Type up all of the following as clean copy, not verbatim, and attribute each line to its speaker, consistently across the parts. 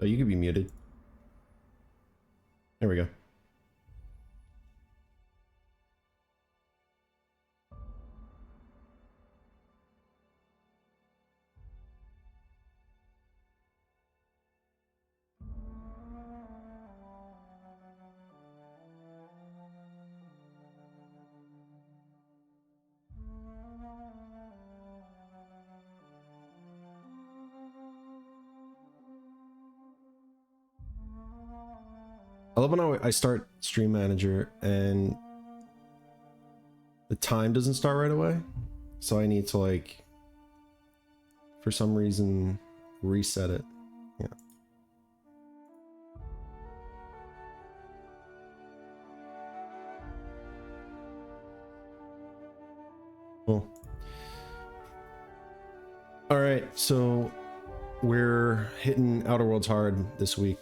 Speaker 1: Oh, you could be muted. There we go. I love when I start Stream Manager and the time doesn't start right away. So I need to, like, for some reason, reset it. Yeah. Cool. All right, so we're hitting Outer Worlds hard this week.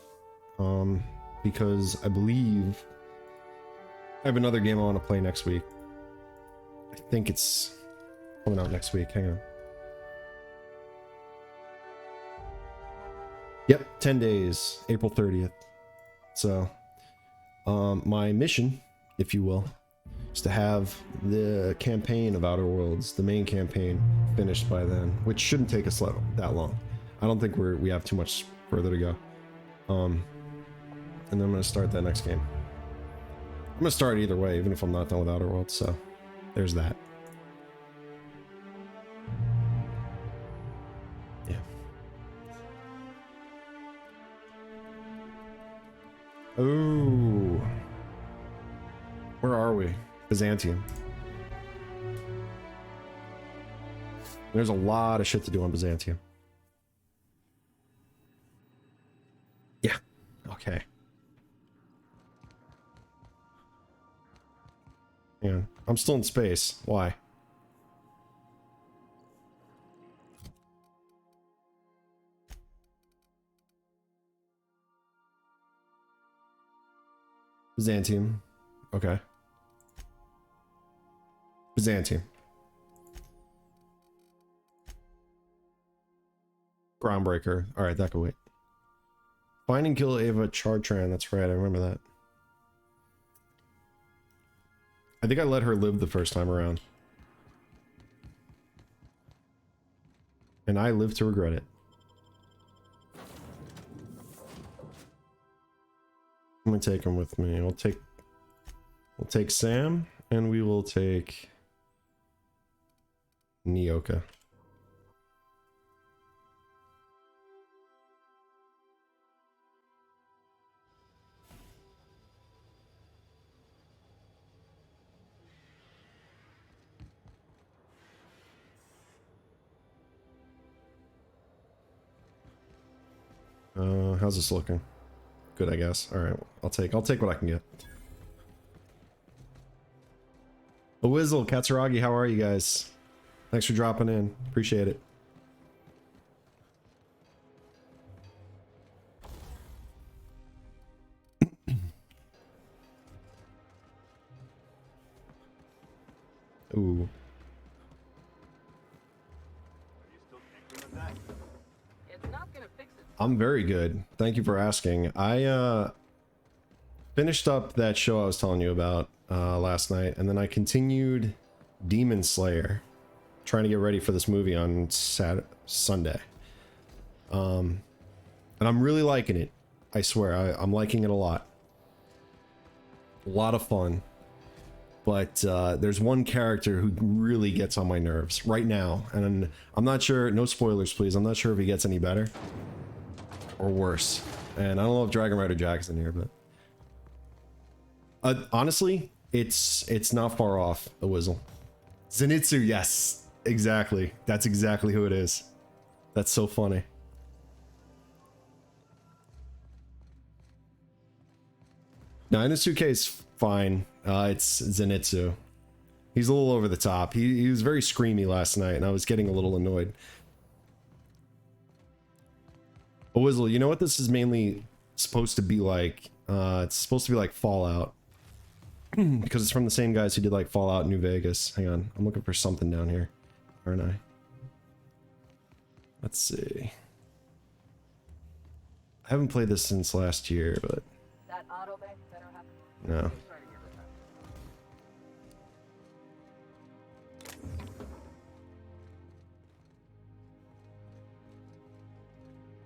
Speaker 1: Because I believe I have another game I want to play next week. I think it's coming out next week. Hang on. Yep, 10 days, April 30th. So, my mission, if you will, is to have the campaign of Outer Worlds, the main campaign, finished by then, which shouldn't take us that long. I don't think we have too much further to go. And then I'm going to start that next game. I'm going to start either way, even if I'm not done with Outer Worlds, so there's that. Yeah. Ooh. Where are we? Byzantium. There's a lot of shit to do on Byzantium. Yeah. Okay. Yeah, I'm still in space. Why? Byzantium. Okay. Byzantium. Groundbreaker. Alright, that could wait. Find and kill Ava Chartran. That's right, I remember that. I think I let her live the first time around. And I live to regret it. I'm gonna take him with me. We'll take Sam, and we will take Nyoka. How's this looking? Good, I guess. All right, I'll take what I can get. A Whizzle, Katsuragi, how are you guys? Thanks for dropping in. Appreciate it. Ooh. I'm very good. Thank you for asking. I finished up that show I was telling you about last night, and then I continued Demon Slayer, trying to get ready for this movie on Sunday. And I'm really liking it. I swear, I'm liking it a lot. A lot of fun. But there's one character who really gets on my nerves right now, and I'm not sure, no spoilers please, I'm not sure if he gets any better or worse. And I don't know if Dragon Rider Jack is in here, but honestly, it's not far off a Whizzle. Zenitsu, yes, exactly. That's exactly who it is. That's so funny. Now, Inosuke is fine. It's Zenitsu. He's a little over the top. He was very screamy last night, and I was getting a little annoyed. But Whizzle, you know what this is mainly supposed to be like? It's supposed to be like Fallout. Because it's from the same guys who did like Fallout New Vegas. Hang on, I'm looking for something down here, aren't I? Let's see. I haven't played this since last year, but
Speaker 2: That auto bank better have.
Speaker 1: no.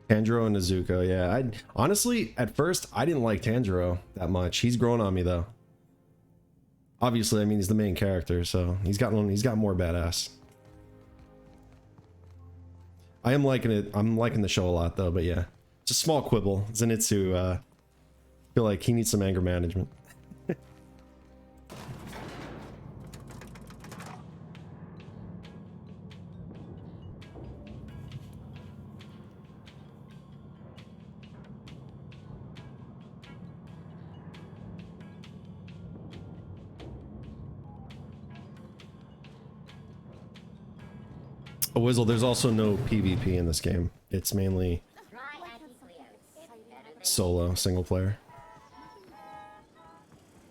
Speaker 1: Tanjiro and Nezuko, yeah. I honestly, at first, I didn't like Tanjiro that much. He's grown on me though. Obviously, I mean, he's the main character, so he's got more badass. I am liking it. I'm liking the show a lot though, but yeah. It's a small quibble. Zenitsu, feel like he needs some anger management. Oh, Wizzle, there's also no PvP in this game. It's mainly solo, single player.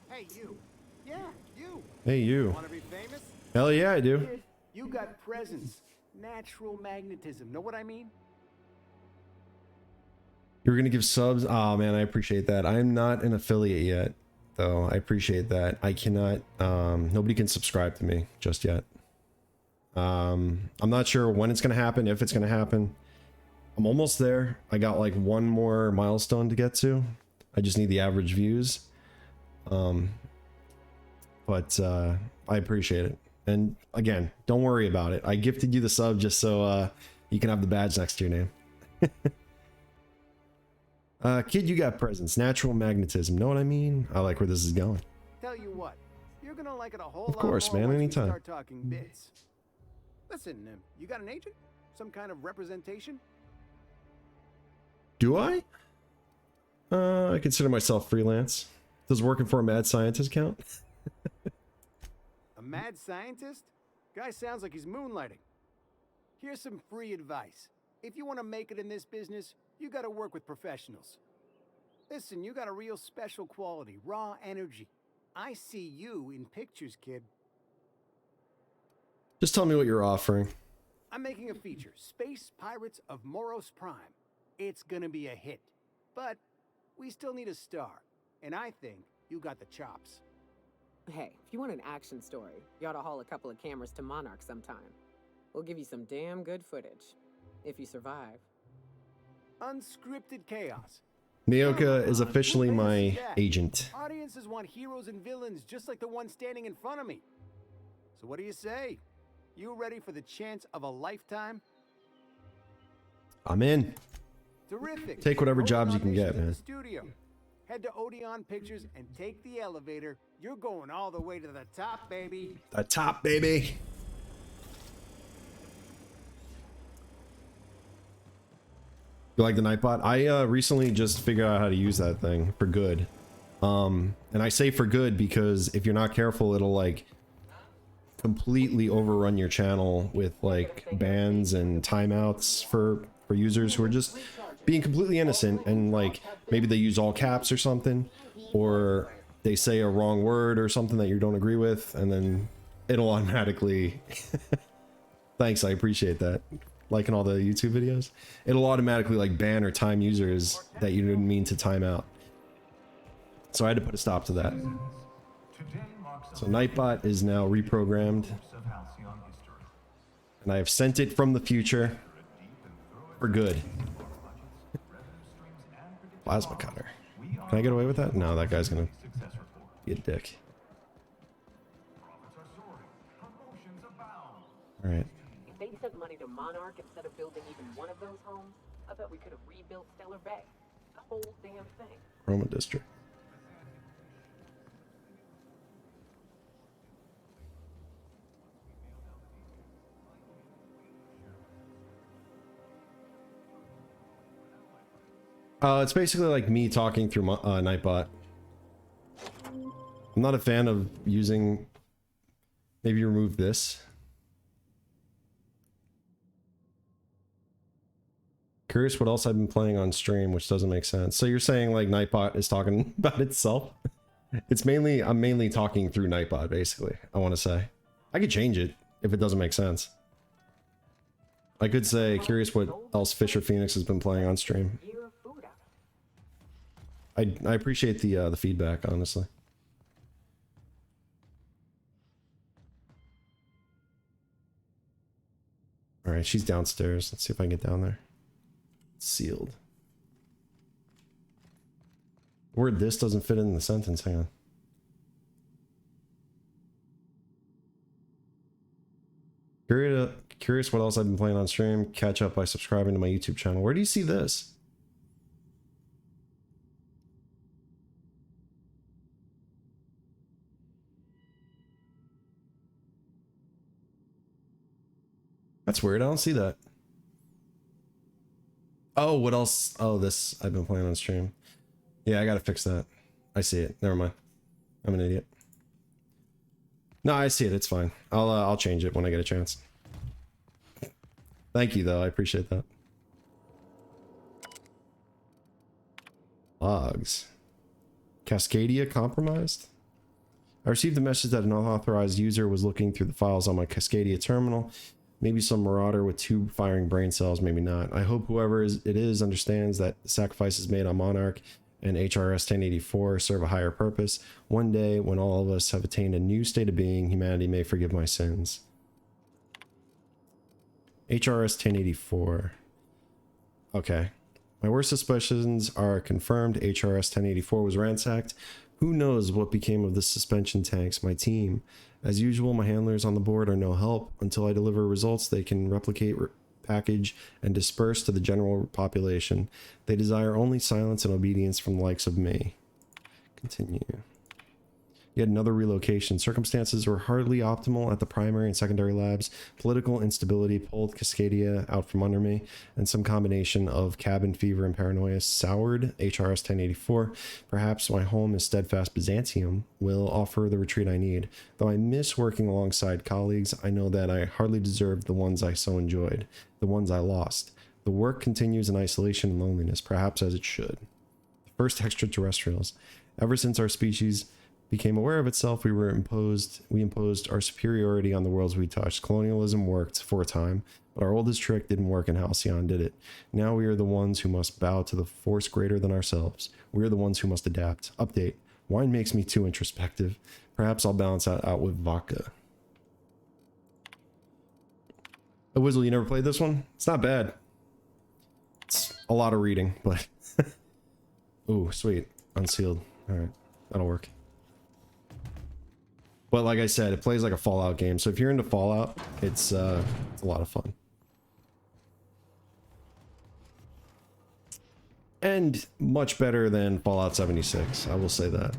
Speaker 3: Hey, you. Yeah, you.
Speaker 1: Hey, you.
Speaker 3: Want to be famous?
Speaker 1: Hell yeah, I do.
Speaker 3: Kid, you got presence. Natural magnetism. Know what I mean?
Speaker 1: You're gonna give subs? Oh man, I appreciate that. I'm not an affiliate yet, though. I appreciate that. I cannot, nobody can subscribe to me just yet. I'm not sure when it's gonna happen, if it's gonna happen. I'm almost there. I got like one more milestone to get to. I just need the average views. But I appreciate it. And again, don't worry about it. I gifted you the sub just so you can have the badge next to your name. Kid, you got presence. Natural magnetism. Know what I mean? I like where this is going.
Speaker 3: Tell you what, you're gonna like it a whole
Speaker 1: Of
Speaker 3: lot
Speaker 1: course,
Speaker 3: more
Speaker 1: man,
Speaker 3: once we
Speaker 1: anytime.
Speaker 3: start talking bits. Listen, you got an agent? Some kind of representation?
Speaker 1: Do I? I consider myself freelance. Does working for a mad scientist count?
Speaker 3: A mad scientist? Guy sounds like he's moonlighting. Here's some free advice. If you want to make it in this business, you got to work with professionals. Listen, you got a real special quality, raw energy. I see you in pictures, kid.
Speaker 1: Just tell me what you're offering.
Speaker 3: I'm making a feature, Space Pirates of Moros Prime. It's gonna be a hit. But we still need a star. And I think you got the chops.
Speaker 4: Hey, if you want an action story, you ought to haul a couple of cameras to Monarch sometime. We'll give you some damn good footage. If you survive.
Speaker 3: Unscripted chaos.
Speaker 1: Nyoka is officially my agent.
Speaker 3: Audiences want heroes and villains just like the one standing in front of me. So what do you say? You ready for the chance of a lifetime?
Speaker 1: I'm in.
Speaker 3: Terrific.
Speaker 1: Take whatever jobs you can
Speaker 3: Auditions
Speaker 1: get,
Speaker 3: at the
Speaker 1: man.
Speaker 3: Studio. Head to Odeon Pictures and take the elevator. You're going all the way to the top, baby.
Speaker 1: The top, baby. You like the Nightbot? I recently just figured out how to use that thing for good. And I say for good because if you're not careful, it'll like completely overrun your channel with like bans and timeouts for users who are just being completely innocent, and like maybe they use all caps or something, or they say a wrong word or something that you don't agree with, and then it'll automatically thanks, I appreciate that. Liking all the YouTube videos, it'll automatically like ban or time users that you didn't mean to time out. So I had to put a stop to that. So Nightbot is now reprogrammed, and I have sent it from the future for good. Plasma cutter. Can I get away with that? No, that guy's gonna be a dick. All right.
Speaker 4: If they'd sent money to Monarch instead of building even one of those homes, I bet we could have rebuilt Stellar Bay. The whole damn thing.
Speaker 1: Roma District. It's basically like me talking through Nightbot. I'm not a fan of using... Maybe remove this. Curious what else I've been playing on stream, which doesn't make sense. So you're saying like Nightbot is talking about itself? It's mainly, I'm mainly talking through Nightbot, basically, I want to say. I could change it if it doesn't make sense. I could say, curious what else Fisherfenix has been playing on stream. I appreciate the feedback, honestly. All right, she's downstairs. Let's see if I can get down there. It's sealed. The word "this" doesn't fit in the sentence. Hang on. Curious what else I've been playing on stream? Catch up by subscribing to my YouTube channel. Where do you see this? That's weird. I don't see that. Oh, what else? Oh, this I've been playing on stream. Yeah, I gotta fix that. I see it. Never mind. I'm an idiot. No, I see it. It's fine. I'll change it when I get a chance. Thank you, though. I appreciate that. Logs. Cascadia compromised? I received a message that an unauthorized user was looking through the files on my Cascadia terminal. Maybe some marauder with 2 firing brain cells, maybe not. I hope whoever it is understands that the sacrifices made on Monarch and HRS 1084 serve a higher purpose. One day, when all of us have attained a new state of being, humanity may forgive my sins. HRS 1084. Okay. My worst suspicions are confirmed. HRS 1084 was ransacked. Who knows what became of the suspension tanks, my team. As usual, my handlers on the board are no help. Until I deliver results they can replicate, package, and disperse to the general population. They desire only silence and obedience from the likes of me. Continue. Yet another relocation. Circumstances were hardly optimal at the primary and secondary labs. Political instability pulled Cascadia out from under me, and some combination of cabin fever and paranoia soured HRS 1084. Perhaps my home in steadfast Byzantium will offer the retreat I need. Though I miss working alongside colleagues, I know that I hardly deserved the ones I so enjoyed, the ones I lost. The work continues in isolation and loneliness, perhaps as it should. First extraterrestrials. Ever since our species became aware of itself, we imposed our superiority on the worlds we touched. Colonialism worked for a time, but our oldest trick didn't work and Halcyon did it. Now we are the ones who must bow to the force greater than ourselves. We are the ones who must adapt. Update. Wine makes me too introspective. Perhaps I'll balance that out with vodka. Oh, Wizzle, you never played this one? It's not bad. It's a lot of reading, but... Ooh, sweet. Unsealed. Alright, that'll work. But like I said, it plays like a Fallout game, so if you're into Fallout, it's a lot of fun. And much better than Fallout 76, I will say that.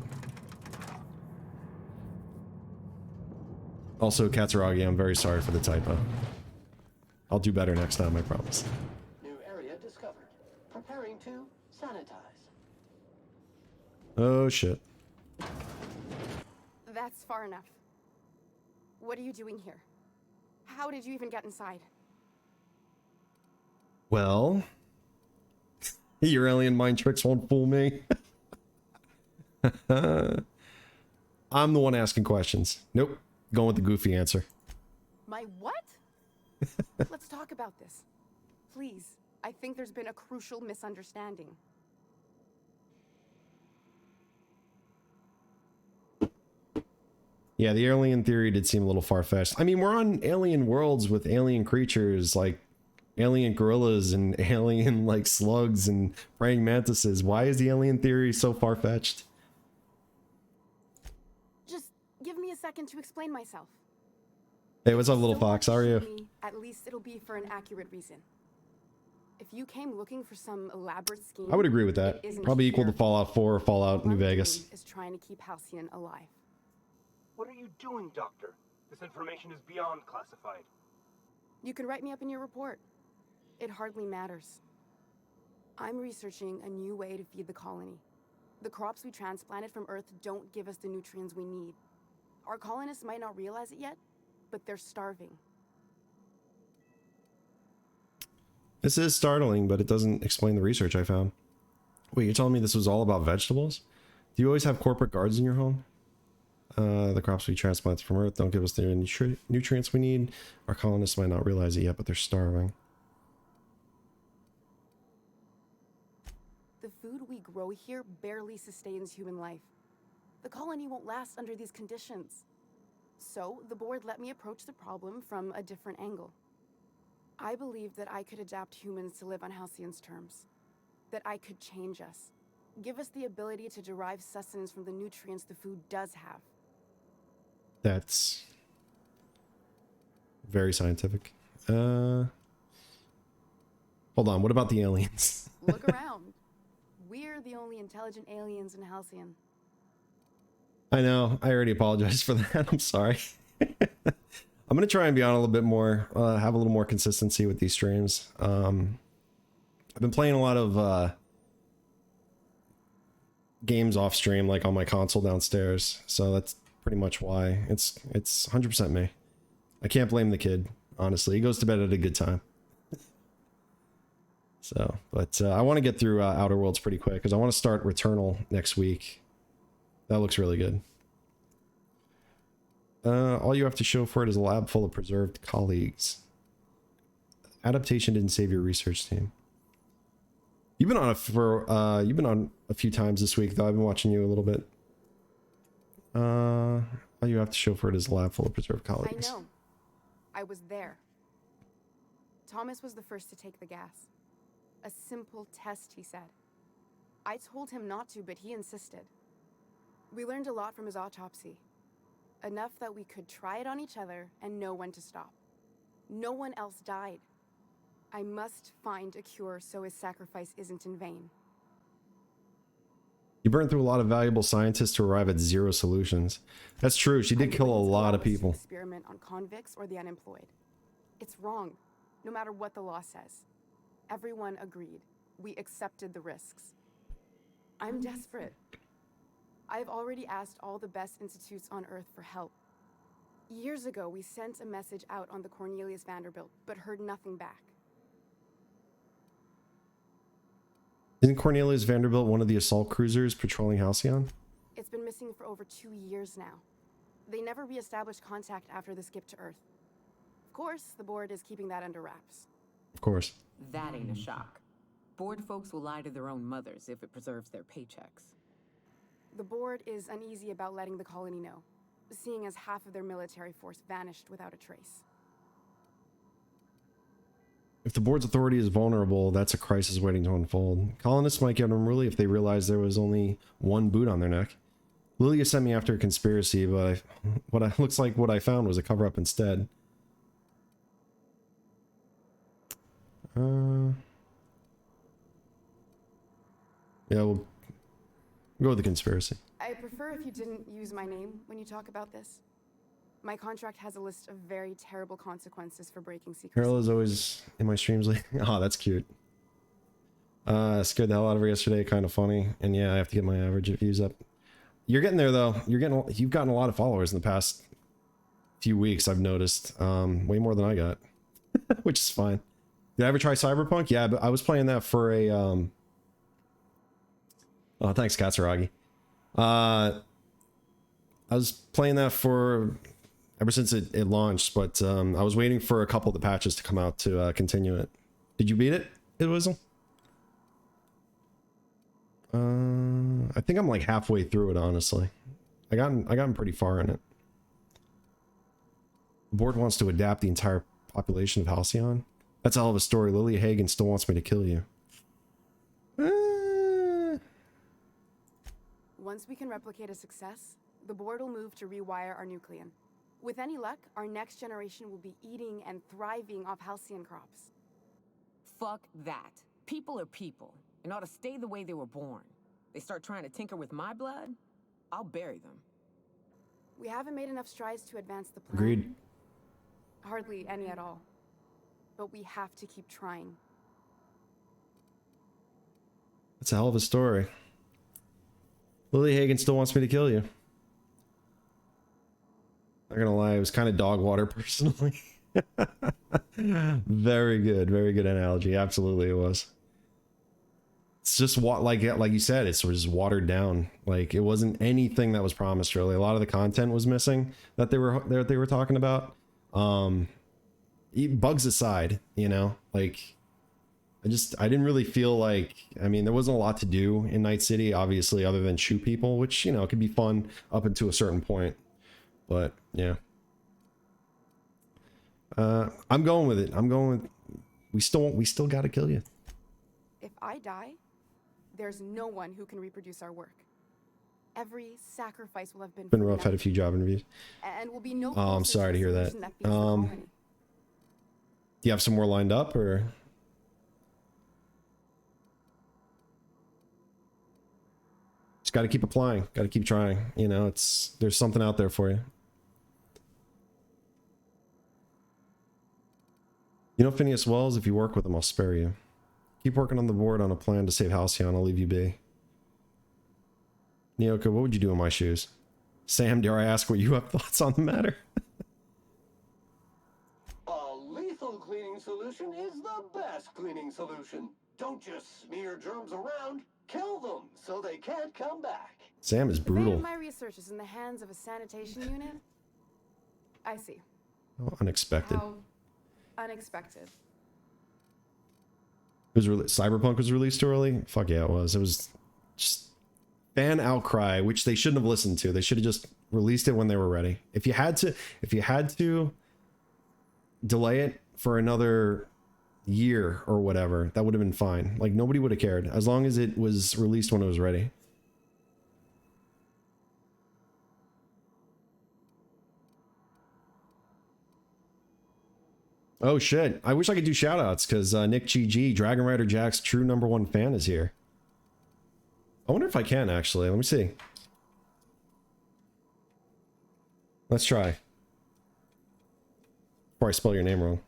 Speaker 1: Also, Katsuragi, I'm very sorry for the typo. I'll do better next time, I promise.
Speaker 5: New area discovered. Preparing to sanitize.
Speaker 1: Oh shit.
Speaker 6: That's far enough. What are you doing here? How did you even get inside?
Speaker 1: Well, your alien mind tricks won't fool me. I'm the one asking questions. Nope. Going with the goofy answer.
Speaker 6: My what? Let's talk about this. Please. I think there's been a crucial misunderstanding.
Speaker 1: Yeah, the alien theory did seem a little far-fetched. I mean, we're on alien worlds with alien creatures like alien gorillas and alien like slugs and praying mantises. Why is the alien theory so far-fetched?
Speaker 6: Just give me a second to explain myself.
Speaker 1: Hey, what's up,
Speaker 6: If
Speaker 1: little
Speaker 6: you
Speaker 1: fox?
Speaker 6: don't
Speaker 1: How are you?
Speaker 6: shoot me, at least it'll be for an accurate reason. If you came looking for some elaborate scheme,
Speaker 1: I would agree with that.
Speaker 6: it isn't
Speaker 1: Probably equal to
Speaker 6: fair.
Speaker 1: Fallout 4 or Fallout New
Speaker 6: What I'm
Speaker 1: Vegas.
Speaker 6: doing is trying to keep Halcyon alive.
Speaker 7: What are you doing, Doctor? This information is beyond classified.
Speaker 6: You can write me up in your report. It hardly matters. I'm researching a new way to feed the colony. The crops we transplanted from Earth don't give us the nutrients we need. Our colonists might not realize it yet, but they're starving.
Speaker 1: This is startling, but it doesn't explain the research I found. Wait, you're telling me this was all about vegetables? Do you always have corporate guards in your home? The crops we transplanted from Earth don't give us the nutrients we need. Our colonists might not realize it yet, but they're starving.
Speaker 6: The food we grow here barely sustains human life. The colony won't last under these conditions. So, the board let me approach the problem from a different angle. I believed that I could adapt humans to live on Halcyon's terms. That I could change us. Give us the ability to derive sustenance from the nutrients the food does have.
Speaker 1: That's very scientific. Hold on, what about the aliens?
Speaker 6: Look around. We're the only intelligent aliens in Halcyon.
Speaker 1: I know, I already apologized for that. I'm sorry. I'm gonna try and be on a little bit more, have a little more consistency with these streams. I've been playing a lot of games off stream, like on my console downstairs, so that's pretty much why. It's 100% me. I can't blame the kid, honestly. He goes to bed at a good time. So, but I want to get through Outer Worlds pretty quick because I want to start Returnal next week. That looks really good. All you have to show for it is a lab full of preserved colleagues. Adaptation didn't save your research team. You've been on you've been on a few times this week, though. I've been watching you a little bit. All you have to show for it is a lab full of preserved colleagues.
Speaker 6: I know. I was there. Thomas was the first to take the gas. A simple test, he said. I told him not to, but he insisted. We learned a lot from his autopsy. Enough that we could try it on each other and know when to stop. No one else died. I must find a cure so his sacrifice isn't in vain.
Speaker 1: You burned through a lot of valuable scientists to arrive at zero solutions. That's true. She did kill a lot of people.
Speaker 6: Experiment on convicts or the unemployed. It's wrong, no matter what the law says. Everyone agreed. We accepted the risks. I'm desperate. I've already asked all the best institutes on Earth for help. Years ago, we sent a message out on the Cornelius Vanderbilt, but heard nothing back.
Speaker 1: Isn't Cornelius Vanderbilt one of the assault cruisers patrolling Halcyon?
Speaker 6: It's been missing for over 2 years now. They never re-established contact after the skip to Earth. Of course, the board is keeping that under wraps.
Speaker 1: Of course.
Speaker 4: That ain't a shock. Board folks will lie to their own mothers if it preserves their paychecks.
Speaker 6: The board is uneasy about letting the colony know, seeing as half of their military force vanished without a trace.
Speaker 1: If the board's authority is vulnerable, that's a crisis waiting to unfold. Colonists might get unruly if they realize there was only one boot on their neck. Lilia sent me after a conspiracy, but looks like what I found was a cover-up instead. Yeah, we'll go with the conspiracy.
Speaker 6: I prefer if you didn't use my name when you talk about this. My contract has a list of very terrible consequences for breaking secrecy.
Speaker 1: Carol is always in my streams like, oh, that's cute. Scared the hell out of her yesterday, kind of funny. And yeah, I have to get my average views up. You're getting there though. You've gotten a lot of followers in the past few weeks, I've noticed. Way more than I got. Which is fine. Did I ever try Cyberpunk? Yeah, but I was playing that for a oh, thanks, Katsuragi. I was playing that for ever since it launched, but I was waiting for a couple of the patches to come out to continue it. Did you beat it, Idwizzle? I think I'm like halfway through it, honestly. I gotten pretty far in it. The board wants to adapt the entire population of Halcyon. That's a hell of a story. Lilia Hagen still wants me to kill you.
Speaker 6: Once we can replicate a success, the board will move to rewire our nucleon. With any luck, our next generation will be eating and thriving off Halcyon crops.
Speaker 4: Fuck that. People are people, and ought to stay the way they were born. They start trying to tinker with my blood, I'll bury them.
Speaker 6: We haven't made enough strides to advance the plan.
Speaker 1: Agreed.
Speaker 6: Hardly any at all. But we have to keep trying.
Speaker 1: That's a hell of a story. Lilia Hagen still wants me to kill you. Not gonna lie, it was kind of dog water personally. Very good analogy. Absolutely, it was. It's just what, like you said, it's just watered down. Like it wasn't anything that was promised. Really, a lot of the content was missing that they were talking about. Bugs aside, you know, like I didn't really feel like, I mean, there wasn't a lot to do in Night City, obviously, other than shoot people, which, you know, could be fun up until a certain point. But yeah. I'm going with it. I'm going with, we still gotta kill you.
Speaker 6: If I die, there's no one who can reproduce our work. Every sacrifice will have been
Speaker 1: Been rough, had a few job interviews.
Speaker 6: and will be no
Speaker 1: Oh, I'm
Speaker 6: closer
Speaker 1: sorry to hear that.
Speaker 6: solution feeds the colony.
Speaker 1: Do you have some more lined up, or? Just got to keep applying. Got to keep trying. You know, there's something out there for you. You know, Phineas Wells, if you work with him, I'll spare you. Keep working on the board on a plan to save Halcyon. I'll leave you be. Nyoka, what would you do in my shoes? Sam, dare I ask what you have thoughts on the matter?
Speaker 5: A lethal cleaning solution is the best cleaning solution. Don't just smear germs around, kill them so they can't come back.
Speaker 1: Sam is
Speaker 6: The fate
Speaker 1: brutal.
Speaker 6: of my research is in the hands of a sanitation unit. I see.
Speaker 1: Oh, unexpected.
Speaker 6: How unexpected.
Speaker 1: Cyberpunk was released too early? Fuck yeah, it was. It was just fan outcry, which they shouldn't have listened to. They should have just released it when they were ready. If you had to delay it for another year or whatever, that would have been fine. Like, nobody would have cared as long as it was released when it was ready. Oh shit, I wish I could do shoutouts because Nick GG, Dragon Rider Jack's true #1 fan, is here. I wonder if I can actually. Let me see. Let's try. Before I spell your name wrong.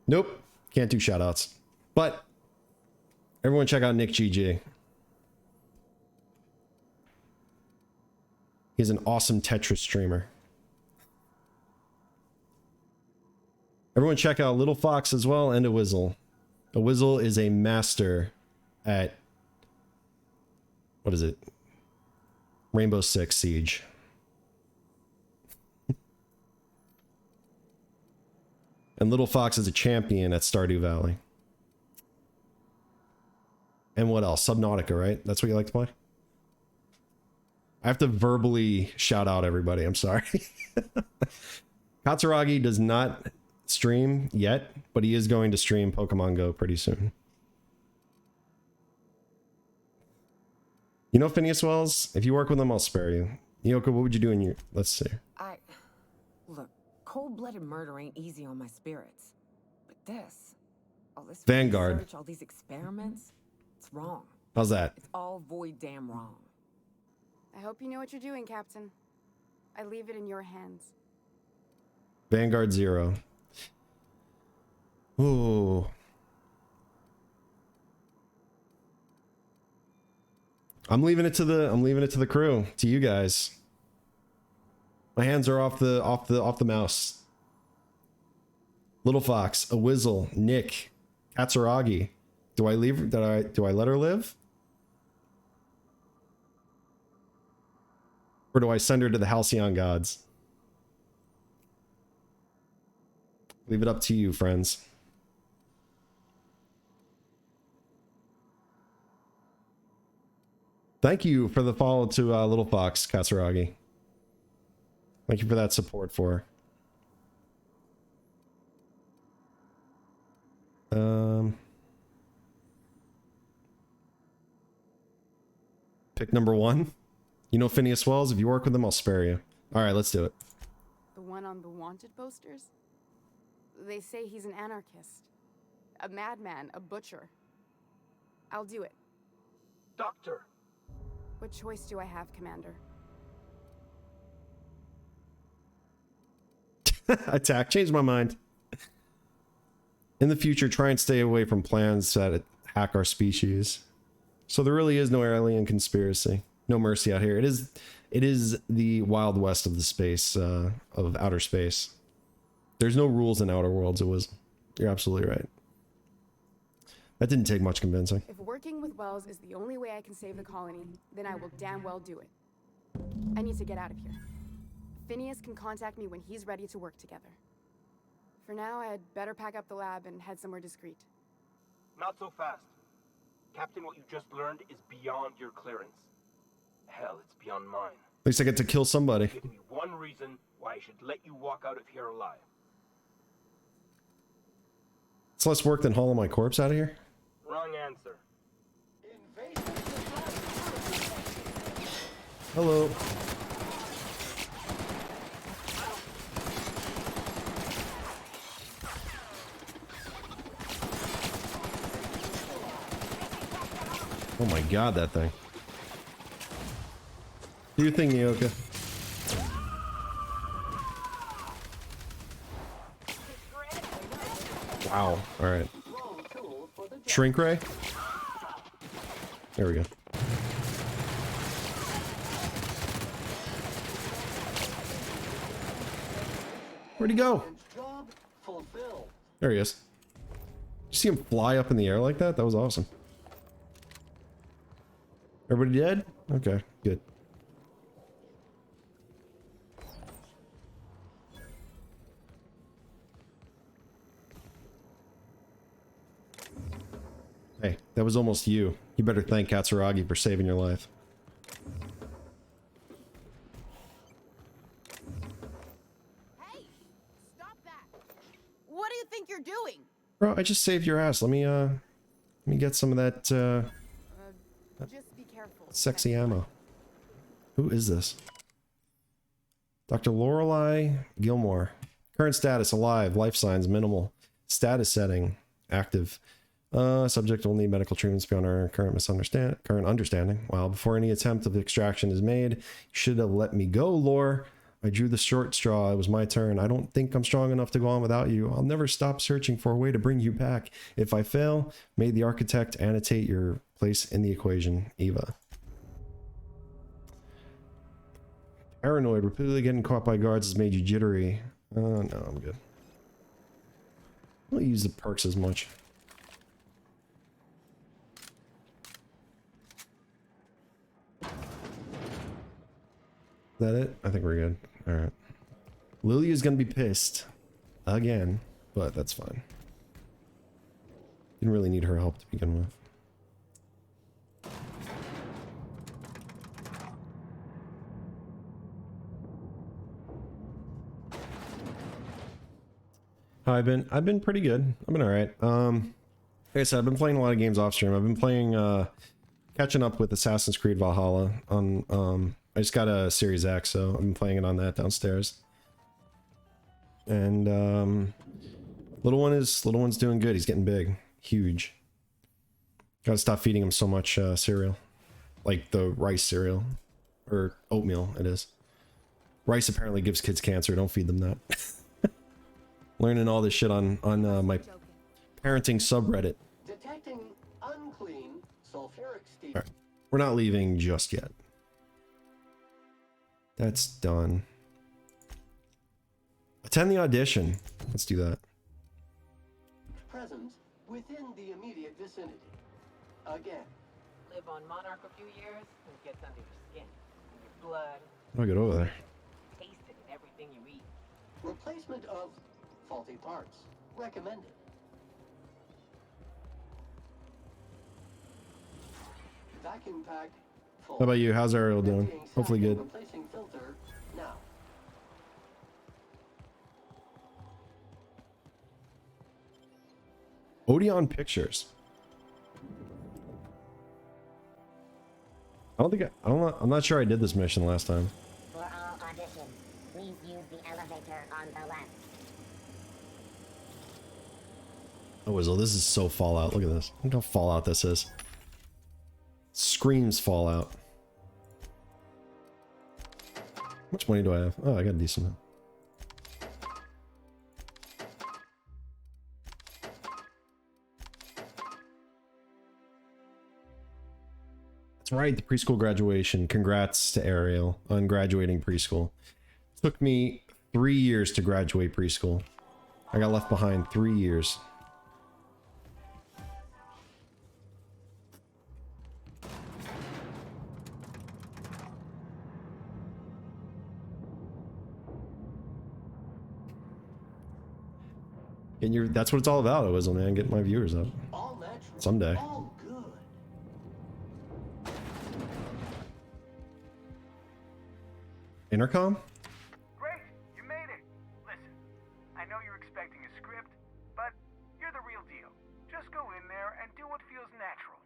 Speaker 1: Nope, can't do shoutouts. But everyone check out Nick GG. He's an awesome Tetris streamer. Everyone check out Little Fox as well, and a Whizzle. A Whizzle is a master at, what is it? Rainbow Six Siege. And Little Fox is a champion at Stardew Valley. And what else? Subnautica, right? That's what you like to play? I have to verbally shout out everybody. I'm sorry. Katsuragi does not stream yet, but he is going to stream Pokemon Go pretty soon. You know, Phineas Wells, if you work with him, I'll spare you. Nyoka, what would you do in your... Let's see.
Speaker 4: Look, cold-blooded murder ain't easy on my spirits. But this, all this
Speaker 1: Vanguard.
Speaker 4: research, all these experiments, it's wrong.
Speaker 1: How's that?
Speaker 4: It's all void damn wrong.
Speaker 6: I hope you know what you're doing, Captain. I leave it in your hands.
Speaker 1: Vanguard 0. Ooh. I'm leaving it to the crew, to you guys. My hands are off the mouse. Little Fox, a Whizzle, Nick, Katsuragi. Do I let her live? Or do I send her to the Halcyon gods? Leave it up to you, friends. Thank you for the follow to Little Fox, Katsuragi. Thank you for that support for her. Pick #1. You know Phineas Wells, if you work with him, I'll spare you. Alright, let's do it.
Speaker 6: The one on the wanted posters? They say he's an anarchist. A madman, a butcher. I'll do it.
Speaker 7: Doctor!
Speaker 6: What choice do I have, Commander?
Speaker 1: Attack. Changed my mind. In the future, try and stay away from plans that hack our species. So there really is no alien conspiracy. No mercy out here. It is the Wild West of the space, of outer space. There's no rules in Outer Worlds. You're absolutely right. That didn't take much convincing.
Speaker 6: If working with Wells is the only way I can save the colony, then I will damn well do it. I need to get out of here. Phineas can contact me when he's ready to work together. For now, I'd better pack up the lab and head somewhere discreet.
Speaker 7: Not so fast. Captain, what you just learned is beyond your clearance. Hell, it's beyond mine.
Speaker 1: At least I get to kill somebody.
Speaker 7: Give me one reason why I should let you walk out of here alive.
Speaker 1: It's less work than hauling my corpse out of here.
Speaker 7: Wrong answer.
Speaker 1: Hello. Oh my god, that thing. Do your thing, Nyoka. Wow. Alright. Shrink ray? There we go. Where'd he go? There he is. Did you see him fly up in the air like that? That was awesome. Everybody dead? Okay, good. Hey, that was almost you. You better thank Katsuragi for saving your life.
Speaker 6: Hey! Stop that! What do you think you're doing?
Speaker 1: Bro, I just saved your ass. Let me get some of that,
Speaker 6: Just be careful.
Speaker 1: sexy ammo. Who is this? Dr. Lorelei Gilmore. Current status, alive. Life signs, minimal. Status setting, active. Subject will need medical treatments beyond our current understanding. Wow, before any attempt of extraction is made, you should have let me go, Lore. I drew the short straw. It was my turn. I don't think I'm strong enough to go on without you. I'll never stop searching for a way to bring you back. If I fail, may the architect annotate your place in the equation. Eva. Paranoid. Repeatedly getting caught by guards has made you jittery. No, I'm good. I don't use the perks as much. Is that it? I think we're good. Alright. Lily is gonna be pissed. Again. But that's fine. Didn't really need her help to begin with. I've been pretty good. I've been alright. Like I said, I've been playing a lot of games off stream. I've been playing catching up with Assassin's Creed Valhalla on I just got a Series X, so I've been playing it on that downstairs. And little one's doing good. He's getting big, huge. Gotta stop feeding him so much cereal, like the rice cereal or oatmeal. It is. Rice apparently gives kids cancer. Don't feed them that. Learning all this shit on my parenting subreddit.
Speaker 5: Detecting unclean sulfuric steel.
Speaker 1: All right. We're not leaving just yet. That's done. Attend the audition. Let's do that.
Speaker 5: Present within the immediate vicinity. Again.
Speaker 4: Live on Monarch a few years and it gets under your skin, your blood.
Speaker 1: I'll get over there.
Speaker 4: Taste it in everything you eat.
Speaker 5: Replacement of faulty parts. Recommended. Vacuum pack. Full.
Speaker 1: How about you? How's Ariel doing?
Speaker 5: Emptying sack
Speaker 1: Hopefully
Speaker 5: and
Speaker 1: good.
Speaker 5: Replacing filter now.
Speaker 1: Odeon Pictures. I'm not sure I did this mission last time.
Speaker 8: For all auditions, please use the elevator on the left.
Speaker 1: Oh, Wizzle, this is so Fallout. Look at this. Look how Fallout this is. Screams Fallout. How much money do I have? Oh, I got a decent amount. That's right, the preschool graduation. Congrats to Ariel on graduating preschool. It took me 3 years to graduate preschool. I got left behind 3 years. And that's what it's all about, Wizzle, man. Getting my viewers up.
Speaker 5: All natural.
Speaker 1: Someday.
Speaker 5: All good.
Speaker 1: Intercom?
Speaker 3: Great, you made it. Listen, I know you're expecting a script, but you're the real deal. Just go in there and do what feels natural.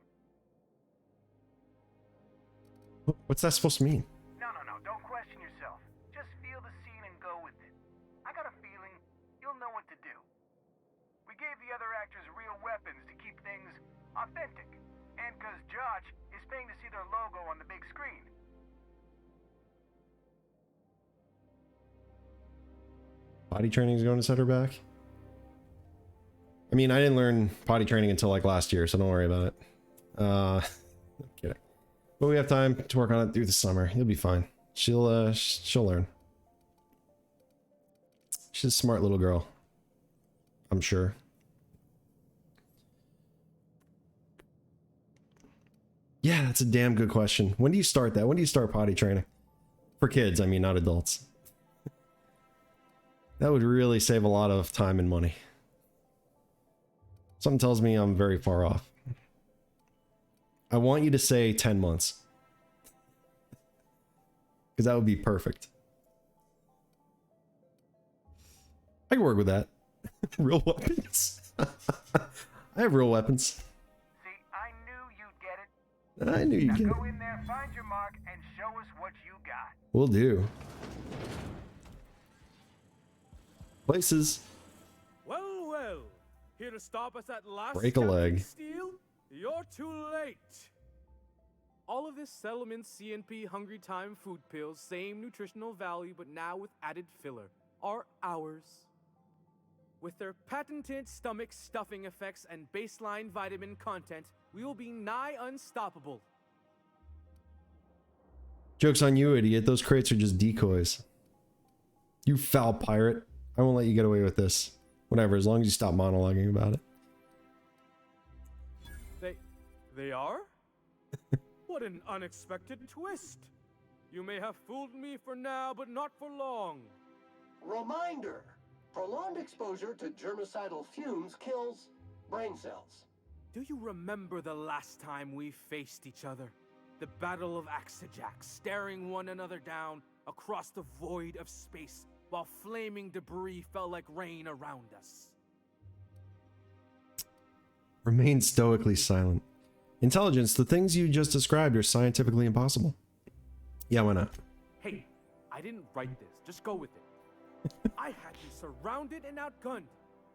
Speaker 1: What's that supposed to mean?
Speaker 3: No, don't question yourself. Just feel the scene and go with it. I got a feeling you'll know what to do. We gave the other actors real weapons to keep things authentic. And because Josh is paying to see their logo on the big screen.
Speaker 1: Potty training is going to set her back? I mean, I didn't learn potty training until like last year, so don't worry about it. I'm kidding. But we have time to work on it through the summer. You'll be fine. She'll learn. She's a smart little girl. I'm sure. Yeah, that's a damn good question. When do you start that? When do you start potty training? For kids, I mean, not adults. That would really save a lot of time and money. Something tells me I'm very far off. I want you to say 10 months. Because that would be perfect. I can work with that. Real weapons. I have real weapons.
Speaker 3: See, I knew you'd get it.
Speaker 1: I knew you'd
Speaker 3: Now
Speaker 1: get it.
Speaker 3: go in there, find your mark, and show us what you got.
Speaker 1: Will do. Places.
Speaker 9: Well, here to stop us at last.
Speaker 1: Break a leg.
Speaker 9: Steel? You're too late. All of this settlement CNP Hungry Time food pills, same nutritional value, but now with added filler, are ours. With their patented stomach stuffing effects and baseline vitamin content, we will be nigh unstoppable.
Speaker 1: Joke's on you, idiot. Those crates are just decoys. You foul pirate. I won't let you get away with this. Whatever, as long as you stop monologuing about it.
Speaker 9: They are? What an unexpected twist. You may have fooled me for now, but not for long.
Speaker 5: Reminder. Prolonged exposure to germicidal fumes kills brain cells.
Speaker 9: Do you remember the last time we faced each other? The Battle of Axejack, staring one another down across the void of space while flaming debris fell like rain around us.
Speaker 1: Remain stoically silent. Intelligence, the things you just described are scientifically impossible. Yeah, why not?
Speaker 9: Hey, I didn't write this. Just go with it. I had you surrounded and outgunned,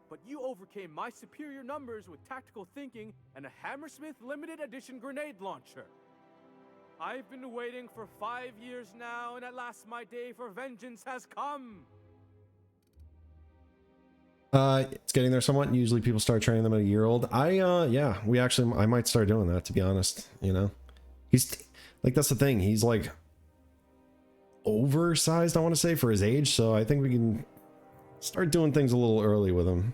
Speaker 9: but you overcame my superior numbers with tactical thinking and a Hammersmith limited edition grenade launcher. I've been waiting for 5 years now, and at last my day for vengeance has come.
Speaker 1: It's getting there somewhat. Usually people start training them at a year old. Yeah, I might start doing that, to be honest, you know? He's, like, that's the thing. He's, like, oversized, I want to say, for his age, so I think we can start doing things a little early with him.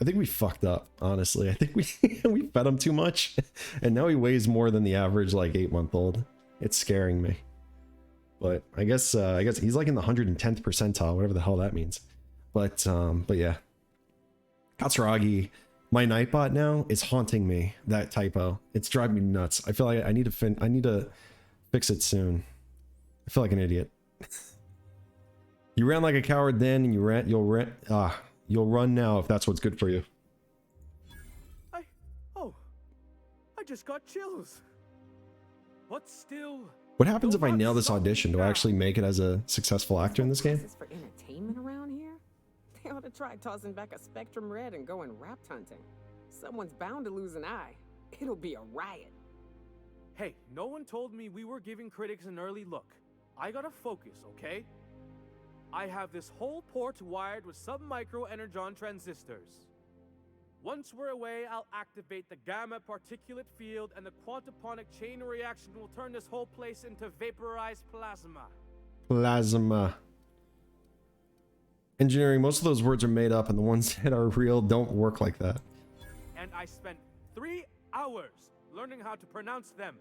Speaker 1: I think we fucked up, honestly. I think we fed him too much, and now he weighs more than the average, like, 8-month-old. It's scaring me. But I guess he's like in the 110th percentile, whatever the hell that means. But yeah. Katsuragi, my Nightbot now is haunting me, that typo. It's driving me nuts. I feel like I need to fix it soon. I feel like an idiot. You ran like a coward then, and you'll run now if that's what's good for you.
Speaker 9: I just got chills. But still.
Speaker 1: What happens if I nail this audition? Do I actually make it as a successful actor in this game?
Speaker 4: Is this for entertainment around here? They ought to try tossing back a Spectrum Red and going rapt hunting. Someone's bound to lose an eye. It'll be a riot.
Speaker 9: Hey, no one told me we were giving critics an early look. I gotta focus, okay? I have this whole port wired with sub-micro energon transistors. Once we're away, I'll activate the gamma particulate field, and the quantaponic chain reaction will turn this whole place into vaporized plasma.
Speaker 1: Plasma. Engineering, most of those words are made up, and the ones that are real don't work like that.
Speaker 9: And I spent 3 hours learning how to pronounce them.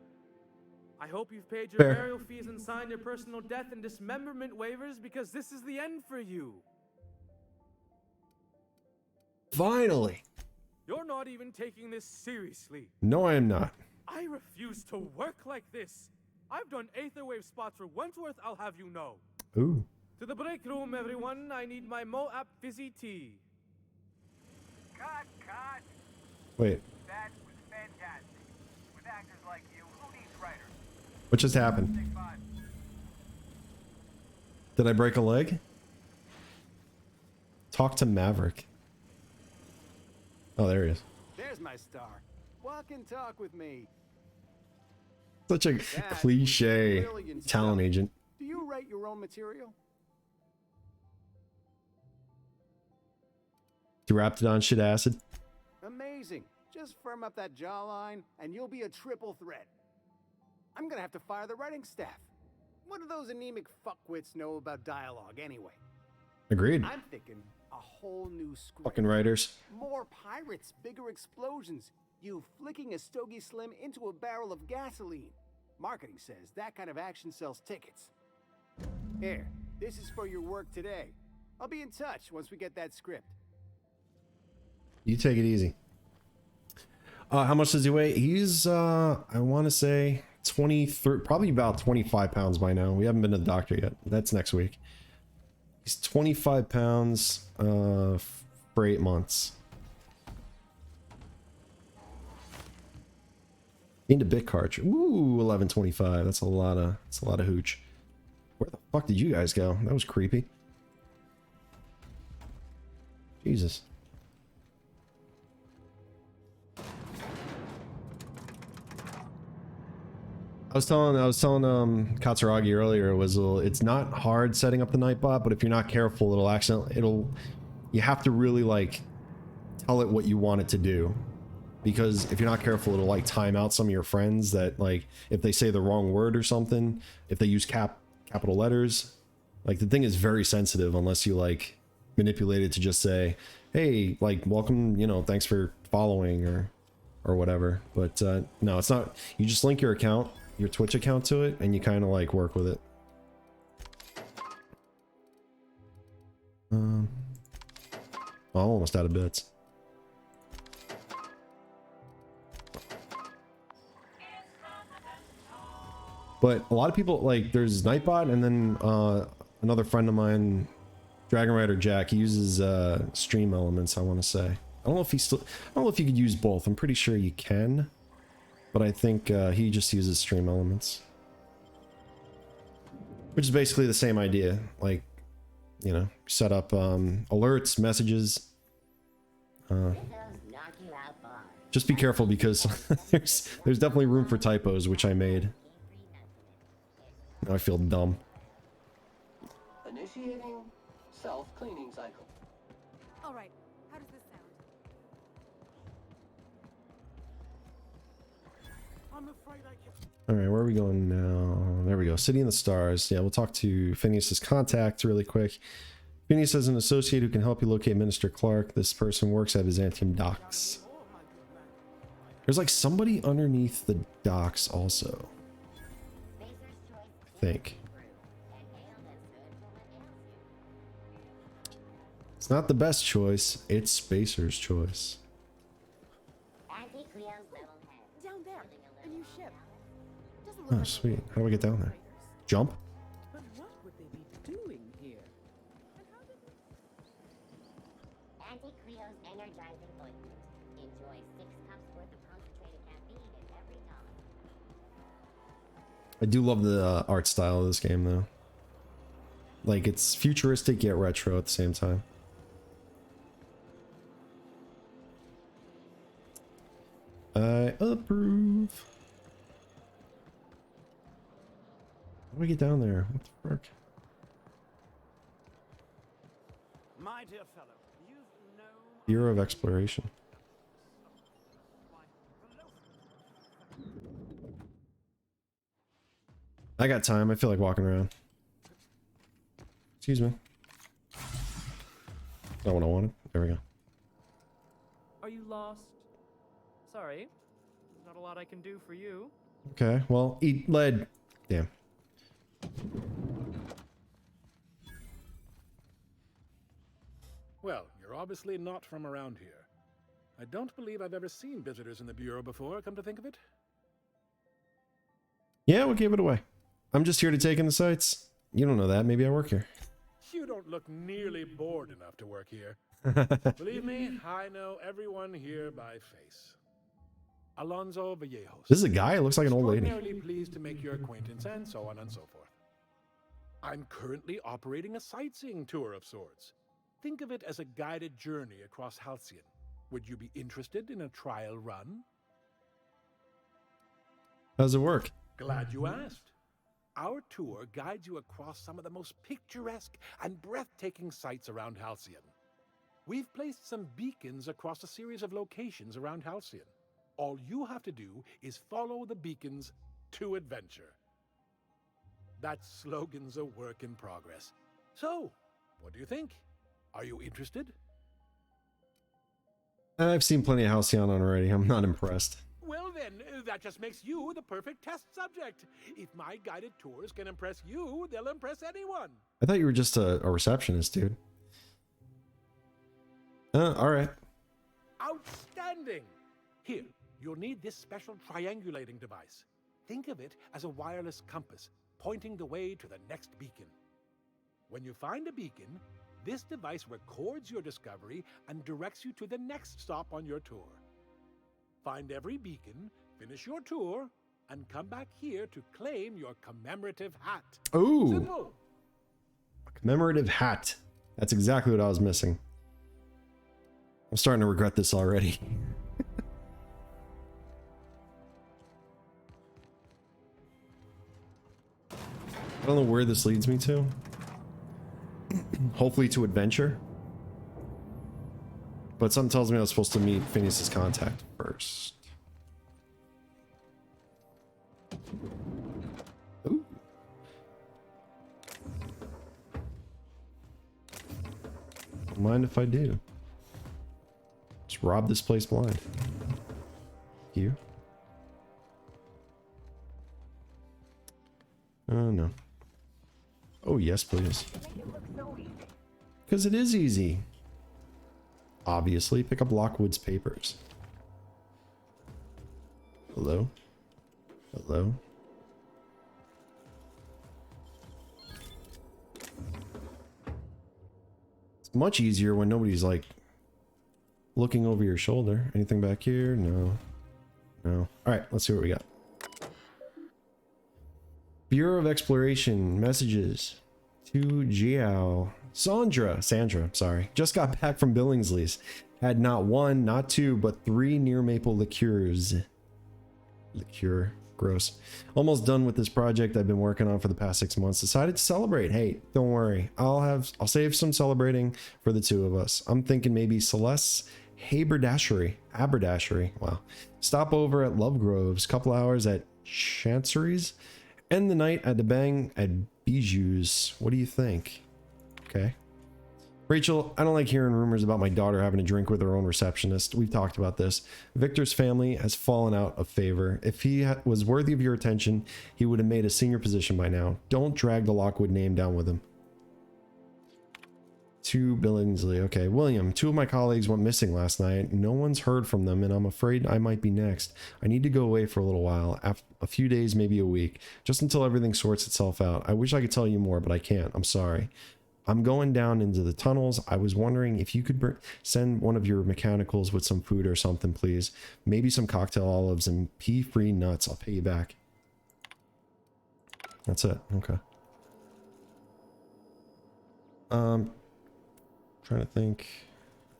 Speaker 9: I hope you've paid your
Speaker 1: Fair.
Speaker 9: burial fees and signed your personal death and dismemberment waivers, because this is the end for you.
Speaker 1: Finally.
Speaker 9: You're not even taking this seriously.
Speaker 1: No, I am not.
Speaker 9: I refuse to work like this. I've done Aether Wave spots for Wentworth, I'll have you know.
Speaker 1: Ooh.
Speaker 9: To the break room, everyone. I need my Moab fizzy tea.
Speaker 3: Cut.
Speaker 1: Wait.
Speaker 3: That was fantastic. With actors like you, who needs writers?
Speaker 1: What just happened?
Speaker 3: Take 5.
Speaker 1: Did I break a leg? Talk to Maverick. Oh, there he is.
Speaker 3: There's my star. Walk and talk with me.
Speaker 1: Such a
Speaker 3: That
Speaker 1: cliche
Speaker 3: was brilliant
Speaker 1: talent
Speaker 3: stuff.
Speaker 1: agent.
Speaker 3: Do you write your own material?
Speaker 1: You Raptidon shit acid.
Speaker 3: Amazing. Just firm up that jawline, and you'll be a triple threat. I'm gonna have to fire the writing staff. What do those anemic fuckwits know about dialogue anyway?
Speaker 1: Agreed.
Speaker 3: I'm thinking a whole new script.
Speaker 1: Fucking writers.
Speaker 3: More pirates, bigger explosions. You flicking a Stogie Slim into a barrel of gasoline. Marketing says that kind of action sells tickets. Here, this is for your work today. I'll be in touch once we get that script.
Speaker 1: You take it easy. How much does he weigh? He's, I want to say 23, probably about 25 pounds by now. We haven't been to the doctor yet. That's next week. He's 25 pounds for 8 months. Into bit cartridge. Ooh, 1125. That's a lot of hooch. Where the fuck did you guys go? That was creepy. Jesus. I was telling Katsuragi earlier, it's not hard setting up the Nightbot, but if you're not careful, you have to really like tell it what you want it to do. Because if you're not careful, it'll like time out some of your friends that, like, if they say the wrong word or something, if they use capital letters, like, the thing is very sensitive unless you like manipulate it to just say, hey, like, welcome, you know, thanks for following or whatever. But no, it's not. You just link your account, your Twitch account to it, and you kind of like work with it. I'm almost out of bits. But a lot of people, like, there's Nightbot, and then another friend of mine, Dragon Rider Jack, he uses Stream Elements, I want to say. I don't know if you could use both. I'm pretty sure you can, but I think he just uses Stream Elements, which is basically the same idea. Like, you know, set up alerts, messages. Just be careful because there's definitely room for typos, which I made. Now I feel dumb.
Speaker 5: Initiating self-cleaning cycle.
Speaker 2: All right. How does this sound?
Speaker 9: I'm afraid I can't.
Speaker 1: All right, where are we going now? There we go. City in the Stars. Yeah, we'll talk to Phineas's contact really quick. Phineas has an associate who can help you locate Minister Clark. This person works at Byzantium docks. There's like somebody underneath the docks also. I think. It's not the best choice, it's Spacer's choice.
Speaker 6: Down there, a new ship. Doesn't look
Speaker 1: Oh,
Speaker 6: like
Speaker 1: sweet. How do I get down there? Jump?
Speaker 4: But what would they be doing here?
Speaker 8: Anti-Creo's energizing ointment. Enjoy 6 cups worth of concentrated caffeine in every dollar.
Speaker 1: I do love the art style of this game, though. Like, it's futuristic yet retro at the same time. I approve. How do I get down there? What the frick?
Speaker 3: My dear fellow, you've no
Speaker 1: Bureau of Exploration. I got time. I feel like walking around. Excuse me. Not what I wanted. There we go.
Speaker 10: Are you lost? Sorry. There's not a lot I can do for you.
Speaker 1: Okay, well, eat lead. Damn.
Speaker 3: Well,
Speaker 11: You're obviously not from around here. I don't believe I've ever seen visitors in the Bureau before, come to think of it.
Speaker 1: Yeah, we gave it away. I'm just here to take in the sights. You don't know that. Maybe I work here.
Speaker 11: You don't look nearly bored enough to work here. Believe me, I know everyone here by face. Alonso Vallejos.
Speaker 1: This is a guy. It looks like an old lady.
Speaker 11: Extraordinarily pleased to make your acquaintance, and so on and so forth. I'm currently operating a sightseeing tour of sorts. Think of it as a guided journey across Halcyon. Would you be interested in a trial run?
Speaker 1: How does it work?
Speaker 11: Glad you asked. Our tour guides you across some of the most picturesque and breathtaking sights around Halcyon. We've placed some beacons across a series of locations around Halcyon. All you have to do is follow the beacons to adventure. That slogan's a work in progress. So, what do you think? Are you interested?
Speaker 1: I've seen plenty of Halcyon already. I'm not impressed.
Speaker 11: Well then, that just makes you the perfect test subject. If my guided tours can impress you, they'll impress anyone.
Speaker 1: I thought you were just a receptionist, dude. All right.
Speaker 11: Outstanding! Here, you'll need this special triangulating device. Think of it as a wireless compass, pointing the way to the next beacon. When you find a beacon, this device records your discovery and directs you to the next stop on your tour. Find every beacon, finish your tour, and come back here to claim your commemorative hat.
Speaker 1: Ooh.
Speaker 11: Simple.
Speaker 1: Commemorative hat. That's exactly what I was missing. I'm starting to regret this already. I don't know where this leads me to. Hopefully to adventure. But something tells me I was supposed to meet Phineas's contact first. Ooh. Don't mind if I do. Just rob this place blind. You? Oh no. Oh yes, please. Because it is easy. Obviously, pick up Lockwood's papers. Hello? Hello? It's much easier when nobody's like looking over your shoulder. Anything back here? No. No. Alright, let's see what we got. Bureau of Exploration messages to Jiao. Sandra, sorry, just got back from Billingsley's. Had not one, not two, but 3 near maple liqueurs. Liqueur, gross. Almost done with this project I've been working on for the past 6 months. Decided to celebrate. Hey, don't worry. I'll save some celebrating for the 2 of us. I'm thinking maybe Celeste's haberdashery. Wow. Stop over at Lovegrove's, couple hours at Chancery's. End the night at the Bang at Bijou's. What do you think? Okay. Rachel, I don't like hearing rumors about my daughter having a drink with her own receptionist. We've talked about this. Victor's family has fallen out of favor. If he was worthy of your attention, he would have made a senior position by now. Don't drag the Lockwood name down with him. To Billingsley. Okay, William, 2 of my colleagues went missing last night. No one's heard from them, and I'm afraid I might be next. I need to go away for a little while, a few days, maybe a week, just until everything sorts itself out. I wish I could tell you more, but I can't. I'm sorry. I'm going down into the tunnels. I was wondering if you could send one of your mechanicals with some food or something, please. Maybe some cocktail olives and pea-free nuts. I'll pay you back. That's it. Okay. Trying to think.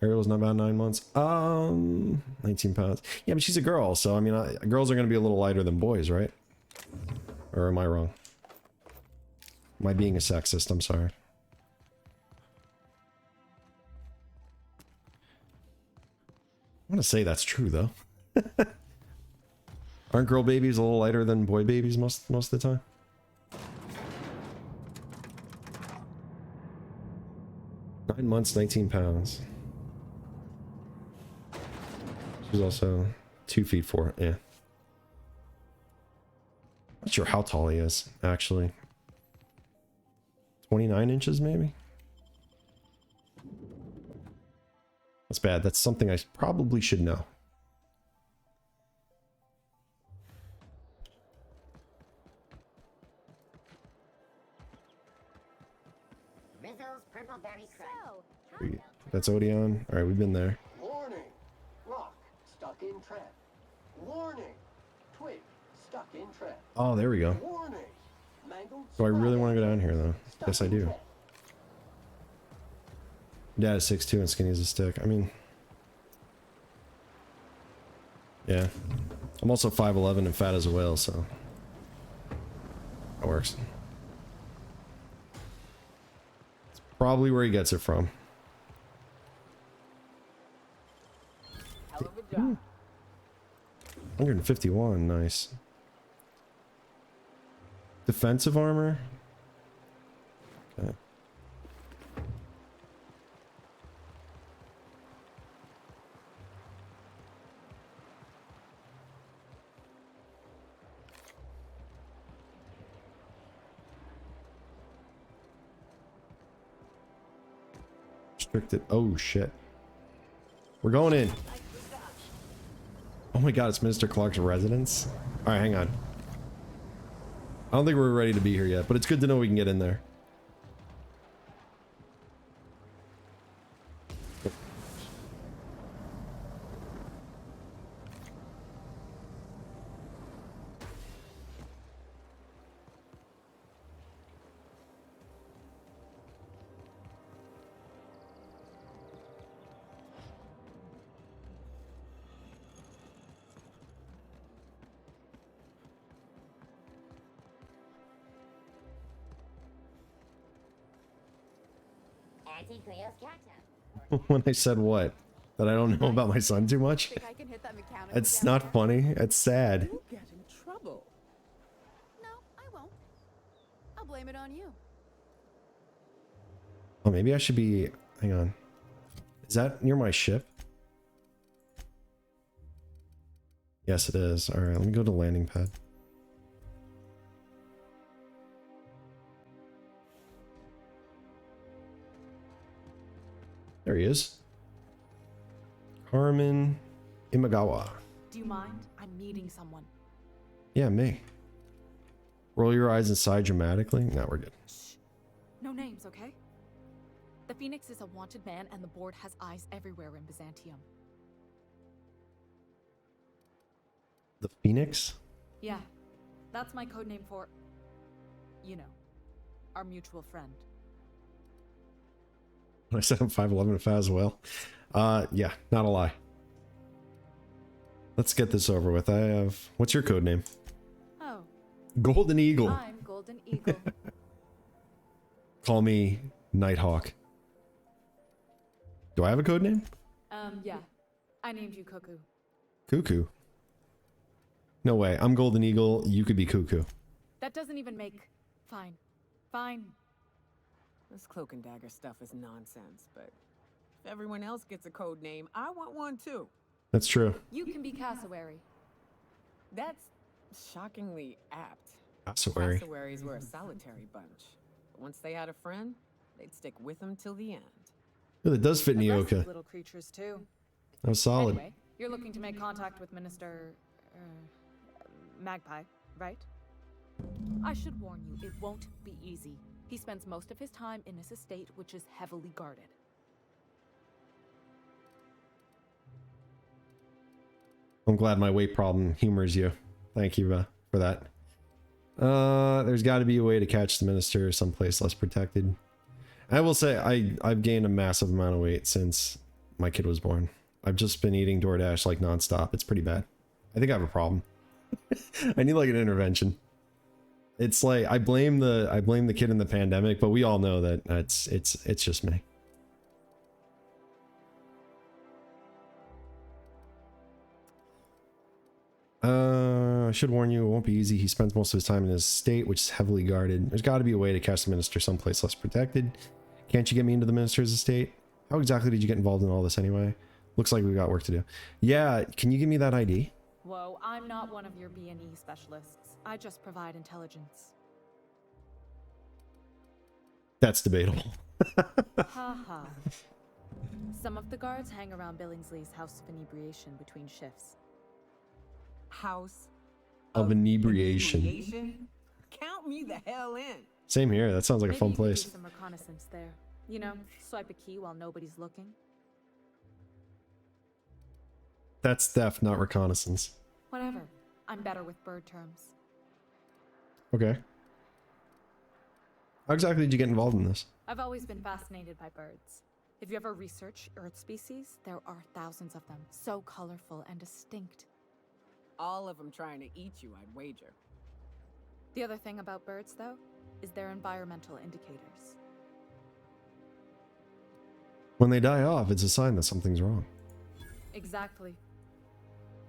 Speaker 1: Ariel's not about 9 months. 19 pounds. Yeah, but she's a girl, so I mean, girls are going to be a little lighter than boys, right? Or am I wrong? Am I being a sexist? I'm sorry. I'm gonna say that's true though. Aren't girl babies a little lighter than boy babies most of the time? Nine months, 19 pounds. She's also 2 feet 4. Yeah. Not sure how tall he is, actually. 29 inches, maybe? That's bad. That's something I probably should know.
Speaker 8: Rizzle's Purple Berry Crunch.
Speaker 1: Sweet. That's Odeon. Alright, we've been there.
Speaker 5: Warning! Rock stuck in trap. Warning! Twig stuck in trap.
Speaker 1: Oh, there we go.
Speaker 5: Warning! Mangled
Speaker 1: Do I really want to go down
Speaker 5: spy
Speaker 1: here, though?
Speaker 5: stuck
Speaker 1: Yes, I
Speaker 5: in
Speaker 1: do.
Speaker 5: trap.
Speaker 1: Dad is 6'2" and skinny as a stick. I mean... Yeah. I'm also 5'11" and fat as a whale, so... That works. It's probably where he gets it from.
Speaker 4: Hell of a job.
Speaker 1: 151, nice. Defensive armor? Okay. Restricted. Oh shit. We're going in. Oh my god, it's Minister Clark's residence? Alright, hang on. I don't think we're ready to be here yet, but it's good to know we can get in there.
Speaker 8: Anti-Creo's Chapter.
Speaker 1: When I said what? That I don't know about my son too much?
Speaker 2: Think I can hit that mechanical
Speaker 1: It's
Speaker 2: down
Speaker 1: not
Speaker 2: there?
Speaker 1: funny. It's sad.
Speaker 4: You'll get in trouble.
Speaker 2: No, I won't. I'll blame it on you.
Speaker 1: Oh, maybe I should be... Hang on. Is that near my ship? Yes, it is. Alright, let me go to landing pad. There he is. Carmen Imagawa.
Speaker 2: Do you mind? I'm meeting someone.
Speaker 1: Yeah, me. Roll your eyes inside dramatically. Now we're good.
Speaker 2: Shh. No names, okay? The Phoenix is a wanted man, and the board has eyes everywhere in Byzantium.
Speaker 1: The Phoenix?
Speaker 2: Yeah, that's my code name for, you know, our mutual friend.
Speaker 1: I said I'm 5'11" and fat as well. Yeah, not a lie. Let's get this over with. I have... What's your code name?
Speaker 2: Oh,
Speaker 1: Golden Eagle.
Speaker 2: I'm Golden Eagle.
Speaker 1: Call me Nighthawk. Do I have a code name?
Speaker 2: Yeah. I named you Cuckoo.
Speaker 1: Cuckoo. No way. I'm Golden Eagle. You could be Cuckoo.
Speaker 2: That doesn't even make... Fine. Fine.
Speaker 4: This cloak and dagger stuff is nonsense, but if everyone else gets a code name, I want one too.
Speaker 1: That's true.
Speaker 2: You can be Cassowary.
Speaker 4: That's shockingly apt.
Speaker 1: Cassowary.
Speaker 4: Cassowaries were a solitary bunch. But once they had a friend, they'd stick with them till the end.
Speaker 1: It does fit
Speaker 2: Aggressive
Speaker 1: Nyoka.
Speaker 2: little creatures, too.
Speaker 1: That was solid.
Speaker 2: Anyway, you're looking to make contact with Minister... Magpie, right? I should warn you, it won't be easy. He spends most of his time in his estate, which is heavily guarded.
Speaker 1: I'm glad my weight problem humors you. Thank you for that. There's got to be a way to catch the minister someplace less protected. I will say I've gained a massive amount of weight since my kid was born. I've just been eating DoorDash like nonstop. It's pretty bad. I think I have a problem. I need like an intervention. It's like I blame the kid in the pandemic, but we all know that it's just me. I should warn you, it won't be easy. He spends most of his time in his estate, which is heavily guarded. There's got to be a way to catch the minister someplace less protected. Can't you get me into the minister's estate? How exactly did you get involved in all this anyway? Looks like we've got work to do. Yeah, can you give me that ID?
Speaker 2: Whoa, I'm not one of your B&E specialists. I just provide intelligence.
Speaker 1: That's debatable.
Speaker 2: Haha. Some of the guards hang around Billingsley's House of Inebriation between shifts.
Speaker 4: House
Speaker 1: Of inebriation.
Speaker 4: Count me the hell in.
Speaker 1: Same here. That sounds like a
Speaker 2: Maybe
Speaker 1: fun
Speaker 2: you could
Speaker 1: place.
Speaker 2: do some reconnaissance there. You know, swipe a key while nobody's looking.
Speaker 1: That's theft, not reconnaissance.
Speaker 2: Whatever. I'm better with bird terms.
Speaker 1: Okay. How exactly did you get involved in this?
Speaker 2: I've always been fascinated by birds. If you ever research Earth species, there are thousands of them, so colorful and distinct.
Speaker 4: All of them trying to eat you, I'd wager.
Speaker 2: The other thing about birds, though, is their environmental indicators.
Speaker 1: When they die off, it's a sign that something's wrong.
Speaker 2: Exactly.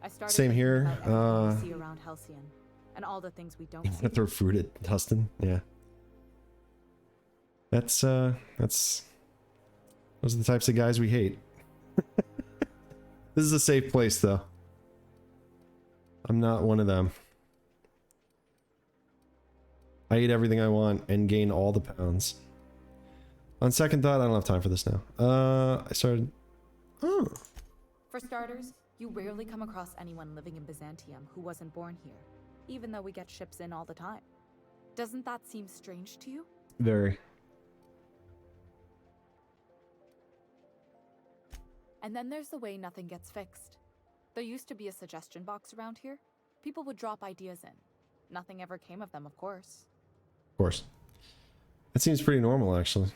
Speaker 2: I started
Speaker 1: Same
Speaker 2: thinking
Speaker 1: here.
Speaker 2: about everything we see around Halcyon, and all the things we don't
Speaker 1: You
Speaker 2: see.
Speaker 1: want to throw fruit at Dustin? Yeah. That's those are the types of guys we hate. This is a safe place, though. I'm not one of them. I eat everything I want and gain all the pounds. On second thought, I don't have time for this now. I started... Oh.
Speaker 2: For starters, you rarely come across anyone living in Byzantium who wasn't born here, even though we get ships in all the time. Doesn't that seem strange to you?
Speaker 1: Very.
Speaker 2: And then there's the way nothing gets fixed. There used to be a suggestion box around here. People would drop ideas in. Nothing ever came of them, of course.
Speaker 1: Of course. That seems pretty normal, actually.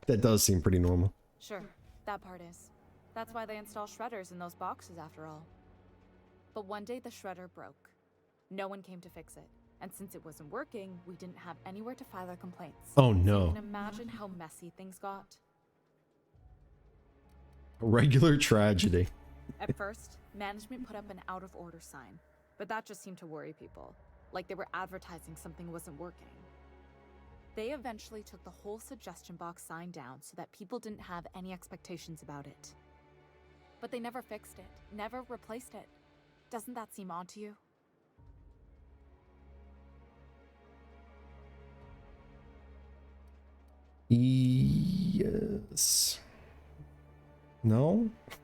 Speaker 1: That does seem pretty normal.
Speaker 2: Sure, that part is. That's why they install shredders in those boxes, after all. But one day the shredder broke. No one came to fix it. And since it wasn't working, we didn't have anywhere to file our complaints.
Speaker 1: Oh,
Speaker 2: So
Speaker 1: no.
Speaker 2: you can imagine how messy things got.
Speaker 1: A regular tragedy.
Speaker 2: At first, management put up an out-of-order sign, but that just seemed to worry people, like they were advertising something wasn't working. They eventually took the whole suggestion box sign down so that people didn't have any expectations about it. But they never fixed it, never replaced it. Doesn't that seem odd to you?
Speaker 1: Yes. No? If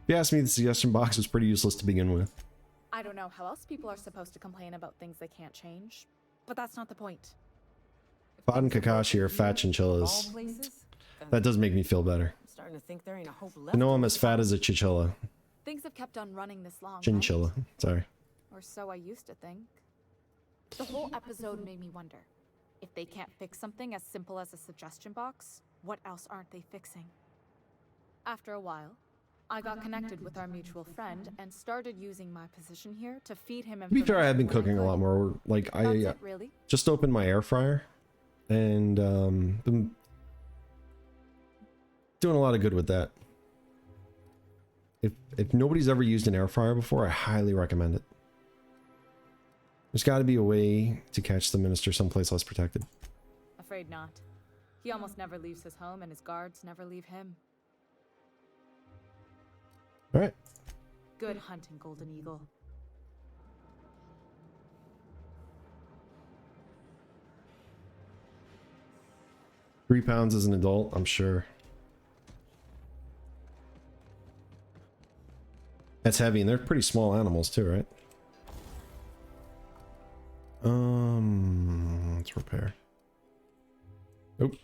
Speaker 1: you ask me, the suggestion box was pretty useless to begin with.
Speaker 2: I don't know how else people are supposed to complain about things they can't change, but that's not the point.
Speaker 1: Pod and Kakashi are fat chinchillas. That does make me feel better.
Speaker 4: I'm starting to think there ain't a hope left.
Speaker 1: I know I'm as fat as a chinchilla.
Speaker 2: Things have kept on running this long,
Speaker 1: Chinchilla.
Speaker 2: right?
Speaker 1: Sorry.
Speaker 2: Or so I used to think. The whole episode made me wonder. If they can't fix something as simple as a suggestion box, what else aren't they fixing? After a while, I got connected with our mutual friend and started using my position here to feed him
Speaker 1: To be fair, I have been cooking a lot more. Like, I
Speaker 2: That's it, really?
Speaker 1: just opened my air fryer and been doing a lot of good with that. If nobody's ever used an air fryer before, I highly recommend it. There's got to be a way to catch the minister someplace less protected.
Speaker 2: Afraid not. He almost never leaves his home and his guards never leave him.
Speaker 1: All right.
Speaker 2: Good hunting, Golden Eagle.
Speaker 1: £3 as an adult, I'm sure. That's heavy, and they're pretty small animals too, right? Let's repair. Nope.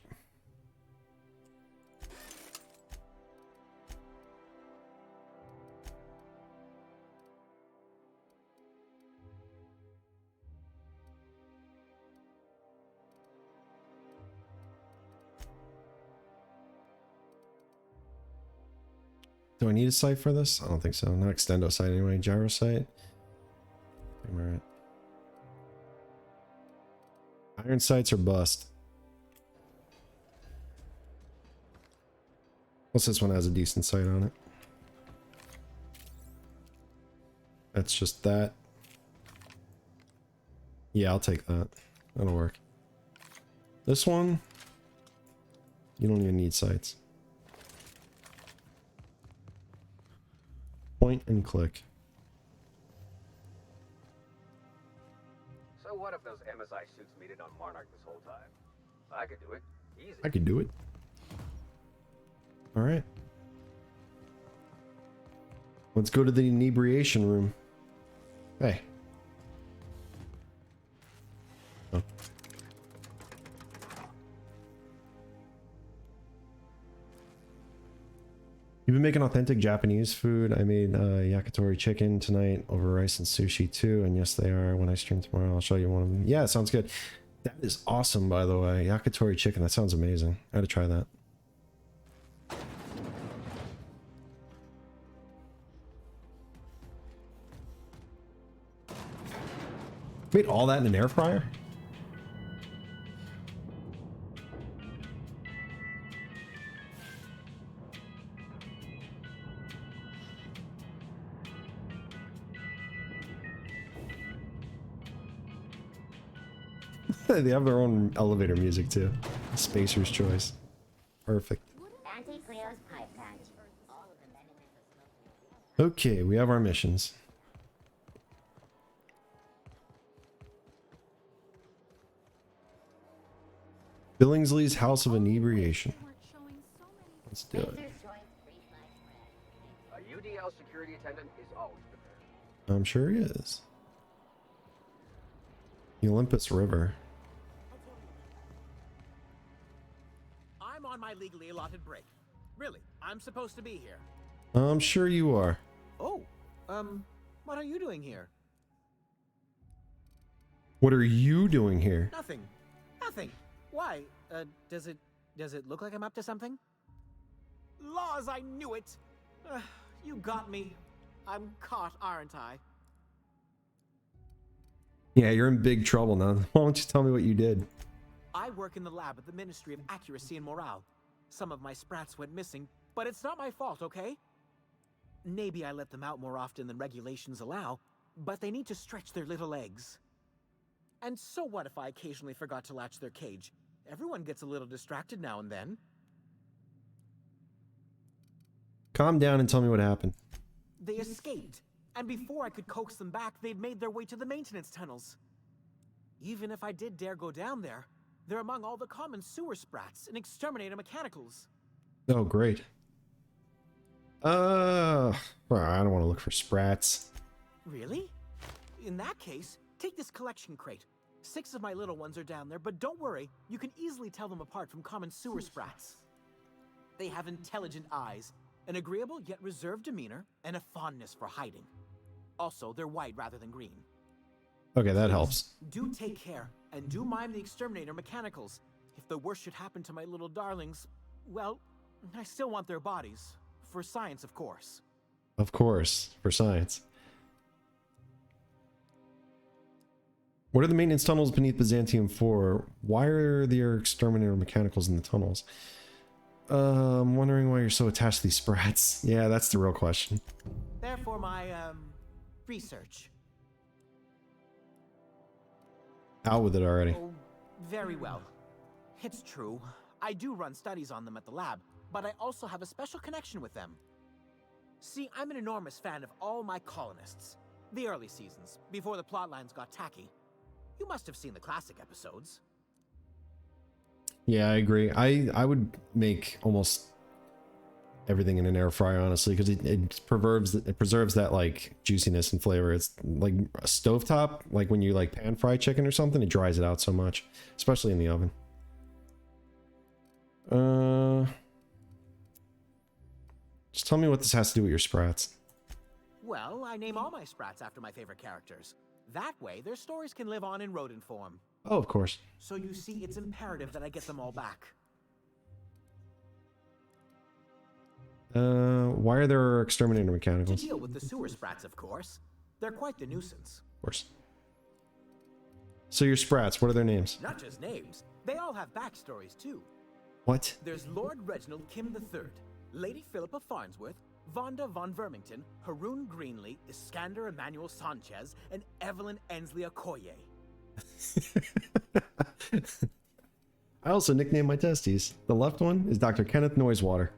Speaker 1: Do I need a sight for this? I don't think so. Not extendo sight anyway. Gyro sight. I'm alright. Iron sights are bust. What's this one has a decent sight on it? That's just that. Yeah, I'll take that. That'll work. This one, you don't even need sights. Point and click.
Speaker 12: So what if those MSI suits made it on Monarch this whole time? I could do it. Easy.
Speaker 1: I could do it. All right. Let's go to the inebriation room. Hey. Oh. You've been making authentic Japanese food. I made yakitori chicken tonight over rice and sushi too. And yes, they are. When I stream tomorrow, I'll show you one of them. Yeah, sounds good. That is awesome, by the way. Yakitori chicken. That sounds amazing. I had to try that. Made all that in an air fryer? They have their own elevator music too. Spacer's Choice. Perfect.
Speaker 8: Auntie Cleo's pipe patch.
Speaker 1: Okay, we have our missions. Billingsley's House of Inebriation. Let's do it.
Speaker 12: A UDL security attendant is always prepared.
Speaker 1: I'm sure he is. The Olympus River.
Speaker 13: I'm on my legally allotted break. Really, I'm supposed to be here.
Speaker 1: I'm sure you are.
Speaker 13: Oh, what are you doing here?
Speaker 1: What are you doing here?
Speaker 13: Nothing. Nothing. Why? Does it look like I'm up to something? Laws, I knew it! You got me. I'm caught, aren't I?
Speaker 1: Yeah, you're in big trouble now. Why don't you tell me what you did?
Speaker 13: I work in the lab at the Ministry of Accuracy and Morale. Some of my sprats went missing, but it's not my fault, okay? Maybe I let them out more often than regulations allow, but they need to stretch their little legs. And so what if I occasionally forgot to latch their cage? Everyone gets a little distracted now and then.
Speaker 1: Calm down and tell me what happened.
Speaker 13: They escaped, and before I could coax them back, they'd made their way to the maintenance tunnels. Even if I did dare go down there, they're among all the common sewer sprats and exterminator mechanicals.
Speaker 1: Oh, great. Well, I don't want to look for sprats.
Speaker 13: Really? In that case, take this collection crate. 6 of my little ones are down there, but don't worry, you can easily tell them apart from common sewer sprats. They have intelligent eyes, an agreeable yet reserved demeanor, and a fondness for hiding. Also, they're white rather than green.
Speaker 1: Okay, that helps.
Speaker 13: Do take care, and do mime the exterminator mechanicals. If the worst should happen to my little darlings, well, I still want their bodies. For science, of course.
Speaker 1: Of course, for science. What are the maintenance tunnels beneath Byzantium for? Why are there exterminator mechanicals in the tunnels? I'm wondering why you're so attached to these sprats. Yeah, that's the real question.
Speaker 13: Therefore, my, research.
Speaker 1: Out with it already.
Speaker 13: Oh, very well. It's true. I do run studies on them at the lab, but I also have a special connection with them. See, I'm an enormous fan of all my colonists. The early seasons, before the plotlines got tacky. You must have seen the classic episodes.
Speaker 1: Yeah, I agree. I would make almost everything in an air fryer, honestly, because it preserves that like juiciness and flavor. It's like a stovetop, like when you like pan fry chicken or something, it dries it out so much, especially in the oven. Just tell me what this has to do with your sprats.
Speaker 13: Well, I name all my sprats after my favorite characters. That way, their stories can live on in rodent form.
Speaker 1: Oh, of course.
Speaker 13: So you see, it's imperative that I get them all back.
Speaker 1: Why are there exterminator
Speaker 13: To
Speaker 1: mechanicals?
Speaker 13: deal with the sewer sprats, of course. They're quite the nuisance.
Speaker 1: Of course. So your sprats, what are their names?
Speaker 13: Not just names. They all have backstories, too.
Speaker 1: What?
Speaker 13: There's Lord Reginald Kim III, Lady Philippa Farnsworth, Vonda von Vermington, Haroon Greenlee, Iskander Emmanuel Sanchez, and Evelyn Ensley Okoye.
Speaker 1: I also nicknamed my testes. The left one is Dr. Kenneth Noisewater.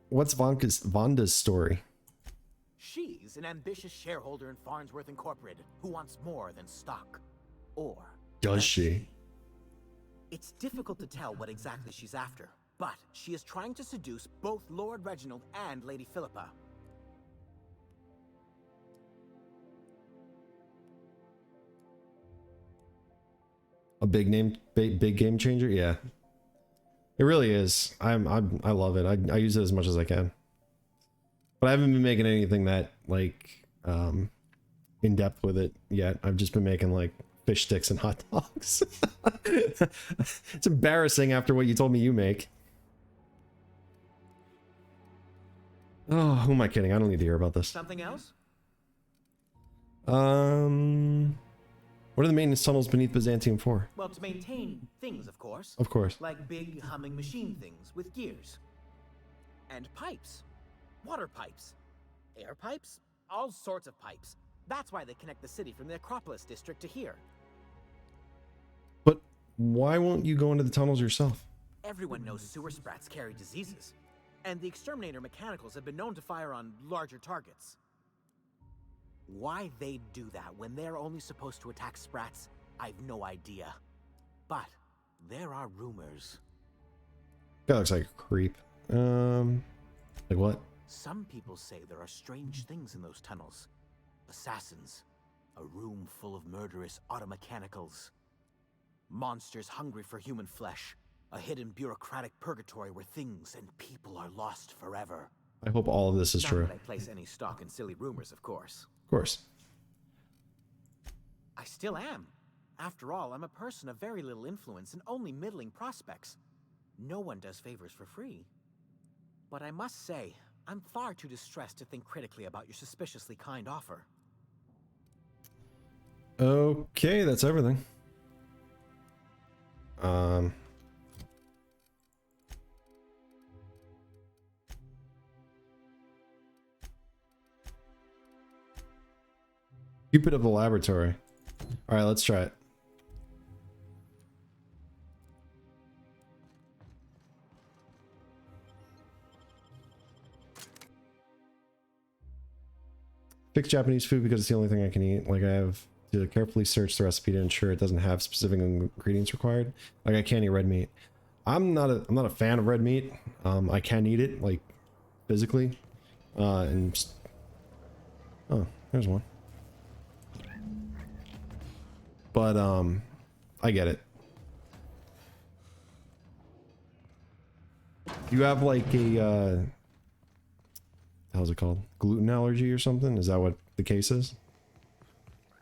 Speaker 1: What's Vonda's story?
Speaker 13: She's an ambitious shareholder in Farnsworth Incorporated who wants more than stock. Or
Speaker 1: Does she?
Speaker 13: It's difficult to tell what exactly she's after, but she is trying to seduce both Lord Reginald and Lady Philippa.
Speaker 1: A big game changer. Yeah, it really is. I love it. I use it as much as I can, but I haven't been making anything that like in depth with it yet. I've just been making like fish sticks and hot dogs. It's embarrassing after what you told me you make. Oh, who am I kidding? I don't need to hear about this.
Speaker 13: Something else?
Speaker 1: What are the maintenance tunnels beneath Byzantium for?
Speaker 13: Well, to maintain things, of course.
Speaker 1: Of course.
Speaker 13: Like big humming machine things with gears. And pipes. Water pipes. Air pipes. All sorts of pipes. That's why they connect the city from the Acropolis district to here.
Speaker 1: But why won't you go into the tunnels yourself?
Speaker 13: Everyone knows sewer sprats carry diseases. And the exterminator mechanicals have been known to fire on larger targets. Why they do that when they're only supposed to attack sprats, I've no idea. But there are rumors.
Speaker 1: Guy looks like a creep. Like what?
Speaker 13: Some people say there are strange things in those tunnels. Assassins. A room full of murderous automechanicals. Monsters hungry for human flesh. A hidden bureaucratic purgatory where things and people are lost forever.
Speaker 1: I hope all of this is true.
Speaker 13: Not that I place any stock in silly rumors, of course.
Speaker 1: Of course.
Speaker 13: I still am. After all, I'm a person of very little influence and only middling prospects. No one does favors for free. But I must say, I'm far too distressed to think critically about your suspiciously kind offer.
Speaker 1: Okay, that's everything. Cupid of the laboratory. All right, let's try it. Fix Japanese food because it's the only thing I can eat. Like I have to carefully search the recipe to ensure it doesn't have specific ingredients required. Like I can't eat red meat. I'm not a fan of red meat. I can eat it like physically. Oh, there's one. But I get it. You have like a how's it called? Gluten allergy or something? Is that what the case is?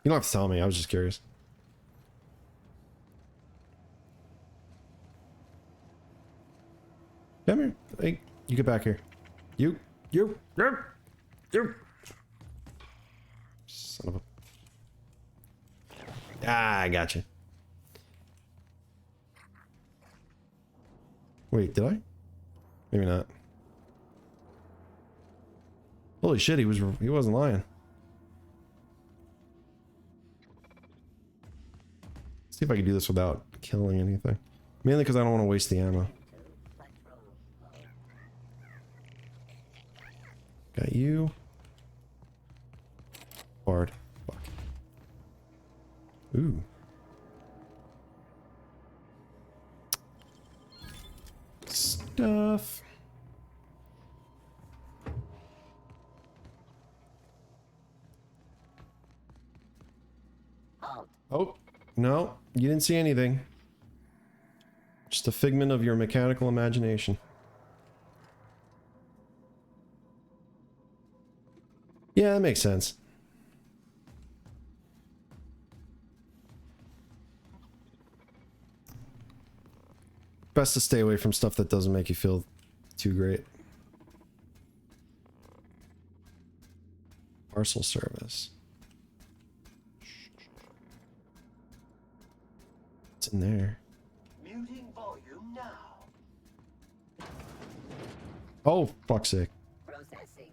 Speaker 1: You don't have to tell me, I was just curious. Come here. Hey, you get back here. You. Son of a... Ah, I got you. Wait, did I? Maybe not. Holy shit, he wasn't lying. See if I can do this without killing anything. Mainly because I don't want to waste the ammo. Got you. Hard. Fuck. Ooh. Stuff. Oh, no. You didn't see anything. Just a figment of your mechanical imagination. Yeah, that makes sense. Best to stay away from stuff that doesn't make you feel too great. Parcel service. What's in there?
Speaker 5: Muting volume now.
Speaker 1: Oh, fuck's sake.
Speaker 8: Processing.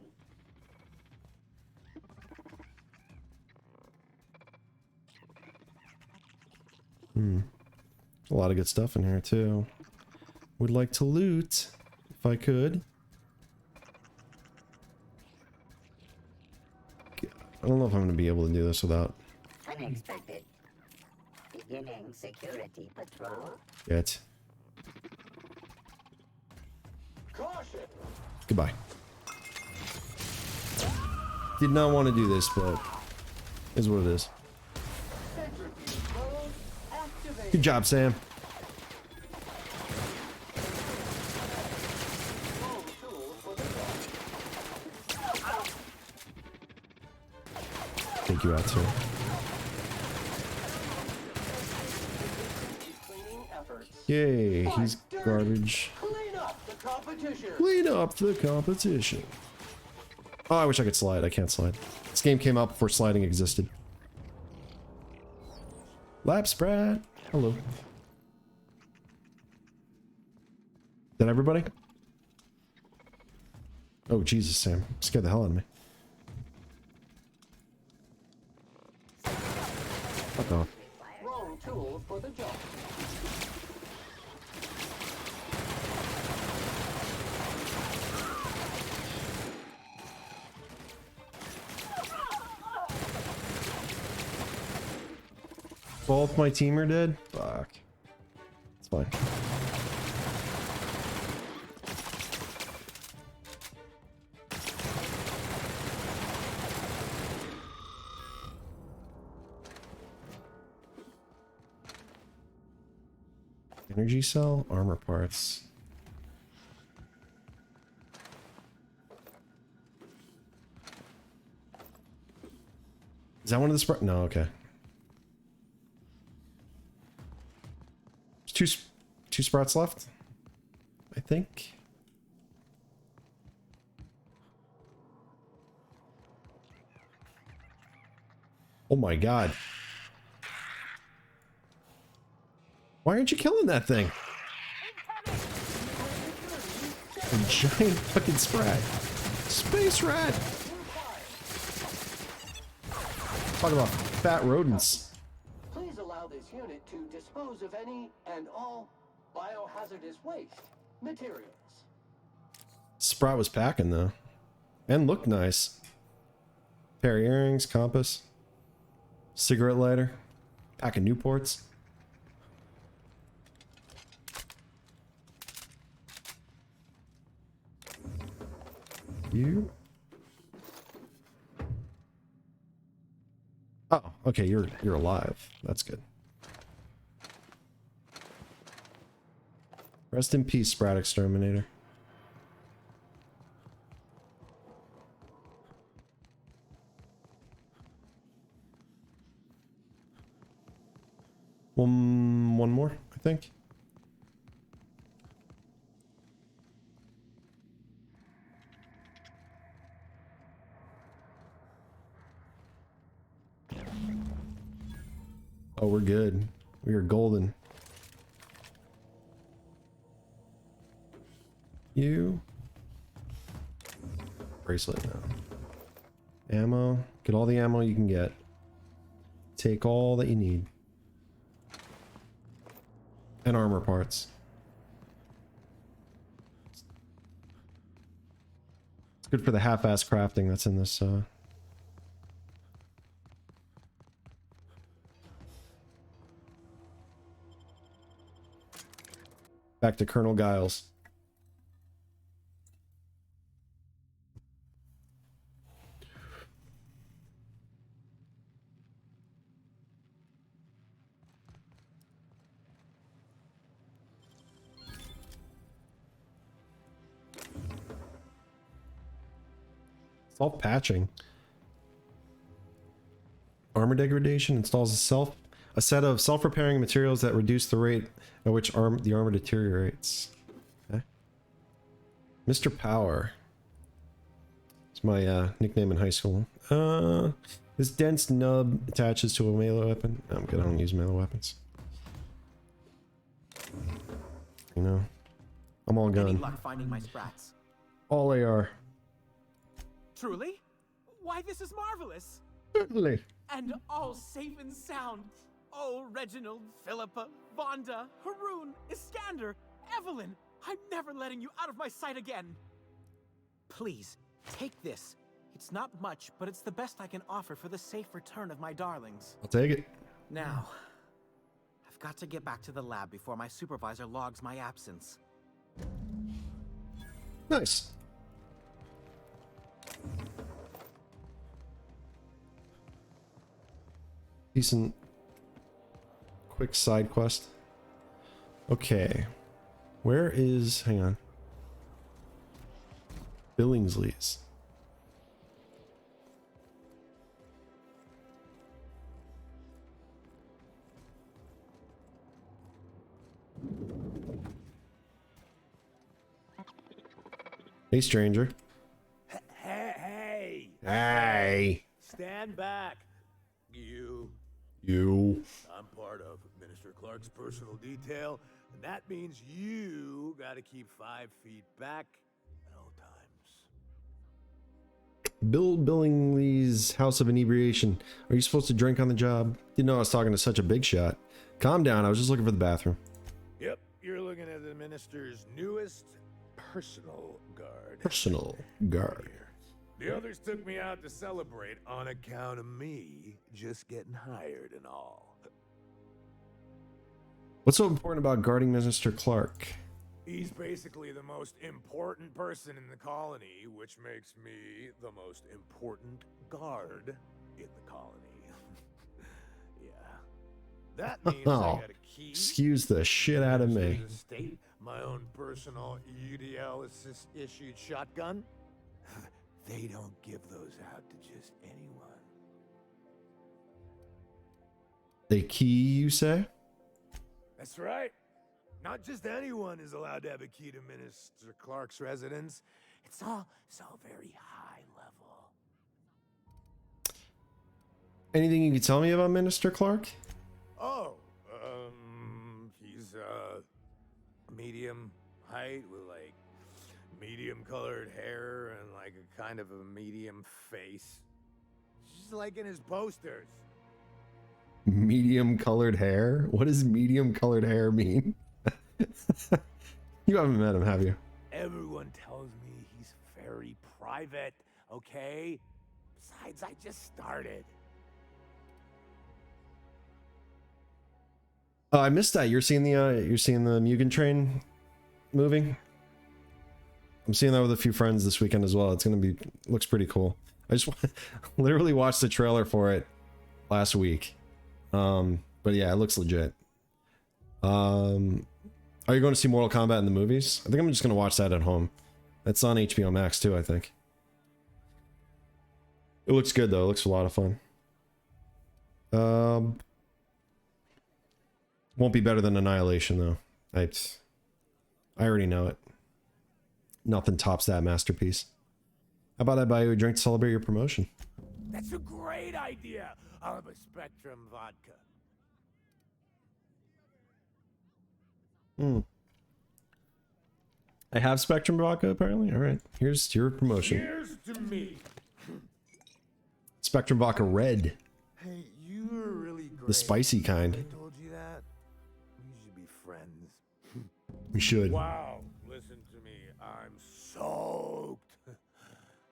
Speaker 1: A lot of good stuff in here too. Would like to loot if I could. I don't know if I'm going to be able to do this without.
Speaker 8: Unexpected. Beginning security patrol.
Speaker 1: Yet.
Speaker 5: Caution!
Speaker 1: Goodbye. Did not want to do this, but is what it is.
Speaker 5: Centrifuge mode activated.
Speaker 1: Good job, Sam.
Speaker 5: Home tool for the job.
Speaker 1: Take you out too.
Speaker 5: Cleaning efforts.
Speaker 1: Yay, he's garbage.
Speaker 5: Clean up the competition.
Speaker 1: Clean up the competition. Oh, I wish I could slide. I can't slide. This game came out before sliding existed. Lab Sprat. Hello. That everybody? Oh, Jesus, Sam. Scared the hell out of me. Fuck off.
Speaker 5: Wrong tool for the job.
Speaker 1: Both my team are dead? Fuck. It's fine. Energy cell, armor parts. Is that one of the sprat? No, okay. There's two sprouts left, I think. Oh my god. Why aren't you killing that thing? A giant fucking sprat. Space rat. Talk about fat rodents.
Speaker 5: Please allow this unit to dispose of any and all biohazardous waste materials.
Speaker 1: Sprat was packing though. And looked nice. Pair of earrings, compass, cigarette lighter, pack of Newports. You? Oh, okay, you're alive. That's good. Rest in peace, Sprat Exterminator. One more, I think. Oh, we're good. We are golden. You. Bracelet now. Ammo. Get all the ammo you can get. Take all that you need. And armor parts. It's good for the half-ass crafting that's in this, Back to Colonel Giles. Self-patching. Armor degradation installs a set of self-repairing materials that reduce the rate at which the armor deteriorates. Okay. Mr. Power. It's my nickname in high school. This dense nub attaches to a melee weapon. I'm good, I don't use melee weapons. You know, I'm all gun.
Speaker 13: Any luck finding my sprats?
Speaker 1: All AR.
Speaker 13: Truly? Why, this is marvelous!
Speaker 1: Certainly.
Speaker 13: And all safe and sound. Oh, Reginald, Philippa, Vonda, Haroon, Iskander, Evelyn, I'm never letting you out of my sight again. Please, take this. It's not much, but it's the best I can offer for the safe return of my darlings.
Speaker 1: I'll take it.
Speaker 13: Now, got to get back to the lab before my supervisor logs my absence.
Speaker 1: Nice. Decent quick side quest. Okay. Where is, hang on. Billingsley's. Hey, stranger.
Speaker 14: Hey!
Speaker 1: Hey!
Speaker 14: Stand back. You. I'm part of Minister Clark's personal detail, and that means you gotta keep 5 feet back at all times.
Speaker 1: Bill Billingsley's House of Inebriation. Are you supposed to drink on the job? Didn't know I was talking to such a big shot. Calm down, I was just looking for the bathroom.
Speaker 14: Yep, you're looking at the minister's newest personal guard.
Speaker 1: Personal guard.
Speaker 14: The others took me out to celebrate on account of me just getting hired and all.
Speaker 1: What's so important about guarding Minister Clark?
Speaker 14: He's basically the most important person in the colony, which makes me the most important guard in the colony. Yeah. That means I got a key.
Speaker 1: Excuse the shit out of me.
Speaker 14: State, my own personal UDL issued shotgun. They don't give those out to just anyone.
Speaker 1: A key, you say?
Speaker 14: That's right. Not just anyone is allowed to have a key to Minister Clark's residence. It's all so very high level.
Speaker 1: Anything you can tell me about Minister Clark?
Speaker 14: Oh, he's medium height with like medium colored hair and like a kind of a medium face. Just like in his posters.
Speaker 1: Medium colored hair? What does medium colored hair mean? You haven't met him, have you?
Speaker 14: Everyone tells me he's very private, okay? Besides, I just started.
Speaker 1: Oh, I missed that. You're seeing the Mugen Train movie? I'm seeing that with a few friends this weekend as well. It's gonna be, looks pretty cool. I just literally watched the trailer for it last week. But yeah, it looks legit. Are you going to see Mortal Kombat in the movies? I think I'm just gonna watch that at home. That's on HBO Max too, I think. It looks good though. It looks a lot of fun. Won't be better than Annihilation though. I already know it. Nothing tops that masterpiece. How about I buy you a drink to celebrate your promotion?
Speaker 14: That's a great idea. I'll have a Spectrum vodka.
Speaker 1: I have Spectrum vodka apparently. All right, here's your promotion.
Speaker 14: Cheers to me.
Speaker 1: Spectrum vodka red,
Speaker 14: Hey, you were really great.
Speaker 1: the spicy kind.
Speaker 14: I told you that. We should be friends.
Speaker 1: We should.
Speaker 14: Wow, listen to me. I'm soaked.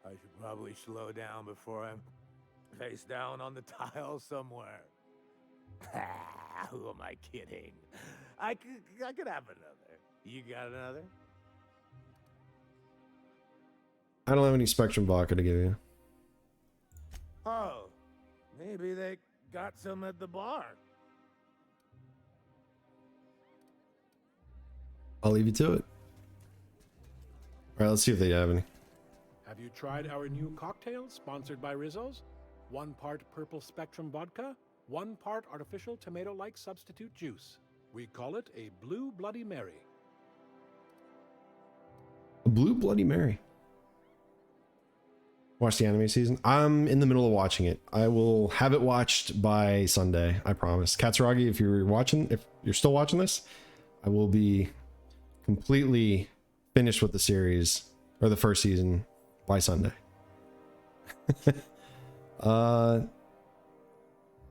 Speaker 14: I should probably slow down before I'm face down on the tile somewhere. Who am I kidding? I could have another. You got another?
Speaker 1: I don't have any Spectrum vodka to give you.
Speaker 14: Oh, maybe they got some at the bar.
Speaker 1: I'll leave you to it. All right, let's see if they have any.
Speaker 11: Have you tried our new cocktail sponsored by Rizzo's? 1 part purple Spectrum vodka, 1 part artificial tomato-like substitute juice. We call it a Blue Bloody Mary.
Speaker 1: A Blue Bloody Mary. Watch the anime season. I'm in the middle of watching it. I will have it watched by Sunday. I promise. Katsuragi, if you're still watching this, I will be completely finished with the series or the first season by Sunday.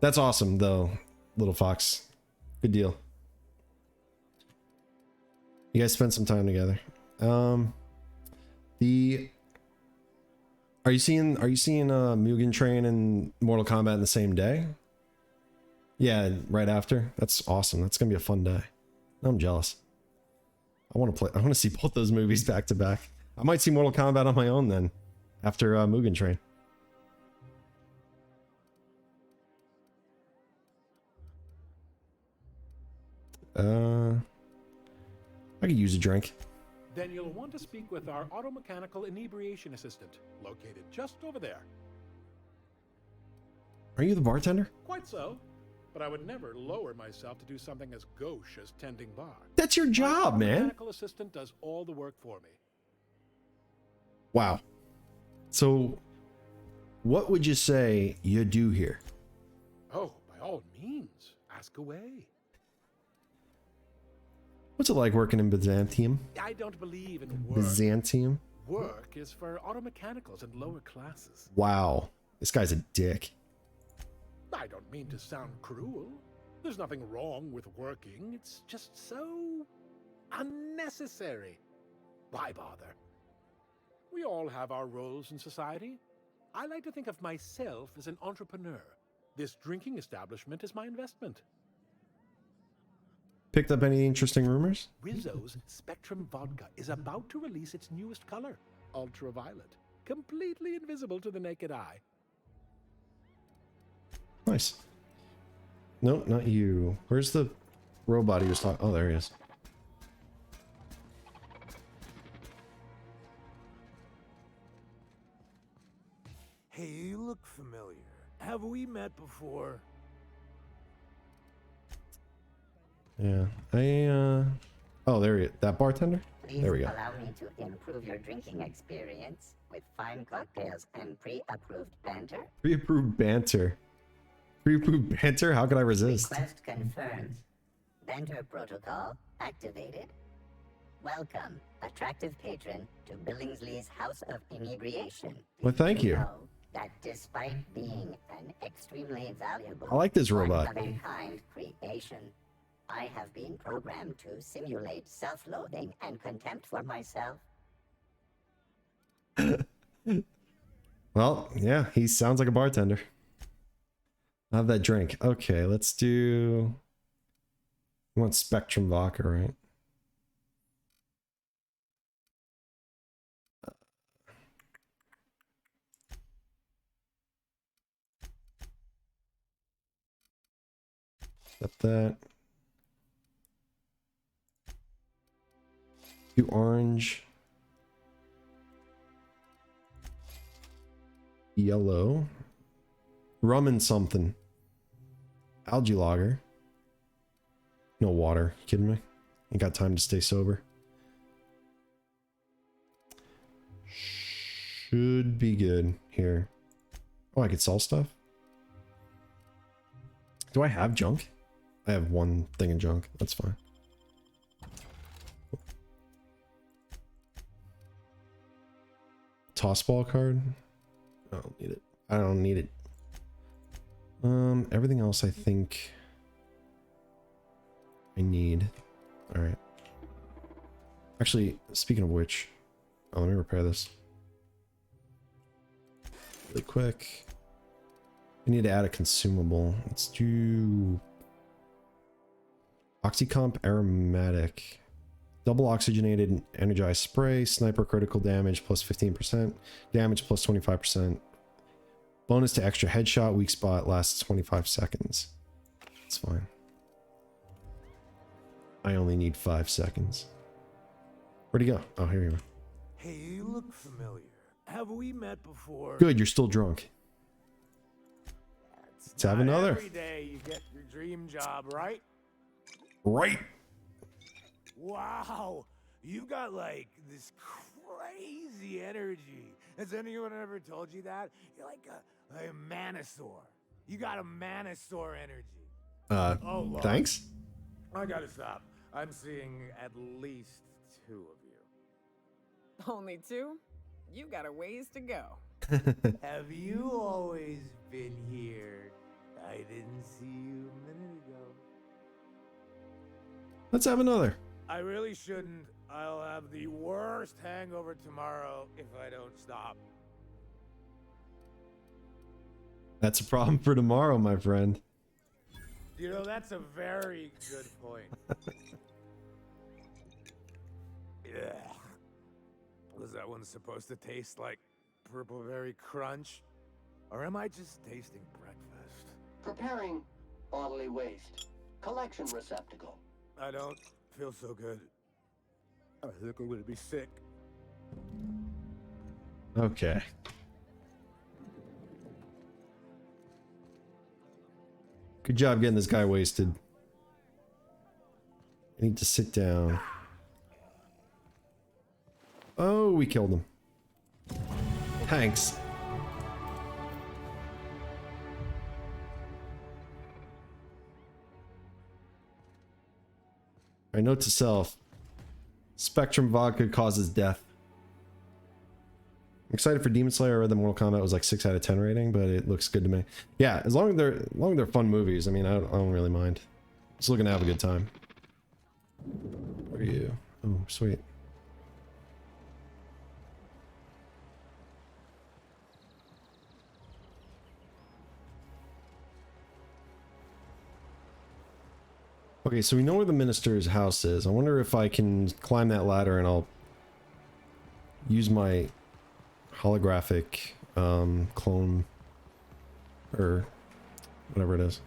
Speaker 1: That's awesome though, Little Fox. Good deal. You guys spent some time together. Are you seeing Mugen Train and Mortal Kombat in the same day? Yeah, right after. That's awesome. That's gonna be a fun day. I'm jealous. I want to play. I want to see both those movies back to back. I might see Mortal Kombat on my own then, after Mugen Train. I could use a drink.
Speaker 11: Then you'll want to speak with our automechanical inebriation assistant, located just over there.
Speaker 1: Are you the bartender?
Speaker 11: Quite so, but I would never lower myself to do something as gauche as tending bar.
Speaker 1: That's your job, man.
Speaker 11: My mechanical assistant does all the work for me.
Speaker 1: Wow. So, what would you say you do here?
Speaker 11: Oh, by all means, ask away.
Speaker 1: What's it like working in Byzantium?
Speaker 11: I don't believe in work.
Speaker 1: Byzantium?
Speaker 11: Work is for automechanicals and lower classes.
Speaker 1: Wow. This guy's a dick.
Speaker 11: I don't mean to sound cruel. There's nothing wrong with working. It's just so unnecessary. Why bother? We all have our roles in society. I like to think of myself as an entrepreneur. This drinking establishment is my investment.
Speaker 1: Picked up any interesting rumors?
Speaker 11: Rizzo's Spectrum Vodka is about to release its newest color, ultraviolet, completely invisible to the naked eye.
Speaker 1: Nice. No, not you. Where's the robot he was talking? Oh, there he is.
Speaker 14: Hey, you look familiar. Have we met before?
Speaker 1: Yeah. Oh, there he is. That bartender?
Speaker 8: Please
Speaker 1: There we go.
Speaker 8: allow me to improve your drinking experience with fine cocktails and pre-approved banter.
Speaker 1: Pre-approved banter. Pre-approved banter? How could I resist?
Speaker 8: Request confirmed. Banter protocol activated. Welcome, attractive patron, to Billingsley's House of Inebriation.
Speaker 1: Well, thank you.
Speaker 8: Know that despite being an extremely valuable,
Speaker 1: I like this robot.
Speaker 8: one-of-a-kind creation, I have been programmed to simulate self-loathing and contempt for myself.
Speaker 1: Well, yeah, he sounds like a bartender. I'll have that drink. Okay, let's do... You want Spectrum Vodka, right? Got that. Do orange. Yellow. Rum and something. Algae lager. No water. You kidding me? Ain't got time to stay sober. Should be good here. Oh, I could sell stuff? Do I have junk? I have one thing of junk. That's fine. Toss ball card? I don't need it. I don't need it. Everything else I think I need. All right. Actually, speaking of which, let me repair this really quick. I need to add a consumable. Let's do Oxycomp aromatic. Double oxygenated energized spray. Sniper critical damage plus 15%. Damage plus 25%. Bonus to extra headshot. Weak spot lasts 25 seconds. It's fine. I only need 5 seconds. Where'd he go? Oh, here you are.
Speaker 14: Hey, you look familiar. Have we met before?
Speaker 1: Good, you're still drunk. Let's have another.
Speaker 14: Every day you get your dream job, right?
Speaker 1: Right.
Speaker 14: Wow, you got like this crazy energy. Has anyone ever told you that? You're like a manosaur. You got a manosaur energy. Oh, Lord.
Speaker 1: Thanks.
Speaker 14: I gotta stop. I'm seeing at least 2 of you.
Speaker 4: Only 2? You got a ways to go.
Speaker 14: Have you always been here? I didn't see you a minute ago.
Speaker 1: Let's have another.
Speaker 14: I really shouldn't. I'll have the worst hangover tomorrow if I don't stop.
Speaker 1: That's a problem for tomorrow, my friend.
Speaker 14: You know, that's a very good point. Yeah. Was that one supposed to taste like purple berry crunch? Or am I just tasting breakfast?
Speaker 5: Preparing bodily waste. Collection receptacle.
Speaker 14: I don't feel so good. I think I'm gonna be sick.
Speaker 1: Okay. Good job getting this guy wasted. I need to sit down. Oh, we killed him. Thanks. Alright, note to self. Spectrum vodka causes death. I'm excited for Demon Slayer. I read that Mortal Kombat was like 6 out of 10 rating, but it looks good to me. Yeah, as long as they're fun movies, I mean, I don't really mind. Just looking to have a good time. Where are you? Oh, sweet. Okay, so we know where the minister's house is. I wonder if I can climb that ladder and I'll use my holographic clone or whatever it is,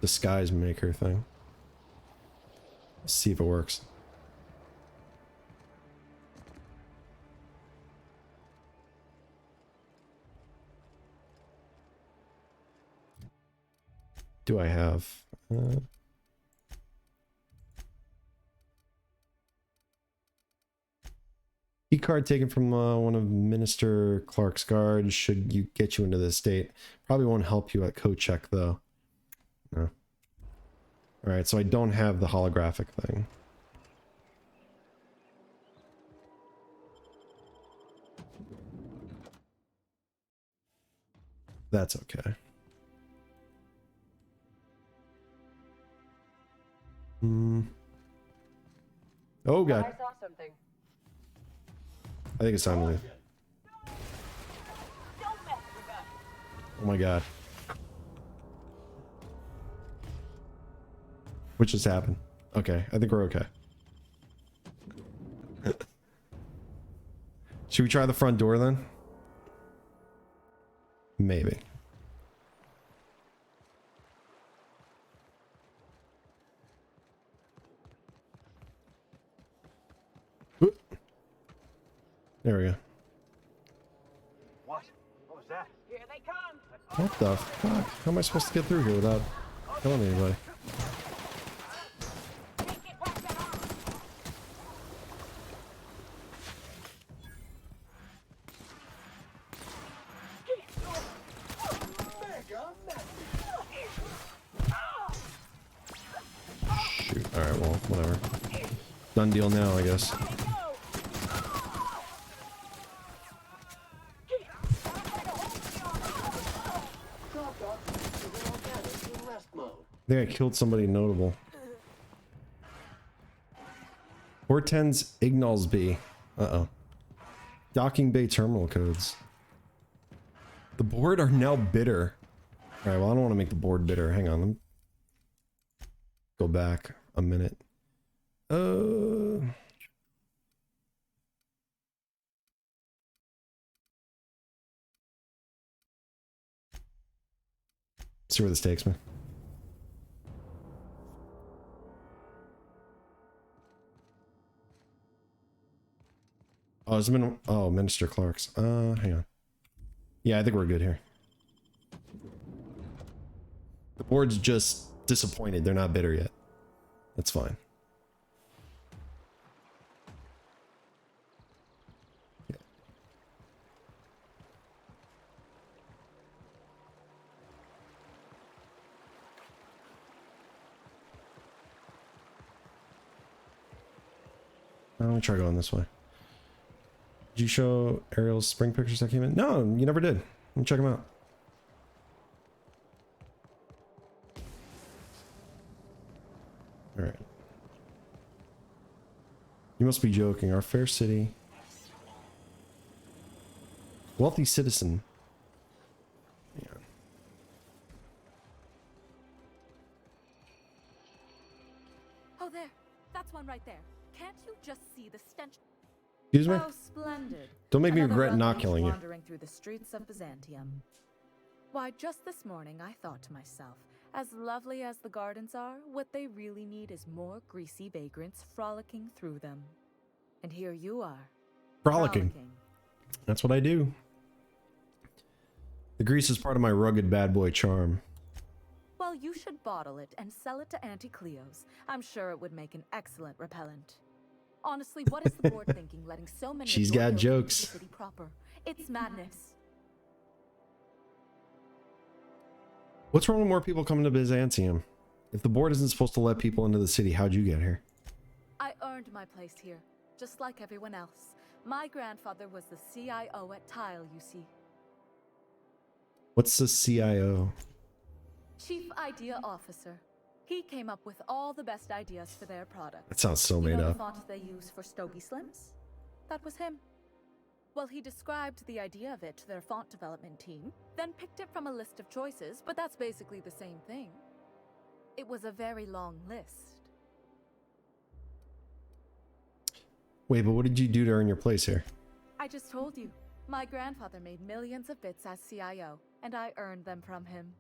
Speaker 1: disguise maker thing. Let's see if it works. Do I have key card taken from one of Minister Clark's guards should you get you into this state. Probably won't help you at code check though. No. Alright, so I don't have the holographic thing. That's okay. Oh god.
Speaker 15: I saw something.
Speaker 1: I think it's time to leave. Oh my god. What just happened? Okay, I think we're okay. Should we try the front door then? Maybe. Oop. There we go.
Speaker 7: What? What was that?
Speaker 15: Here they come.
Speaker 1: What the fuck? How am I supposed to get through here without killing anybody? Shoot. Alright, well, whatever. Done deal now, I guess. I think I killed somebody notable. Hortense Ignalsby. Uh-oh. Docking Bay terminal codes. The board are now bitter. Alright, well I don't want to make the board bitter. Hang on, let me go back a minute. See where this takes me. Oh, it's been, oh, Minister Clark's. Hang on. Yeah, I think we're good here. The board's just disappointed. They're not bitter yet. That's fine. Yeah. Let me try going this way. Did you show Ariel's spring pictures that came in? No, you never did. Let me check them out. Alright. You must be joking. Our fair city. Wealthy citizen. Yeah.
Speaker 2: That's one right there. Can't you just see the stench?
Speaker 1: Excuse me?
Speaker 2: How splendid.
Speaker 1: Don't make me
Speaker 2: Another
Speaker 1: regret not
Speaker 2: rugby
Speaker 1: killing you.
Speaker 2: wandering through the streets of Byzantium. Why, just this morning I thought to myself, as lovely as the gardens are, what they really need is more greasy vagrants frolicking through them. And here you are.
Speaker 1: Frolicking. That's what I do. The grease is part of my rugged bad boy charm.
Speaker 2: Well, you should bottle it and sell it to Auntie Cleo's. I'm sure it would make an excellent repellent. Honestly, what is the board thinking, letting so many
Speaker 1: She's
Speaker 2: of your
Speaker 1: got
Speaker 2: ilk
Speaker 1: jokes.
Speaker 2: into the city proper? It's madness.
Speaker 1: What's wrong with more people coming to Byzantium? If the board isn't supposed to let people into the city, how'd you get here?
Speaker 2: I earned my place here, just like everyone else. My grandfather was the CIO at Tile, you see.
Speaker 1: What's the CIO?
Speaker 2: Chief Idea Officer. He came up with all the best ideas for their product.
Speaker 1: That sounds so
Speaker 2: You
Speaker 1: made
Speaker 2: know
Speaker 1: up.
Speaker 2: the font they use for Stogie Slims? That was him. Well, he described the idea of it to their font development team, then picked it from a list of choices, but that's basically the same thing. It was a very long list.
Speaker 1: Wait, but what did you do to earn your place here?
Speaker 2: I just told you. My grandfather made millions of bits as CIO, and I earned them from him.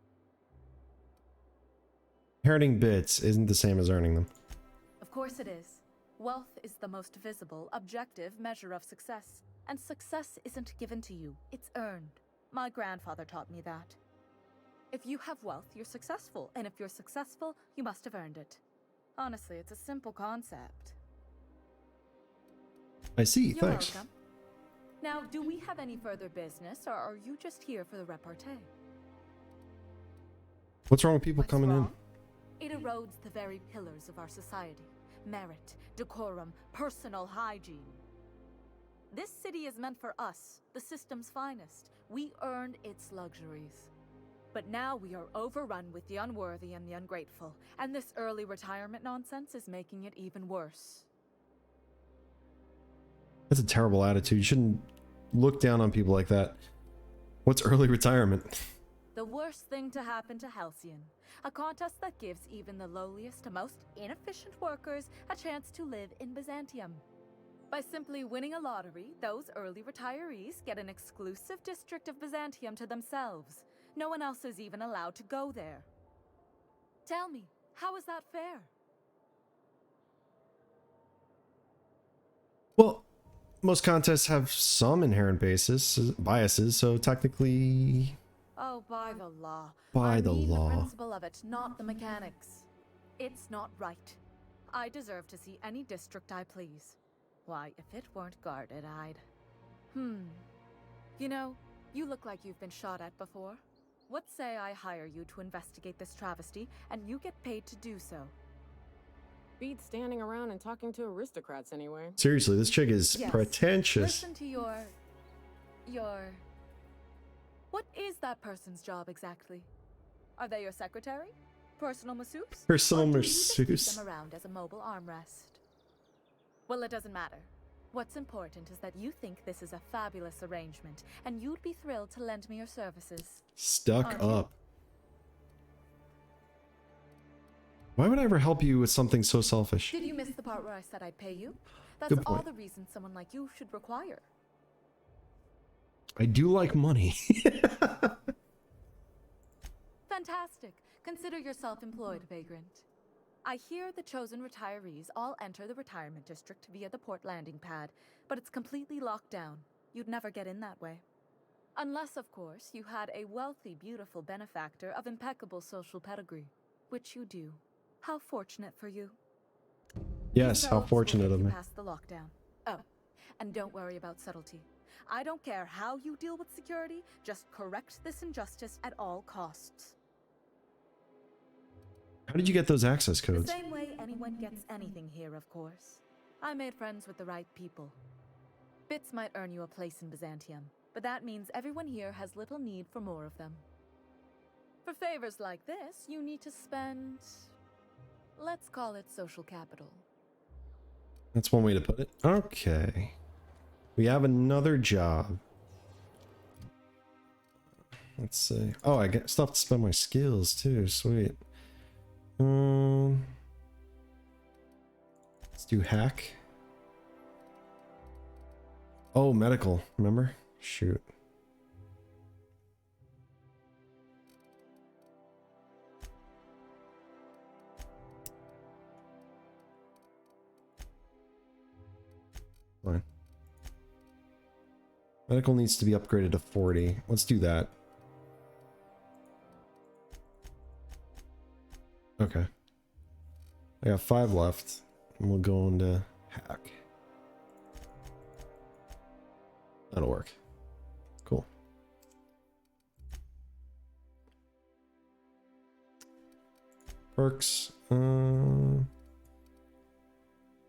Speaker 1: Inheriting bits isn't the same as earning them.
Speaker 2: Of course it is. Wealth is the most visible, objective measure of success. And success isn't given to you, it's earned. My grandfather taught me that. If you have wealth, you're successful. And if you're successful, you must have earned it. Honestly, it's a simple concept.
Speaker 1: I see,
Speaker 2: You're
Speaker 1: thanks.
Speaker 2: welcome. Now, do we have any further business, or are you just here for the repartee?
Speaker 1: What's wrong with people coming in?
Speaker 2: It erodes the very pillars of our society. Merit, decorum, personal hygiene. This city is meant for us, the system's finest. We earned its luxuries. But now we are overrun with the unworthy and the ungrateful, and this early retirement nonsense is making it even worse.
Speaker 1: That's a terrible attitude. You shouldn't look down on people like that. What's early retirement?
Speaker 2: The worst thing to happen to Halcyon. A contest that gives even the lowliest and most inefficient workers a chance to live in Byzantium. By simply winning a lottery, those early retirees get an exclusive district of Byzantium to themselves. No one else is even allowed to go there. Tell me, how is that fair?
Speaker 1: Well, most contests have some inherent biases, so technically...
Speaker 2: Oh, by the law.
Speaker 1: By the
Speaker 2: I mean
Speaker 1: law.
Speaker 2: the principle of it, not the mechanics. It's not right. I deserve to see any district I please. Why, if it weren't guarded, I'd... You know, you look like you've been shot at before. What say I hire you to investigate this travesty, and you get paid to do so?
Speaker 4: Beats standing around and talking to aristocrats anyway.
Speaker 1: Seriously, this chick is
Speaker 2: Yes.
Speaker 1: pretentious.
Speaker 2: Listen to your... What is that person's job exactly? Are they your secretary? Personal masseuse?
Speaker 1: Personal
Speaker 2: Or do you just keep
Speaker 1: masseuse.
Speaker 2: them around as a mobile armrest? Well, it doesn't matter. What's important is that you think this is a fabulous arrangement, and you'd be thrilled to lend me your services.
Speaker 1: Stuck
Speaker 2: Aren't you?
Speaker 1: up. Why would I ever help you with something so selfish?
Speaker 2: Did you miss the part where I said I'd pay you? That's
Speaker 1: Good
Speaker 2: all
Speaker 1: point.
Speaker 2: the reason someone like you should require.
Speaker 1: I do like money.
Speaker 2: Fantastic. Consider yourself employed, vagrant. I hear the chosen retirees all enter the retirement district via the port landing pad, but it's completely locked down. You'd never get in that way. Unless, of course, you had a wealthy, beautiful benefactor of impeccable social pedigree, which you do. How fortunate for you.
Speaker 1: Yes,
Speaker 2: These
Speaker 1: how
Speaker 2: elves will
Speaker 1: fortunate
Speaker 2: get
Speaker 1: of
Speaker 2: you
Speaker 1: me.
Speaker 2: past the lockdown. Oh, and don't worry about subtlety. I don't care how you deal with security, just correct this injustice at all costs.
Speaker 1: How did you get those access
Speaker 2: The
Speaker 1: codes?
Speaker 2: same way anyone gets anything here, of course. I made friends with the right people. Bits might earn you a place in Byzantium, but that means everyone here has little need for more of them. For favors like this, you need to spend... let's call it social capital.
Speaker 1: That's one way to put it. Okay. We have another job. Let's see. Oh, I get stuff to spend my skills too. Sweet. Let's do hack. Oh, medical. Remember? Shoot. Fine. Medical needs to be upgraded to 40. Let's do that. Okay. I got 5 left. And we'll go into hack. That'll work. Cool. Perks. When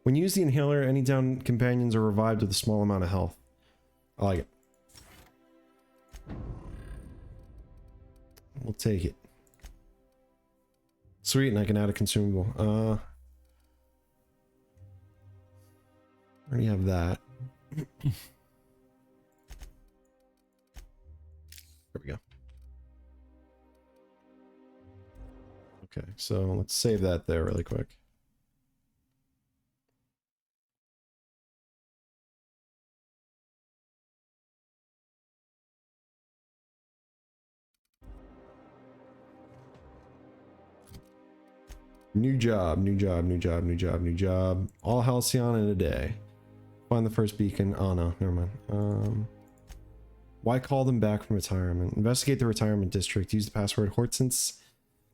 Speaker 1: you use the inhaler, any downed companions are revived with a small amount of health. I like it. We'll take it. Sweet, and I can add a consumable. Already have that. There we go. Okay, so let's save that there really quick. New job, new job, new job, new job, new job. All Halcyon in a day. Find the first beacon. Oh no, never mind. Why call them back from retirement? Investigate the retirement district. Use the password Hortense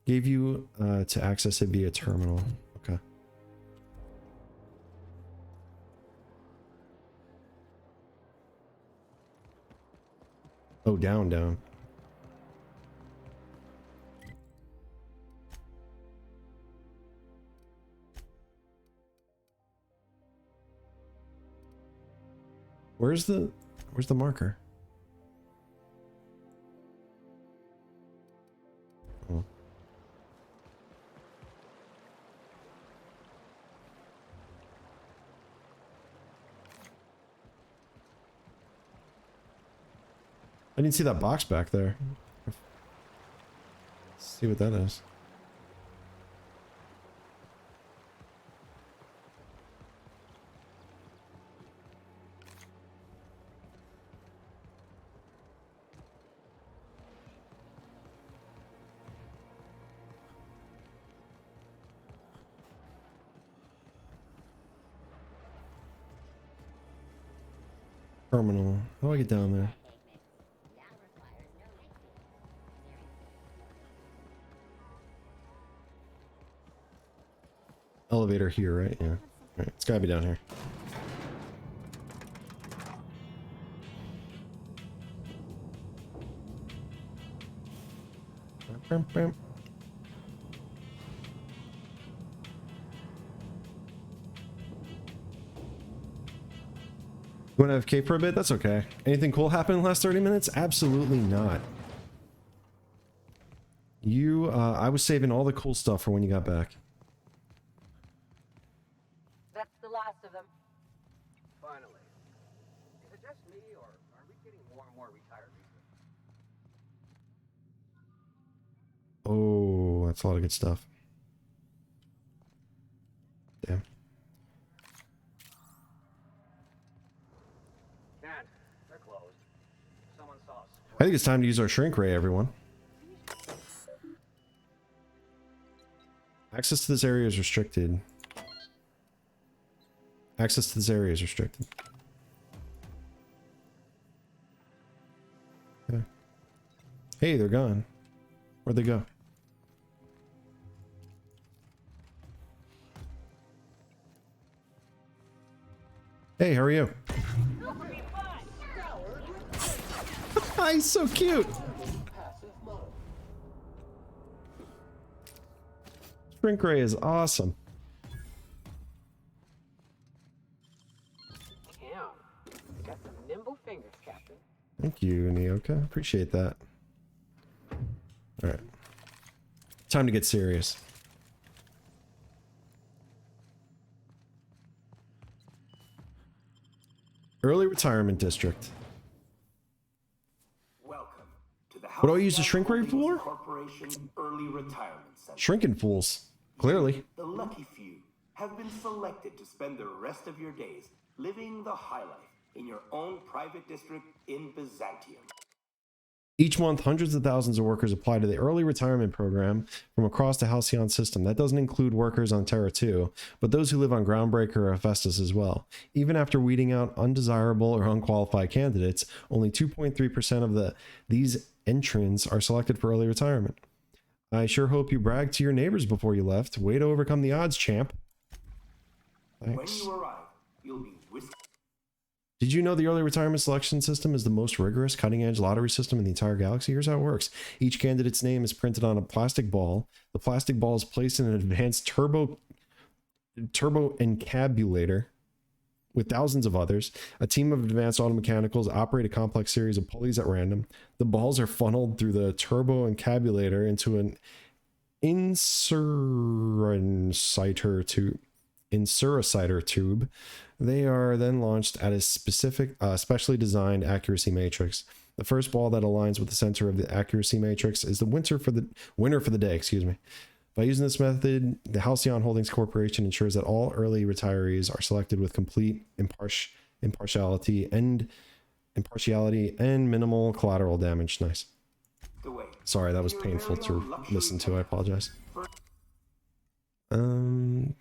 Speaker 1: gave you to access it via terminal. Okay. Oh, down, down. Where's the marker? Oh. I didn't see that box back there. Let's see what that is. Terminal. How do I get down there? Elevator here, right? Yeah. Alright, it's gotta be down here. Bam, bam. You want to have AFK for a bit? That's okay. Anything cool happen in the last 30 minutes? Absolutely not. You, I was saving all the cool stuff for when you got back.
Speaker 12: That's the last of them. Finally. Is it just me, or are we getting more and more retired recently?
Speaker 1: Oh, that's a lot of good stuff. Damn.
Speaker 12: Can't. They're closed. Someone saw us.
Speaker 1: I think it's time to use our shrink ray, everyone. Access to this area is restricted. Access to this area is restricted. Okay. Hey, they're gone. Where'd they go? Hey, how are you? He's so cute. Shrink ray is awesome.
Speaker 4: Damn, got some nimble fingers, Captain.
Speaker 1: Thank you, Nyoka. Appreciate that. All right. Time to get serious. Early retirement district.
Speaker 15: Welcome to the
Speaker 1: What do I use the shrink ray for?
Speaker 15: Corporation Early Retirement Center.
Speaker 1: Shrinking fools. Clearly.
Speaker 15: The lucky few
Speaker 5: have been selected to spend the rest of your days living the high life in your own private district in Byzantium.
Speaker 1: Each month, hundreds of thousands of workers apply to the early retirement program from across the Halcyon system. That doesn't include workers on Terra 2, but those who live on Groundbreaker or Hephaestus as well. Even after weeding out undesirable or unqualified candidates, only 2.3% of these entrants are selected for early retirement. I sure hope you bragged to your neighbors before you left. Way to overcome the odds, champ. Thanks.
Speaker 5: When you arrive, you'll be whisked.
Speaker 1: Did you know the early retirement selection system is the most rigorous, cutting-edge lottery system in the entire galaxy? Here's how it works. Each candidate's name is printed on a plastic ball. The plastic ball is placed in an advanced turbo encabulator with thousands of others. A team of advanced automechanicals operate a complex series of pulleys at random. The balls are funneled through the turbo encabulator into an insuriciter tube. They are then launched at a specific, specially designed accuracy matrix. The first ball that aligns with the center of the accuracy matrix is the winner for the day. Excuse me. By using this method, the Halcyon Holdings Corporation ensures that all early retirees are selected with complete impartiality and minimal collateral damage. Nice. Sorry, that was painful to listen to. I apologize.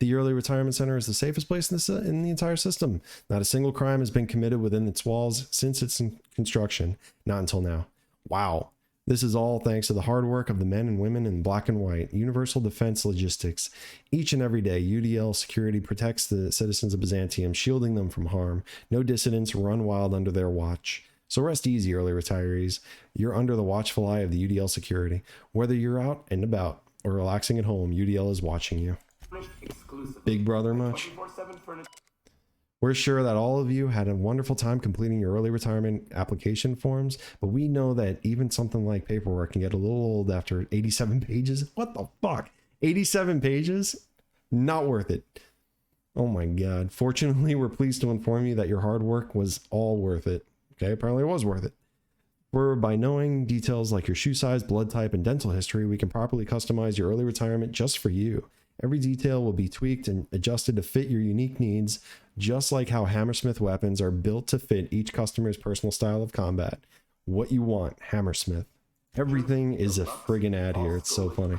Speaker 1: The early retirement center is the safest place in the entire system. Not a single crime has been committed within its walls since its construction. Not until now. Wow. This is all thanks to the hard work of the men and women in black and white. Universal Defense Logistics. Each and every day, UDL security protects the citizens of Byzantium, shielding them from harm. No dissidents run wild under their watch. So rest easy, early retirees. You're under the watchful eye of the UDL security. Whether you're out and about or relaxing at home, UDL is watching you. Big brother much? We're sure that all of you had a wonderful time completing your early retirement application forms, but we know that even something like paperwork can get a little old after 87 pages. What the fuck? 87 pages? Not worth it. Oh my god. Fortunately, we're pleased to inform you that your hard work was all worth it. Okay, apparently it was worth it. For by knowing details like your shoe size, blood type, and dental history, we can properly customize your early retirement just for you. Every detail will be tweaked and adjusted to fit your unique needs, just like how Hammersmith weapons are built to fit each customer's personal style of combat. What you want, Hammersmith. Everything is a friggin' ad here. It's so funny.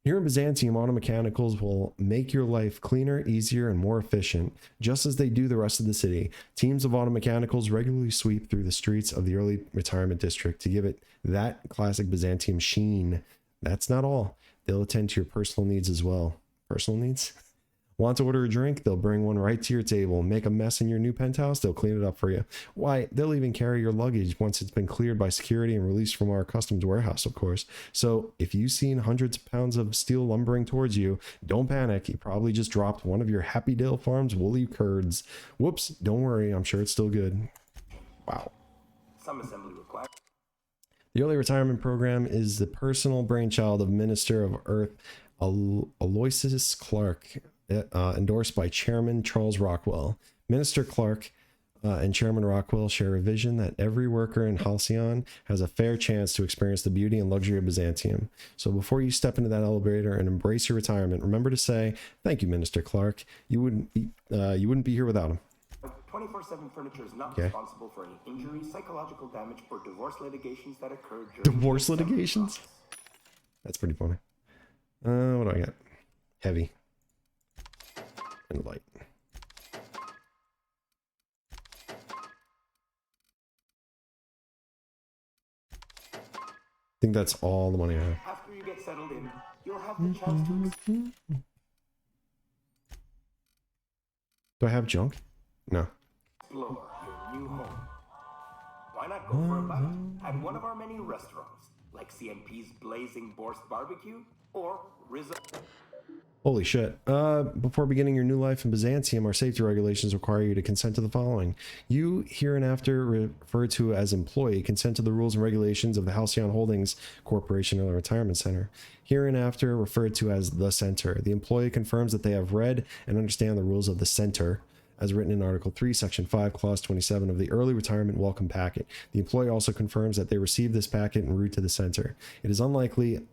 Speaker 1: Here in Byzantium, automechanicals will make your life cleaner, easier, and more efficient, just as they do the rest of the city. Teams of automechanicals regularly sweep through the streets of the early retirement district to give it that classic Byzantium sheen. That's not all. They'll attend to your personal needs as well. Personal needs? Want to order a drink? They'll bring one right to your table. Make a mess in your new penthouse? They'll clean it up for you. Why, they'll even carry your luggage once it's been cleared by security and released from our customs warehouse, of course. So if you've seen hundreds of pounds of steel lumbering towards you, don't panic. You probably just dropped one of your Happy Dale Farms woolly curds. Whoops, don't worry. I'm sure it's still good. Wow.
Speaker 5: Some assembly required.
Speaker 1: The early retirement program is the personal brainchild of Minister of Earth Aloysius Clark, endorsed by Chairman Charles Rockwell. Minister Clark and Chairman Rockwell share a vision that every worker in Halcyon has a fair chance to experience the beauty and luxury of Byzantium. So before you step into that elevator and embrace your retirement, remember to say, "Thank you, Minister Clark. You wouldn't be here without him."
Speaker 5: 24/7 furniture is not
Speaker 1: Okay.
Speaker 5: responsible for any injury, psychological damage, or divorce litigations that occur during
Speaker 1: Divorce litigations? That's pretty funny. What do I got? Heavy. And light. I think that's all the money I have.
Speaker 5: After you get settled in, you'll have the chance to
Speaker 1: Do I have junk? No.
Speaker 5: explore your new home. Why not go for a bite at one of our many restaurants, like CMP's Blazing Borscht Barbecue or Rizzo?
Speaker 1: Holy shit. Before beginning your new life in Byzantium, our safety regulations require you to consent to the following. You, hereinafter referred to as employee, consent to the rules and regulations of the Halcyon Holdings Corporation Early Retirement Center. Hereinafter referred to as the center. The employee confirms that they have read and understand the rules of the center, as written in Article 3, Section 5, Clause 27 of the Early Retirement Welcome Packet. The employee also confirms that they received this packet en route to the center. It is unlikely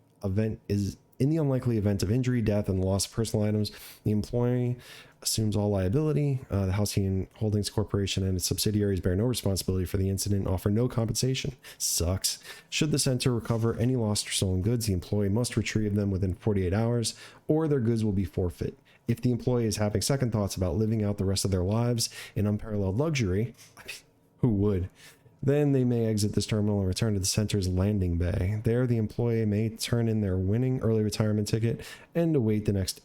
Speaker 1: In the unlikely event of injury, death, and the loss of personal items, the employee assumes all liability. The Halcyon Holdings Corporation and its subsidiaries bear no responsibility for the incident and offer no compensation. Sucks. Should the center recover any lost or stolen goods, the employee must retrieve them within 48 hours, or their goods will be forfeit. If the employee is having second thoughts about living out the rest of their lives in unparalleled luxury, who would? Then they may exit this terminal and return to the center's landing bay. There, the employee may turn in their winning early retirement ticket and await the next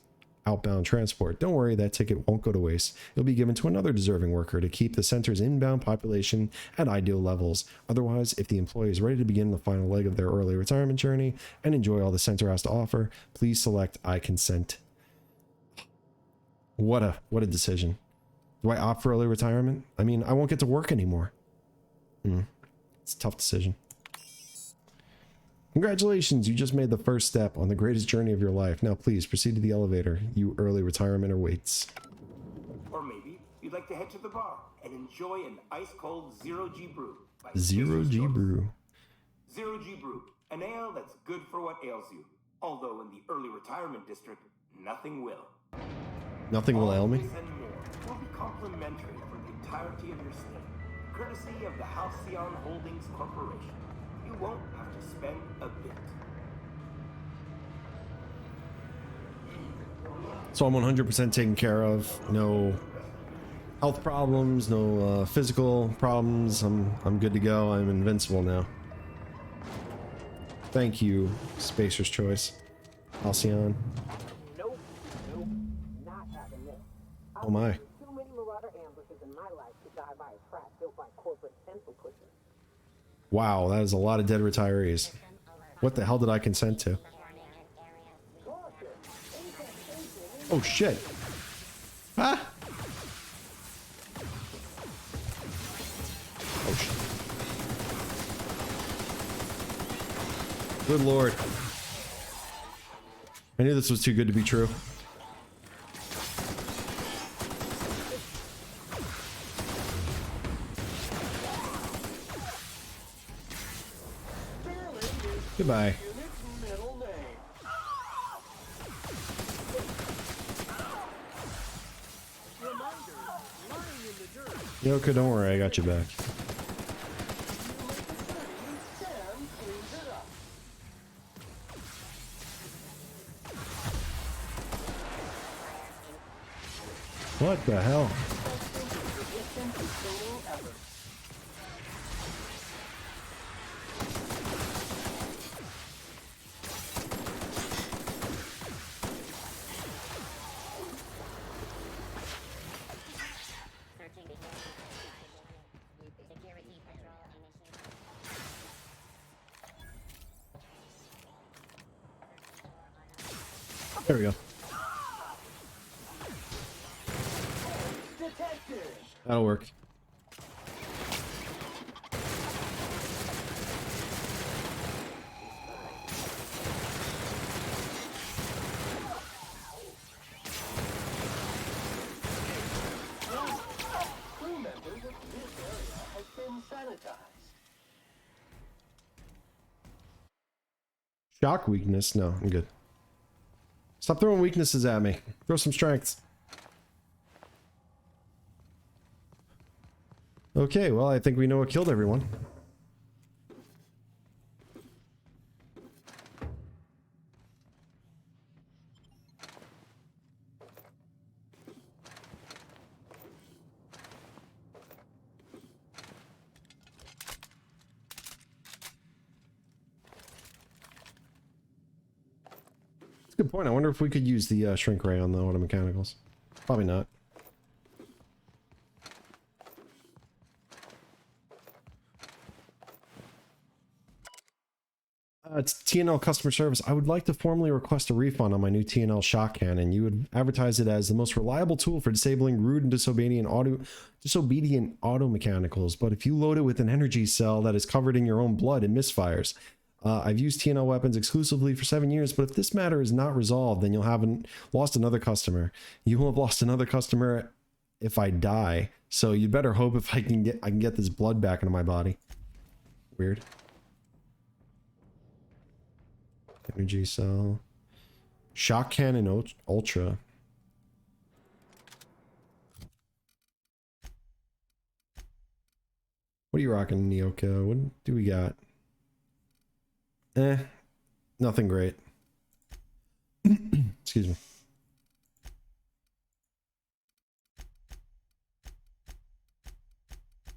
Speaker 1: outbound transport. Don't worry, that ticket won't go to waste. It'll be given to another deserving worker to keep the center's inbound population at ideal levels. Otherwise, if the employee is ready to begin the final leg of their early retirement journey and enjoy all the center has to offer, please select I consent. What a decision. Do I opt for early retirement? I mean, I won't get to work anymore. It's a tough decision. Congratulations, you just made the first step on the greatest journey of your life. Now please proceed to the elevator. You early retirement awaits.
Speaker 5: Or maybe you'd like to head to the bar and enjoy an ice-cold Zero-G Brew.
Speaker 1: Zero-G Brew.
Speaker 5: Zero-G Brew, an ale that's good for what ails you. Although in the early retirement district, nothing will.
Speaker 1: Nothing will ail me?
Speaker 5: All this and more will be complimentary for the entirety of your stay. Courtesy of the Halcyon Holdings Corporation. You won't have to spend a bit.
Speaker 1: So I'm 100% taken care of. No health problems, no physical problems. I'm good to go. I'm invincible now. Thank you, Spacer's Choice. Halcyon.
Speaker 4: Nope, not having this.
Speaker 1: Oh my.
Speaker 4: Too many marauder ambushes in my life to die by a trap built by corporate pencil pushers.
Speaker 1: Wow, that is a lot of dead retirees. What the hell did I consent to? Oh shit. Ah! Oh shit. Good lord. I knew this was too good to be true. Goodbye. Yoko, don't worry, I got you back. What the hell? There we go. That'll work.
Speaker 12: Crew members of this area have been sanitized.
Speaker 1: Shock weakness? No, I'm good. Stop throwing weaknesses at me. Throw some strengths. Okay, well, I think we know what killed everyone. That's a good point. I wonder if we could use the shrink ray on the auto mechanicals. Probably not. It's TNL customer service. I would like to formally request a refund on my new TNL shock cannon. You would advertise it as the most reliable tool for disabling rude and disobedient auto mechanicals. But if you load it with an energy cell that is covered in your own blood, it misfires. I've used TNL weapons exclusively for 7 years, but if this matter is not resolved, then you'll have lost another customer. You will have lost another customer if I die. So you better hope if I can get this blood back into my body. Weird. Energy cell. Shock Cannon Ultra. What are you rocking, Nyoka? What do we got? Nothing great. Excuse me.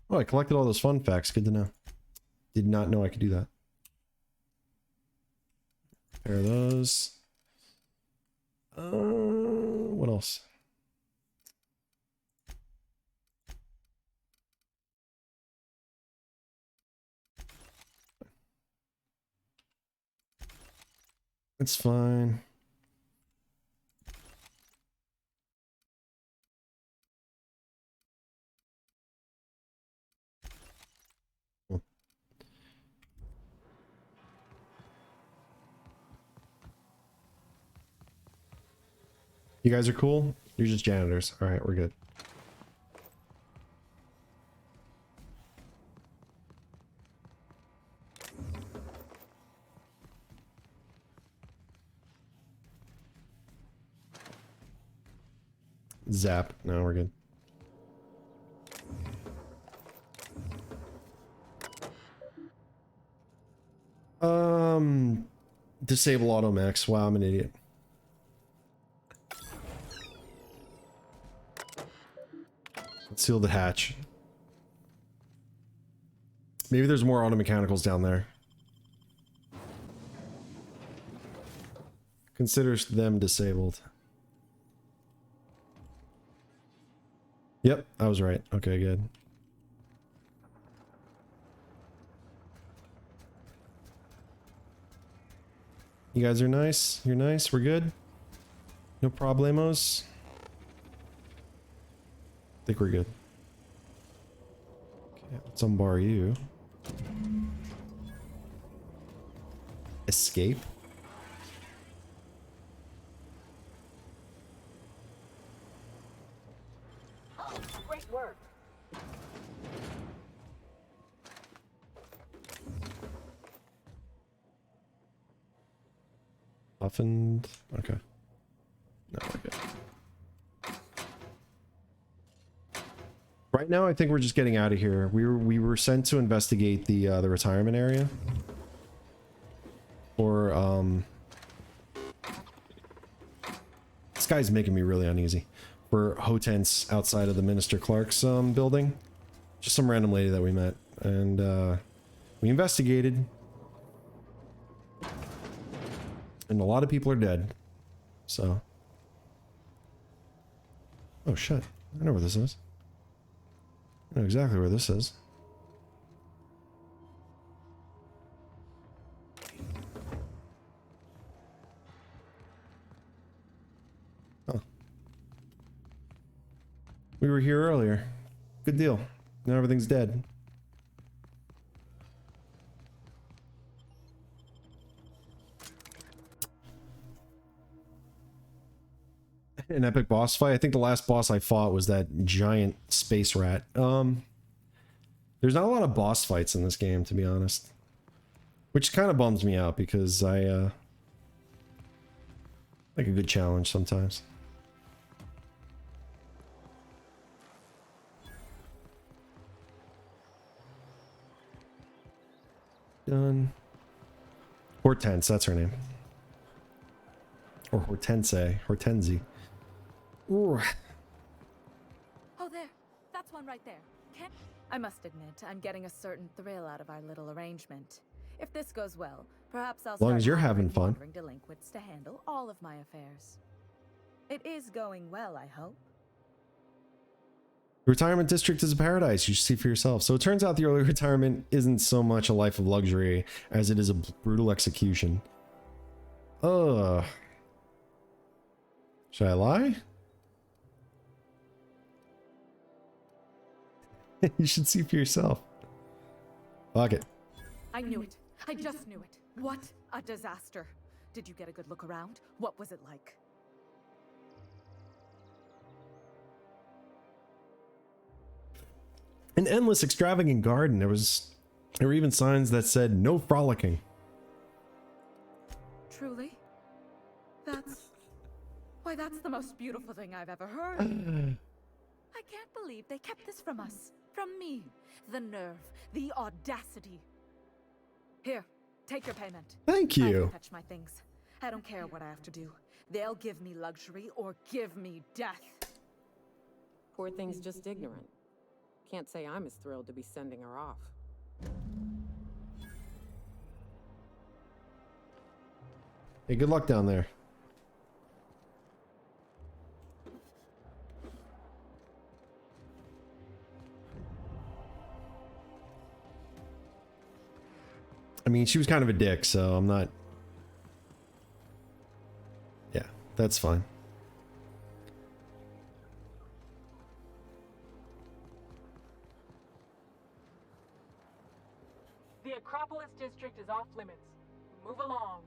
Speaker 1: Oh, I collected all those fun facts. Good to know. Did not know I could do that. Pair those. What else? It's fine. You guys are cool? You're just janitors. All right, we're good. Zap. No, we're good. Disable auto max. Wow, I'm an idiot. Let's seal the hatch. Maybe there's more auto mechanicals down there. Consider them disabled. Yep, I was right. Okay, good. You guys are nice. You're nice. We're good. No problemos. I think we're good. Okay, let's unbar you. Escape.
Speaker 8: Great work.
Speaker 1: Toughened. Okay. No, we're good. Right now, I think we're just getting out of here. We were sent to investigate the retirement area. Or this guy's making me really uneasy. For Hotents outside of the Minister Clark's building. Just some random lady that we met, and we investigated. And a lot of people are dead. So. Oh shit. I know where this is. I know exactly where this is. Huh. We were here earlier. Good deal. Now everything's dead. An epic boss fight. I think the last boss I fought was that giant space rat. There's not a lot of boss fights in this game, to be honest. Which kind of bums me out because I like a good challenge sometimes. Done. Hortense, that's her name. Or Hortense. Hortense. Ooh.
Speaker 2: Oh, there. That's one right there. Can't... I must admit, I'm getting a certain thrill out of our little arrangement. If this goes well, perhaps I'll
Speaker 1: As long
Speaker 2: start
Speaker 1: as you're having
Speaker 2: hiring
Speaker 1: fun.
Speaker 2: wandering delinquents to handle all of my affairs. It is going well, I hope.
Speaker 1: The retirement district is a paradise. You should see for yourself. So it turns out the early retirement isn't so much a life of luxury as it is a brutal execution. Ugh. Should I lie? You should see for yourself. Fuck it.
Speaker 2: I knew it. I just knew it. What a disaster. Did you get a good look around? What was it like?
Speaker 1: An endless, extravagant garden. There were even signs that said no frolicking.
Speaker 2: Truly? That's Why, that's the most beautiful thing I've ever heard. I can't believe they kept this from us. From me. The nerve. The audacity. Here, take your payment.
Speaker 1: Thank
Speaker 2: I
Speaker 1: you.
Speaker 2: can fetch my things. I don't care what I have to do. They'll give me luxury or give me death.
Speaker 4: Poor thing's just ignorant. Can't say I'm as thrilled to be sending her off.
Speaker 1: Hey, good luck down there. I mean, she was kind of a dick, so I'm not... Yeah, that's fine.
Speaker 15: The Acropolis district is off limits. Move along.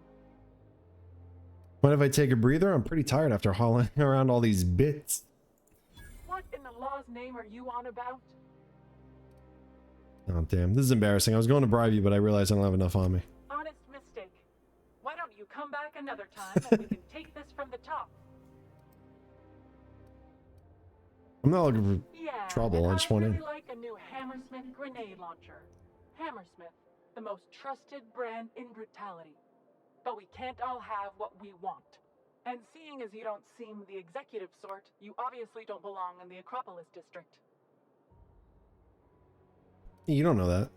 Speaker 1: Mind if I take a breather? I'm pretty tired after hauling around all these bits.
Speaker 15: What in the law's name are you on about?
Speaker 1: Oh, damn. This is embarrassing. I was going to bribe you, but I realized I don't have enough on me.
Speaker 15: Honest mistake. Why don't you come back another time and we can take this from the top?
Speaker 1: I'm not looking for
Speaker 15: Yeah,
Speaker 1: trouble. I just
Speaker 15: I
Speaker 1: want
Speaker 15: really
Speaker 1: in.
Speaker 15: like a new Hammersmith grenade launcher. Hammersmith, the most trusted brand in brutality. But we can't all have what we want. And seeing as you don't seem the executive sort, you obviously don't belong in the Acropolis district.
Speaker 1: You don't know that.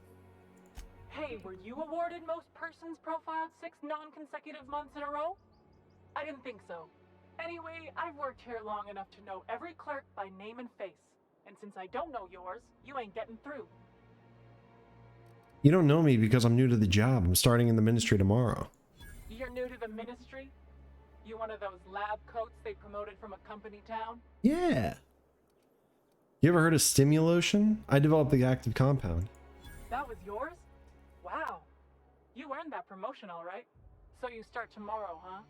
Speaker 15: Hey, were you awarded most persons profiled 6 non-consecutive months in a row? I didn't think so. Anyway, I've worked here long enough to know every clerk by name and face. And since I don't know yours, you ain't getting through.
Speaker 1: You don't know me because I'm new to the job. I'm starting in the ministry tomorrow.
Speaker 15: You're new to the ministry? You one of those lab coats they promoted from a company town?
Speaker 1: Yeah. You ever heard of Stimulotion? I developed the active compound.
Speaker 15: That was yours? Wow. You earned that promotion, all right. So you start tomorrow, huh?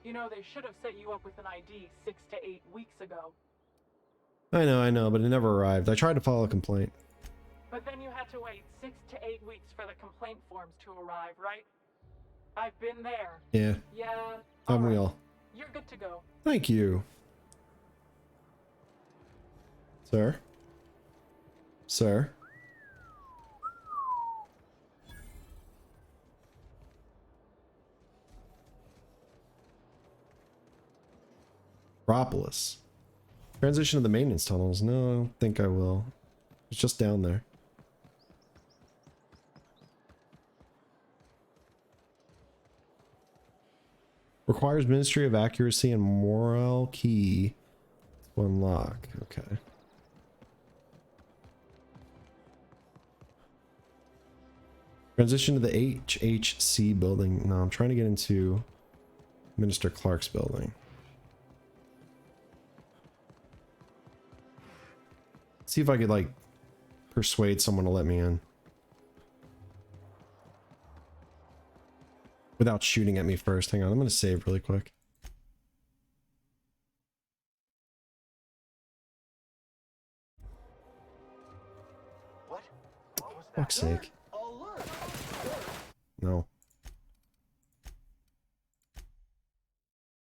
Speaker 15: You know, they should have set you up with an ID 6 to 8 weeks ago.
Speaker 1: I know, but it never arrived. I tried to file a complaint.
Speaker 15: But then you had to wait 6 to 8 weeks for the complaint forms to arrive, right? I've been there.
Speaker 1: Yeah.
Speaker 15: Yeah.
Speaker 1: Haven't we all?
Speaker 15: You're good to go.
Speaker 1: Thank you. Sir? Sir? Acropolis. Transition to the maintenance tunnels. No, I don't think I will. It's just down there. Requires Ministry of Accuracy and Morale key to unlock. Okay. Transition to the HHC building. No, I'm trying to get into Minister Clark's building. See if I could, like, persuade someone to let me in. Without shooting at me first. Hang on, I'm gonna save really quick.
Speaker 16: What? What was that?
Speaker 1: Fuck's sake.
Speaker 16: Alert!
Speaker 1: No.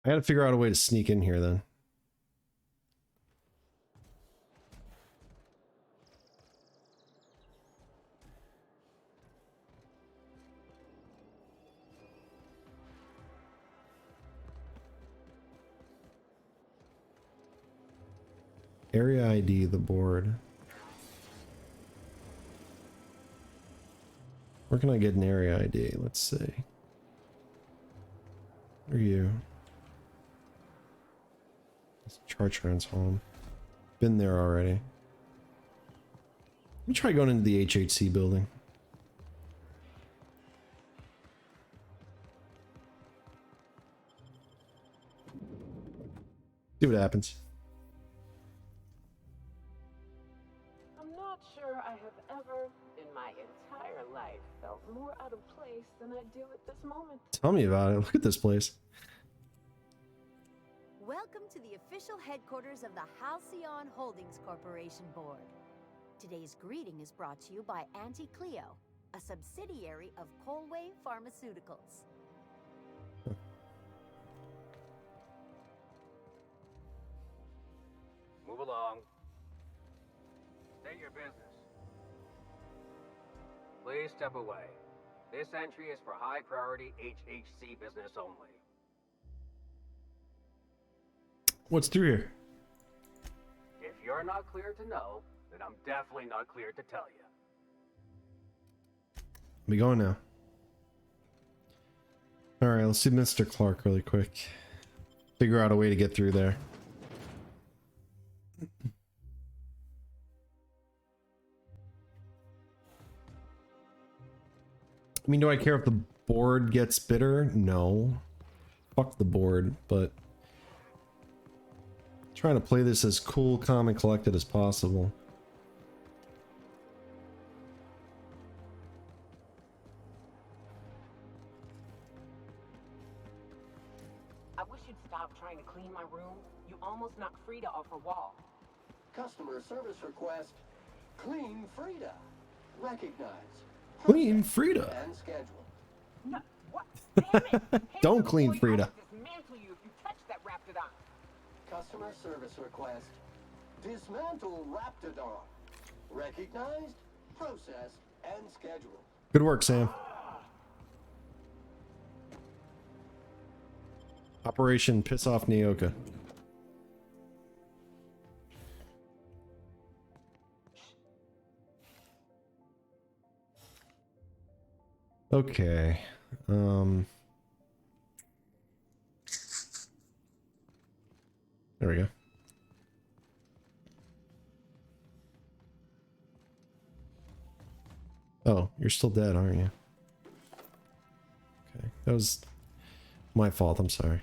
Speaker 1: I gotta figure out a way to sneak in here then. Area ID, the board. Where can I get an area ID? Let's see. Where are you? It's Chartrand's home. Been there already. Let me try going into the HHC building. See what happens.
Speaker 15: I'm not sure I have ever, in my entire life, felt more out of place than I do at this moment.
Speaker 1: Tell me about it. Look at this place.
Speaker 17: Welcome to the official headquarters of the Halcyon Holdings Corporation Board. Today's greeting is brought to you by Auntie Cleo, a subsidiary of Colway Pharmaceuticals.
Speaker 12: long. State your business. Please step away. This entry is for high priority HHC business only.
Speaker 1: What's through here?
Speaker 12: If you're not clear to know, then I'm definitely not clear to tell you.
Speaker 1: We going now. Alright, let's see Mr. Clark really quick. Figure out a way to get through there. I mean, do I care if the board gets bitter? No. Fuck the board, but trying to play this as cool, calm, and collected as possible.
Speaker 4: I wish you'd stop trying to clean my room. You almost knocked Frida off her wall.
Speaker 18: Customer service request. Clean Frida. Recognize.
Speaker 1: Clean Frida.
Speaker 18: And schedule.
Speaker 4: No, what? Damn it!
Speaker 1: Don't clean Frida.
Speaker 4: Dismantle you if you touch that Raptidon.
Speaker 18: Customer service request. Dismantle Raptidon. Recognized, processed, and scheduled.
Speaker 1: Good work, Sam. Operation Piss Off Nyoka. Okay. There we go. Oh, you're still dead, aren't you? Okay. That was my fault, I'm sorry.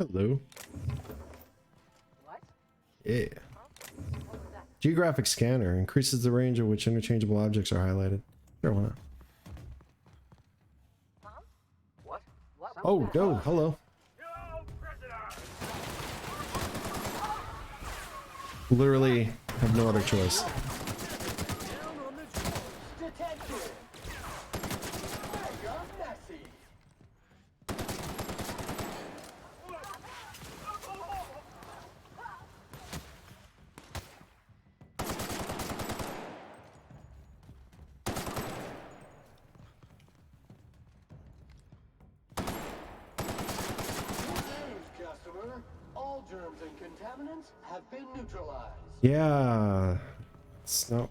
Speaker 1: Hello.
Speaker 4: What?
Speaker 1: Yeah. Geographic scanner increases the range at which interchangeable objects are highlighted. Sure, why not?
Speaker 12: What?
Speaker 1: Oh, go. Hello. Literally have no other choice.
Speaker 18: Detective. Mega messy. Customer, all germs and contaminants have been neutralized.
Speaker 1: Yeah. It's not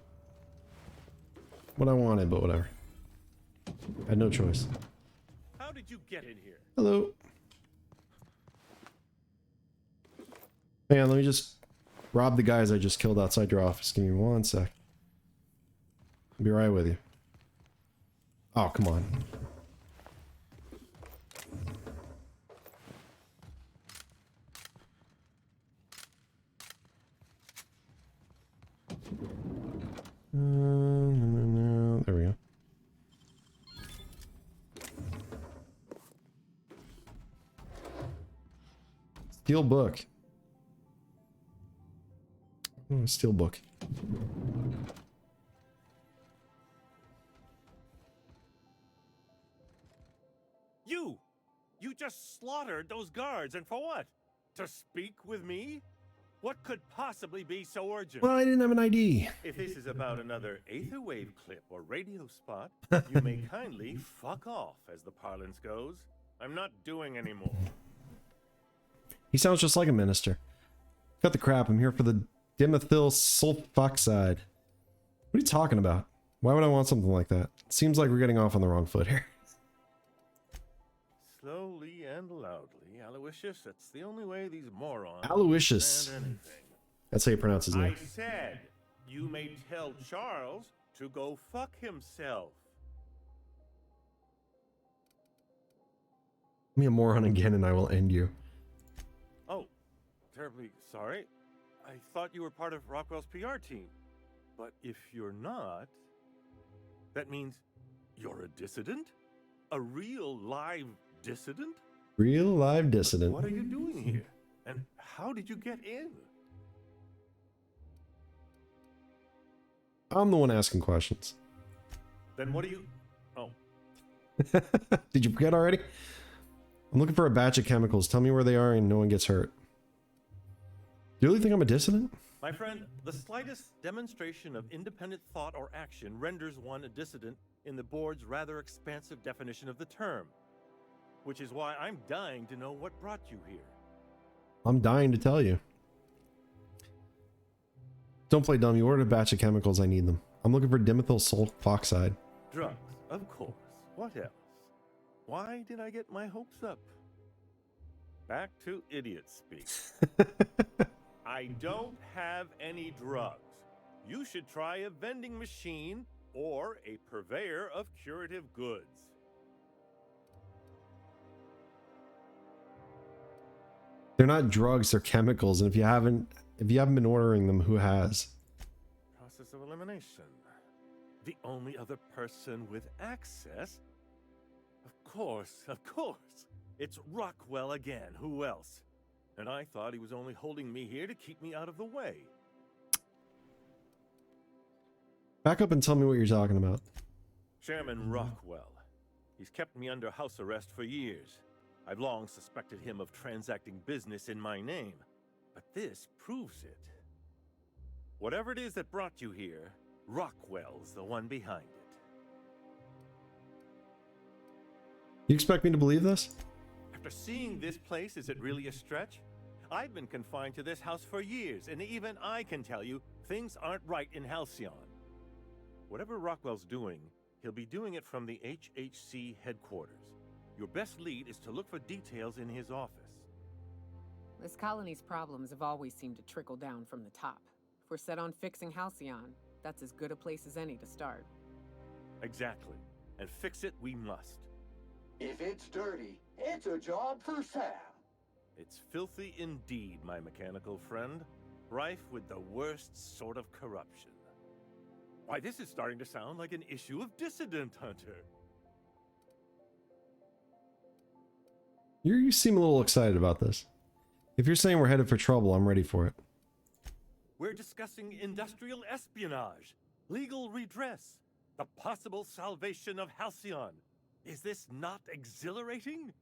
Speaker 1: what I wanted, but whatever. I had no choice.
Speaker 19: How did you get in here?
Speaker 1: Hello. Man, let me just rob the guys I just killed outside your office. Give me 1 sec. I'll be right with you. Oh, come on. No, there we go. Steel book. Oh, steel book.
Speaker 19: You just slaughtered those guards, and for what? To speak with me? What could possibly be so urgent?
Speaker 1: Well, I didn't have an ID.
Speaker 19: If this is about another Aetherwave clip or radio spot, you may kindly fuck off, as the parlance goes. I'm not doing any more.
Speaker 1: He sounds just like a minister. Cut the crap, I'm here for the dimethyl sulfoxide. What are you talking about? Why would I want something like that? Seems like we're getting off on the wrong foot here.
Speaker 19: Slowly and loudly, Aloysius, that's the only way these morons
Speaker 1: Aloysius.
Speaker 19: understand anything.
Speaker 1: That's how you pronounce his name.
Speaker 19: I said, you may tell Charles to go fuck himself.
Speaker 1: me a moron again and I will end you.
Speaker 19: Oh, terribly sorry. I thought you were part of Rockwell's PR team. But if you're not, that means you're a dissident? A real live dissident?
Speaker 1: Real live dissident.
Speaker 19: What are you doing here? And how did you get in?
Speaker 1: I'm the one asking questions.
Speaker 19: Then what do you... Oh.
Speaker 1: Did you forget already? I'm looking for a batch of chemicals. Tell me where they are and no one gets hurt. Do you really think I'm a dissident?
Speaker 19: My friend, the slightest demonstration of independent thought or action renders one a dissident in the board's rather expansive definition of the term. Which is why I'm dying to know what brought you here.
Speaker 1: I'm dying to tell you. Don't play dumb. You ordered a batch of chemicals. I need them. I'm looking for dimethyl sulfoxide.
Speaker 19: Drugs, of course. What else? Why did I get my hopes up? Back to idiot speak. I don't have any drugs. You should try a vending machine or a purveyor of curative goods.
Speaker 1: They're not drugs, they're chemicals, and if you haven't been ordering them, who has?
Speaker 19: Process of elimination. The only other person with access? Of course. It's Rockwell again. Who else? And I thought he was only holding me here to keep me out of the way.
Speaker 1: Back up and tell me what you're talking about.
Speaker 19: Chairman Rockwell. He's kept me under house arrest for years. I've long suspected him of transacting business in my name, but this proves it. Whatever it is that brought you here, Rockwell's the one behind it.
Speaker 1: You expect me to believe this?
Speaker 19: After seeing this place, is it really a stretch? I've been confined to this house for years, and even I can tell you, things aren't right in Halcyon. Whatever Rockwell's doing, he'll be doing it from the HHC headquarters. Your best lead is to look for details in his office.
Speaker 4: This colony's problems have always seemed to trickle down from the top. If we're set on fixing Halcyon, that's as good a place as any to start.
Speaker 19: Exactly. And fix it we must.
Speaker 18: If it's dirty, it's a job for Sam.
Speaker 19: It's filthy indeed, my mechanical friend. Rife with the worst sort of corruption. Why, this is starting to sound like an issue of Dissident Hunter.
Speaker 1: You seem a little excited about this. If you're saying we're headed for trouble, I'm ready for it.
Speaker 19: We're discussing industrial espionage, legal redress, the possible salvation of Halcyon. Is this not exhilarating?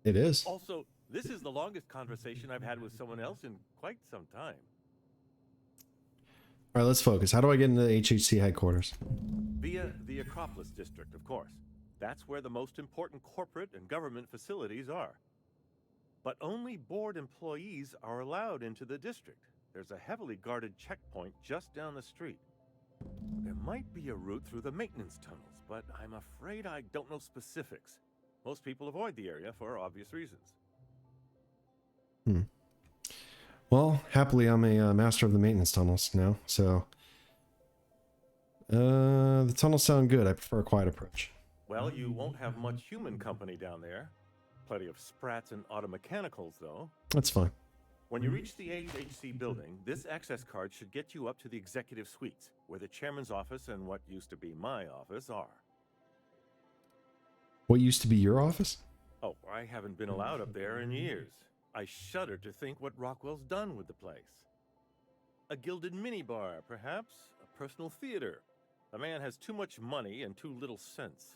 Speaker 1: It is.
Speaker 19: Also, this is the longest conversation I've had with someone else in quite some time.
Speaker 1: All right, let's focus. How do I get into the HHC headquarters?
Speaker 19: Via the Acropolis district, of course. That's where the most important corporate and government facilities are. But only board employees are allowed into the district. There's a heavily guarded checkpoint just down the street. There might be a route through the maintenance tunnels, but I'm afraid I don't know specifics. Most people avoid the area for obvious reasons.
Speaker 1: Well, happily I'm a master of the maintenance tunnels now, so... the tunnels sound good. I prefer a quiet approach.
Speaker 19: Well, you won't have much human company down there. Plenty of sprats and automechanicals, though.
Speaker 1: That's fine.
Speaker 19: When you reach the HHC building, this access card should get you up to the executive suites, where the chairman's office and what used to be my office are.
Speaker 1: What used to be your office?
Speaker 19: Oh, I haven't been allowed up there in years. I shudder to think what Rockwell's done with the place. A gilded minibar, perhaps? A personal theater. The man has too much money and too little sense.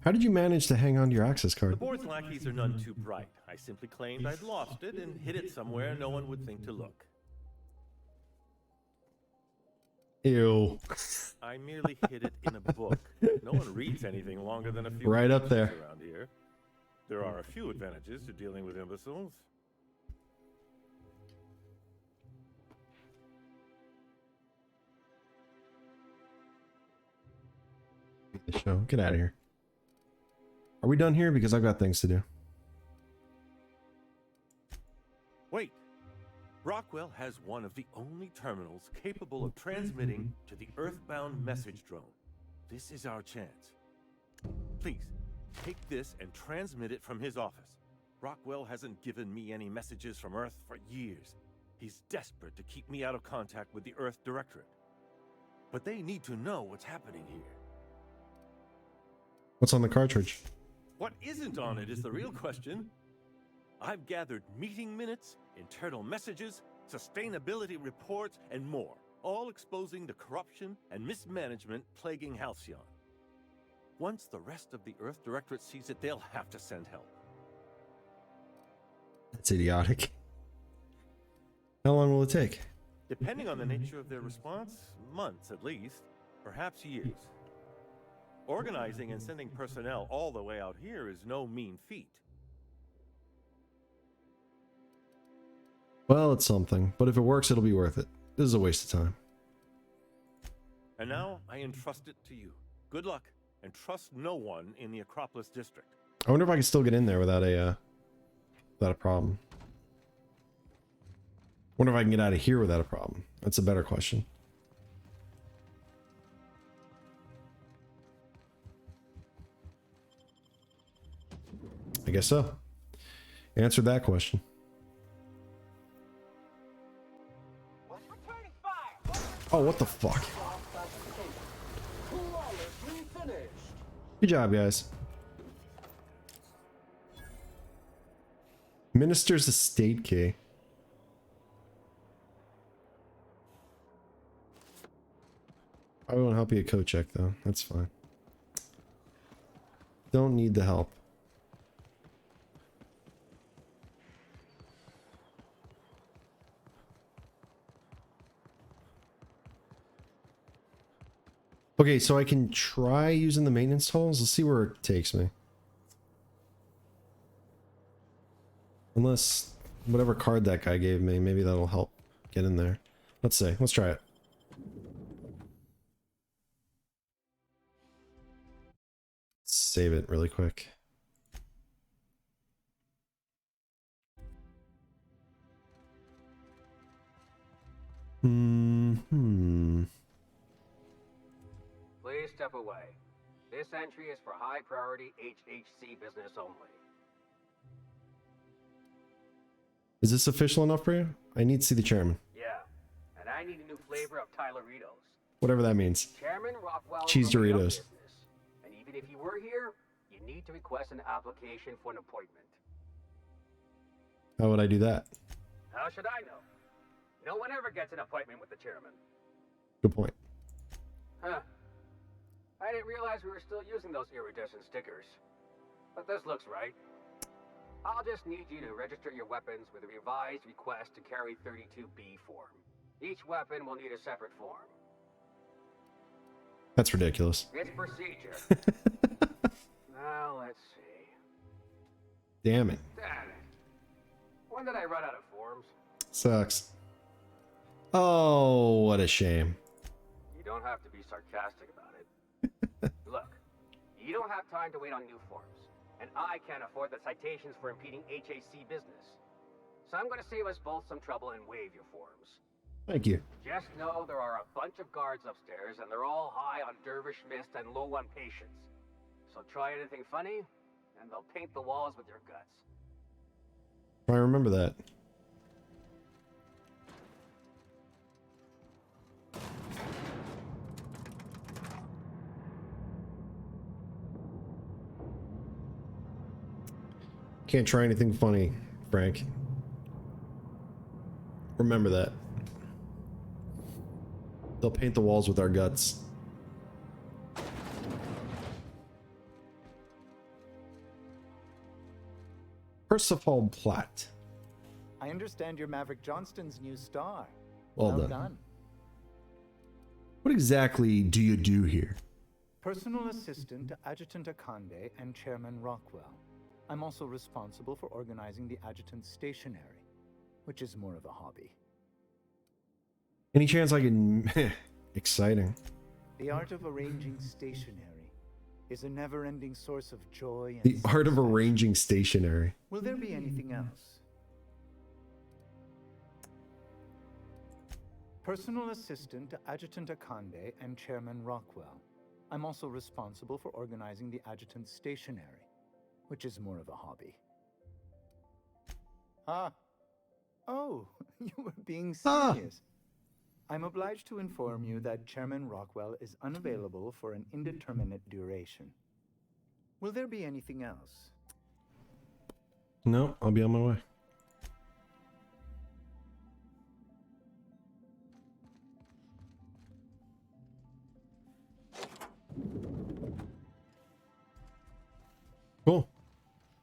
Speaker 1: How did you manage to hang on to your access card?
Speaker 19: The board's lackeys are none too bright. I simply claimed I'd lost it and hid it somewhere no one would think to look.
Speaker 1: Ew.
Speaker 19: I merely hid it in a book. No one reads anything longer than a few
Speaker 1: right up there
Speaker 19: around here. There are a few advantages to dealing with imbeciles.
Speaker 1: The show. Get out of here. Are we done here? Because I've got things to do.
Speaker 19: Wait. Rockwell has one of the only terminals capable of transmitting to the Earthbound message drone. This is our chance. Please, Take this and transmit it from his office. Rockwell hasn't given me any messages from Earth for years. He's desperate to keep me out of contact with the Earth Directorate. But they need to know what's happening here.
Speaker 1: What's on the cartridge?
Speaker 19: What isn't on it is the real question. I've gathered meeting minutes, internal messages, sustainability reports, and more, all exposing the corruption and mismanagement plaguing Halcyon. Once the rest of the Earth Directorate sees it, they'll have to send help.
Speaker 1: That's idiotic. How long will it take?
Speaker 19: Depending on the nature of their response, months at least, perhaps years. Organizing and sending personnel all the way out here is no mean feat.
Speaker 1: Well, it's something, but if it works, it'll be worth it. This is a waste of time.
Speaker 19: And now I entrust it to you. Good luck, and trust no one in the Acropolis district.
Speaker 1: I wonder if I can still get in there without a problem. Wonder if I can get out of here without a problem. That's a better question. I guess so. Answered that question. Oh, what the fuck? Good job, guys. Minister's estate key. I won't help you at code check though. That's fine. Don't need the help. Okay, so I can try using the maintenance tools. Let's see where it takes me. Unless whatever card that guy gave me, maybe that'll help get in there. Let's see. Let's try it. Save it really quick.
Speaker 12: Please step away. This entry is for high priority HHC business only.
Speaker 1: Is this official enough for you? I need to see the chairman.
Speaker 12: Yeah, and I need a new flavor of Tyleritos.
Speaker 1: Whatever that means.
Speaker 12: Chairman Rockwell.
Speaker 1: Cheese Doritos.
Speaker 12: And even if you were here, you need to request an application for an appointment.
Speaker 1: How would I do that?
Speaker 12: How should I know? No one ever gets an appointment with the chairman.
Speaker 1: Good point.
Speaker 12: Huh. I didn't realize we were still using those iridescent stickers. But this looks right. I'll just need you to register your weapons with a revised request to carry 32B form. Each weapon will need a separate form.
Speaker 1: That's ridiculous.
Speaker 12: It's procedure. Now let's see.
Speaker 1: Damn it.
Speaker 12: Damn it. When did I run out of forms?
Speaker 1: Sucks. Oh, what a shame.
Speaker 12: You don't have to be sarcastic about it. Look, you don't have time to wait on new forms. And I can't afford the citations for impeding HAC business. So I'm going to save us both some trouble and waive your forms.
Speaker 1: Thank you.
Speaker 12: Just know there are a bunch of guards upstairs, and they're all high on dervish mist and low on patience. So try anything funny, and they'll paint the walls with your guts.
Speaker 1: I remember that. Can't try anything funny, Frank. Remember that. They'll paint the walls with our guts. Percival Platt.
Speaker 20: I understand you're Maverick Johnston's new star.
Speaker 1: Well done. What exactly do you do here?
Speaker 20: Personal assistant to Adjutant Akande and Chairman Rockwell. I'm also responsible for organizing the adjutant's stationery, which is more of a hobby.
Speaker 1: Any chance I can... Exciting.
Speaker 20: The art of arranging stationery is a never-ending source of joy and
Speaker 1: The art of arranging stationery.
Speaker 20: Will there be anything else? Personal assistant to Adjutant Akande and Chairman Rockwell. I'm also responsible for organizing the adjutant's stationery, which is more of a hobby. Ah. Oh, you were being serious. I'm obliged to inform you that Chairman Rockwell is unavailable for an indeterminate duration. Will there be anything else?
Speaker 1: No, I'll be on my way. Cool.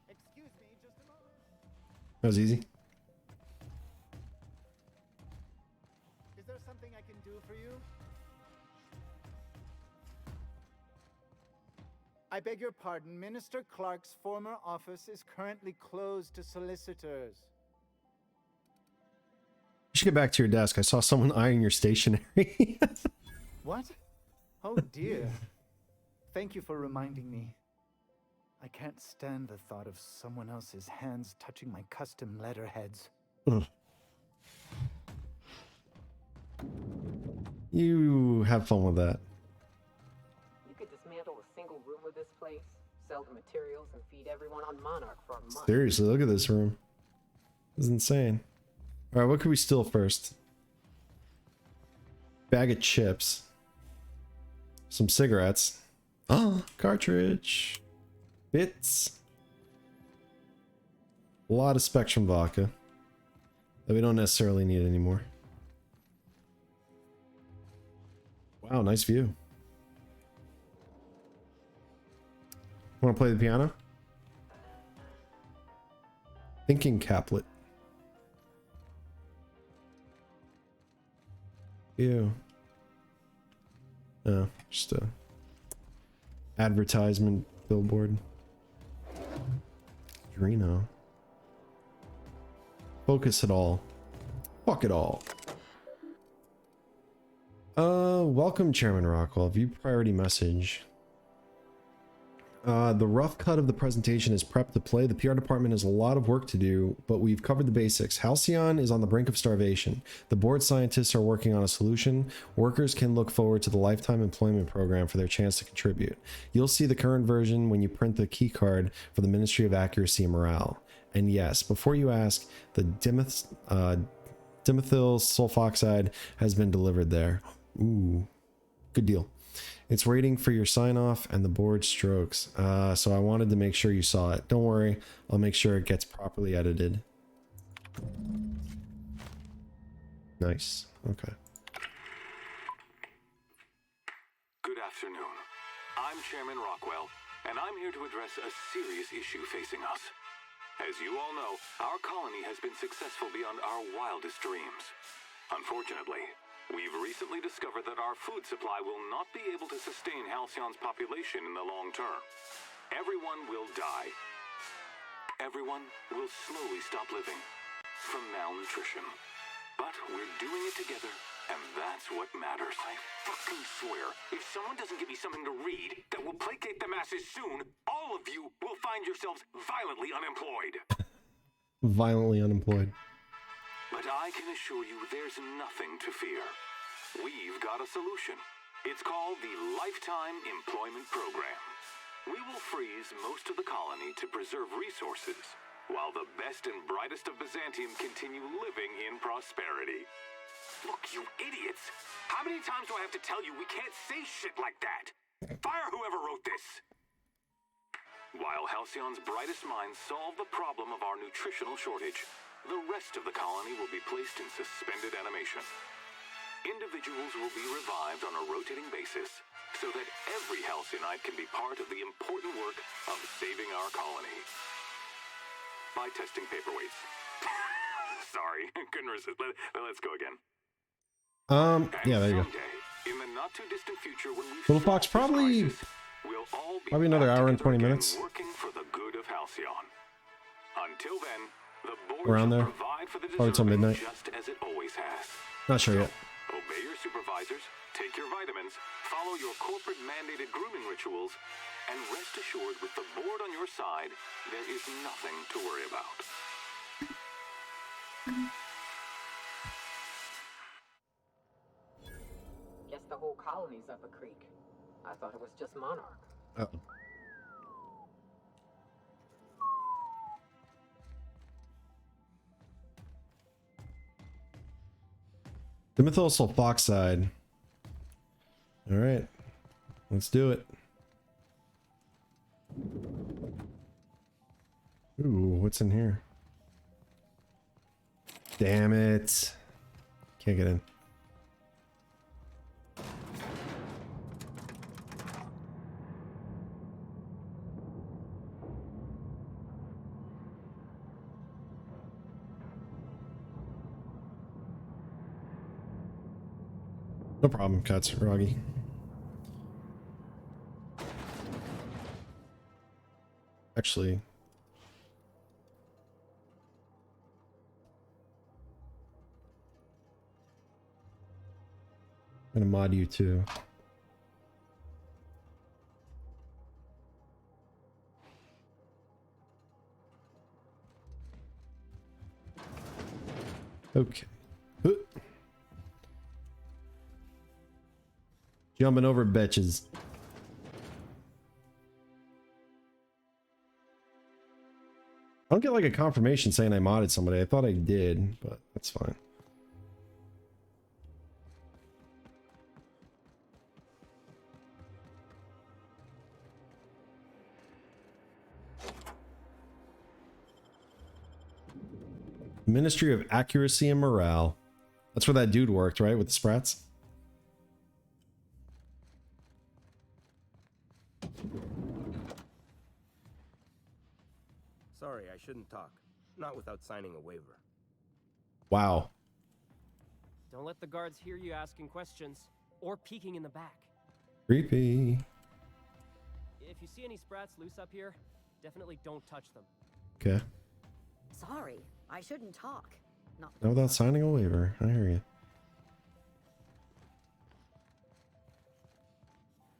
Speaker 20: Excuse me, just a moment.
Speaker 1: That was easy.
Speaker 20: Is there something I can do for you? I beg your pardon. Minister Clark's former office is currently closed to solicitors.
Speaker 1: You should get back to your desk. I saw someone eyeing your stationery.
Speaker 20: What? Oh dear. Thank you for reminding me. I can't stand the thought of someone else's hands touching my custom letterheads.
Speaker 1: Ugh. You have fun with that.
Speaker 4: You could dismantle a single room of this place, sell the materials, and feed everyone on Monarch for a month.
Speaker 1: Seriously, look at this room. This is insane. Alright, what could we steal first? Bag of chips. Some cigarettes. Oh, cartridge. Bits. A lot of Spectrum vodka that we don't necessarily need anymore. Wow, nice view. Want to play the piano? Thinking caplet. Ew. No, just a advertisement billboard. Drino. Focus it all. Fuck it all. Welcome, Chairman Rockwell. View priority message. The rough cut of the presentation is prepped to play. The PR department has a lot of work to do, but we've covered the basics. Halcyon is on the brink of starvation. The board scientists are working on a solution. Workers can look forward to the lifetime employment program for their chance to contribute. You'll see the current version when you print the key card for the Ministry of Accuracy and Morale. And yes, before you ask, the dimethyl sulfoxide has been delivered there. Ooh, good deal. It's waiting for your sign off and the board strokes. So I wanted to make sure you saw it. Don't worry, I'll make sure it gets properly edited. Nice. Okay.
Speaker 21: Good afternoon. I'm Chairman Rockwell, and I'm here to address a serious issue facing us. As you all know, our colony has been successful beyond our wildest dreams. Unfortunately, we've recently discovered that our food supply will not be able to sustain Halcyon's population in the long term. Everyone will die. Everyone will slowly stop living from malnutrition. But we're doing it together, and that's what matters. I fucking swear, if someone doesn't give me something to read that will placate the masses soon, all of you will find yourselves violently unemployed.
Speaker 1: Violently unemployed.
Speaker 21: But I can assure you there's nothing to fear. We've got a solution. It's called the Lifetime Employment Program. We will freeze most of the colony to preserve resources, while the best and brightest of Byzantium continue living in prosperity. Look, you idiots! How many times do I have to tell you we can't say shit like that? Fire whoever wrote this! While Halcyon's brightest minds solve the problem of our nutritional shortage, the rest of the colony will be placed in suspended animation. Individuals will be revived on a rotating basis so that every Halcyonite can be part of the important work of saving our colony. By testing paperweights. Sorry, couldn't resist. Let's go again.
Speaker 1: Yeah, there you go.
Speaker 21: In the not too distant future, when we
Speaker 1: Little Fox, probably another hour and 20 minutes.
Speaker 21: Working for the good of Halcyon. Until then, the board
Speaker 1: Around
Speaker 21: shall
Speaker 1: there.
Speaker 21: provide for the
Speaker 1: Probably till
Speaker 21: deserving
Speaker 1: midnight.
Speaker 21: just as it always has.
Speaker 1: Not sure yet.
Speaker 21: Obey your supervisors, take your vitamins, follow your corporate mandated grooming rituals, and rest assured with the board on your side, there is nothing to worry about.
Speaker 4: Guess the whole colony's up a creek. I thought it was just Monarch.
Speaker 1: Uh-oh. Dimethyl sulfoxide. All right, let's do it. Ooh, what's in here? Damn it. Can't get in. No problem, cuts, Roggy. Actually, I'm gonna mod you too. Okay. Jumping over betches. I don't get like a confirmation saying I modded somebody. I thought I did, but that's fine. Ministry of Accuracy and Morale. That's where that dude worked, right? With the sprats?
Speaker 9: Sorry, I shouldn't talk. Not without signing a waiver.
Speaker 1: Wow.
Speaker 10: Don't let the guards hear you asking questions or peeking in the back.
Speaker 1: Creepy.
Speaker 10: If you see any sprats loose up here, definitely don't touch them.
Speaker 1: Okay.
Speaker 17: Sorry, I shouldn't talk. Not
Speaker 1: Not without signing a waiver. I hear you.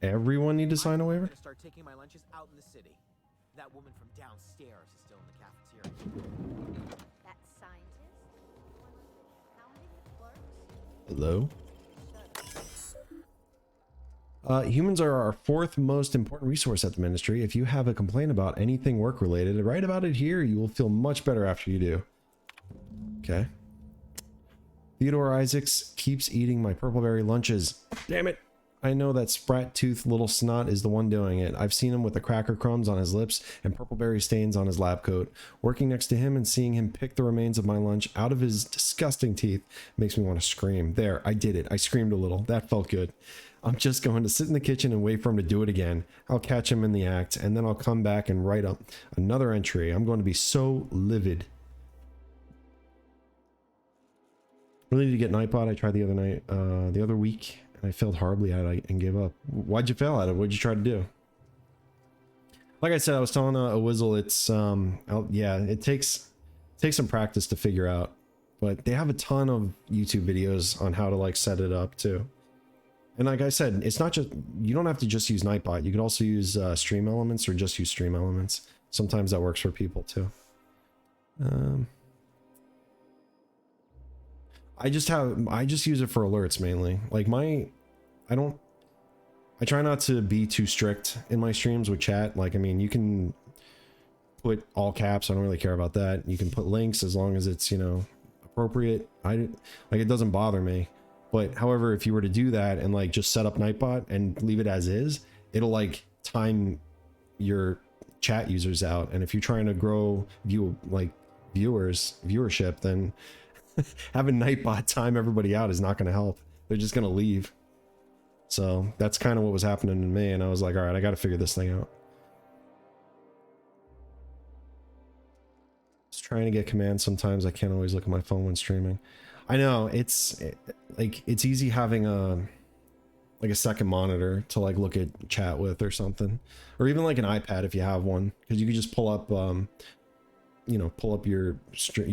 Speaker 1: Everyone need to sign a waiver?
Speaker 13: I'm gonna start taking my lunches out in the city. That woman from downstairs is still in the cafeteria.
Speaker 17: that scientist. Counting the clerks.
Speaker 1: Hello? Humans are our fourth most important resource at the ministry. If you have a complaint about anything work related, write about it here. You will feel much better after you do. Okay. Theodore Isaacs keeps eating my purpleberry lunches. Damn it. I know that sprat-toothed little snot is the one doing it. I've seen him with the cracker crumbs on his lips and purpleberry stains on his lab coat. Working next to him and seeing him pick the remains of my lunch out of his disgusting teeth makes me want to scream. There, I did it. I screamed a little. That felt good. I'm just going to sit in the kitchen and wait for him to do it again. I'll catch him in the act, and then I'll come back and write up another entry. I'm going to be so livid. Really need to get Nightbot. I tried the other week, and I failed horribly at it and gave up. Why'd you fail at it? What'd you try to do? Like I said, I was telling a Wizzle, it's yeah, it takes some practice to figure out, but they have a ton of YouTube videos on how to like set it up too. And like I said, it's not just, you don't have to just use Nightbot. You could also use Stream Elements or just use Stream Elements. Sometimes that works for people too. I just use it for alerts mainly. Like I try not to be too strict in my streams with chat. Like, I mean, you can put all caps. I don't really care about that. You can put links as long as it's, you know, appropriate. It doesn't bother me. But however, if you were to do that and like just set up Nightbot and leave it as is, it'll like time your chat users out. And if you're trying to grow viewership, then having Nightbot time everybody out is not going to help. They're just going to leave. So that's kind of what was happening to me. And I was like, all right, I got to figure this thing out. Just trying to get commands. Sometimes I can't always look at my phone when streaming. I know it's easy having a second monitor to like look at chat with or something, or even like an iPad if you have one, because you can just pull up your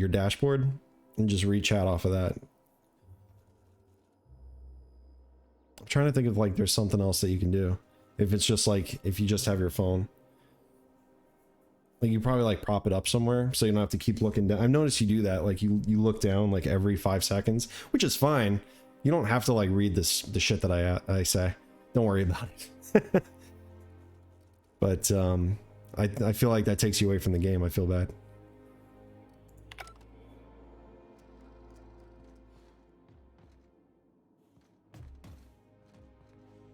Speaker 1: dashboard and just read chat off of that. I'm trying to think of like there's something else that you can do if it's just like if you just have your phone. Like you probably like prop it up somewhere so you don't have to keep looking down. I've noticed you do that. Like you look down like every 5 seconds, which is fine. You don't have to like read the shit that I say. Don't worry about it. But I feel like that takes you away from the game. I feel bad.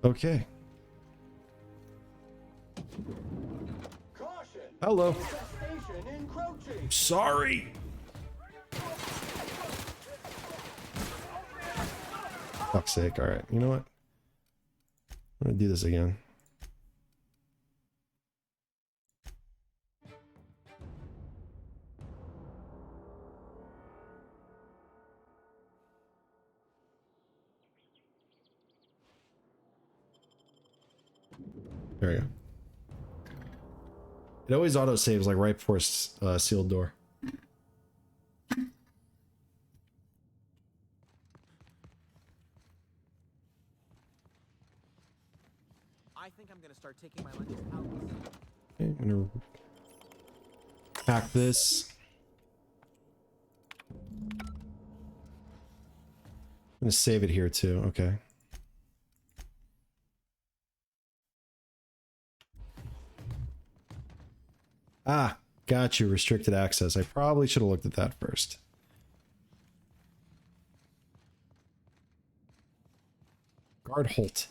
Speaker 1: Okay. Hello. Sorry. Fuck's sake. All right. You know what? I'm gonna do this again. There we go. It always auto saves like right before sealed door.
Speaker 13: I think I'm gonna start taking my lunches out.
Speaker 1: Okay, I'm gonna pack this. I'm gonna save it here too. Okay. Ah, got you. Restricted access. I probably should have looked at that first. Guard Holt.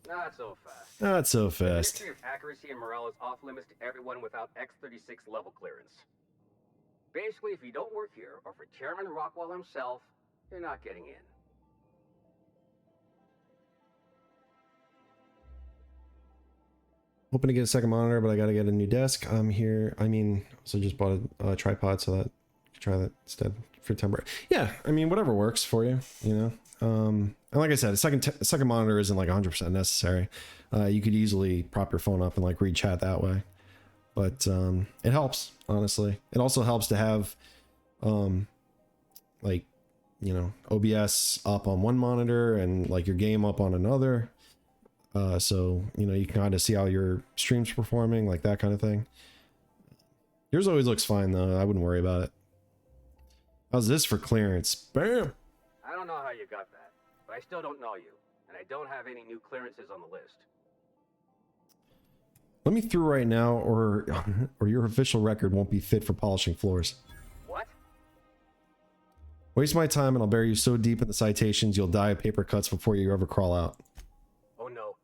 Speaker 12: Not so fast.
Speaker 1: Not so
Speaker 12: The
Speaker 1: fast.
Speaker 12: Ministry of Accuracy and Morale is off limits to everyone without X-36 level clearance. Basically, if you don't work here, or for Chairman Rockwell himself, you're not getting in.
Speaker 1: Hoping to get a second monitor, but I gotta get a new desk. I'm here. I mean, also just bought a tripod so that I can try that instead for temporary. Yeah, I mean, whatever works for you, you know. And like I said, a second monitor isn't like 100% necessary. You could easily prop your phone up and like read chat that way. But it helps, honestly. It also helps to have like, you know, OBS up on one monitor and like your game up on another. So, you know, you can kind of see how your stream's performing, like that kind of thing. Yours always looks fine though. I wouldn't worry about it. How's this for clearance? Bam!
Speaker 12: I don't know how you got that, but I still don't know you, and I don't have any new clearances on the list.
Speaker 1: Let me through right now, or your official record won't be fit for polishing floors.
Speaker 12: What?
Speaker 1: Waste my time and I'll bury you so deep in the citations you'll die of paper cuts before you ever crawl out.
Speaker 12: Oh no.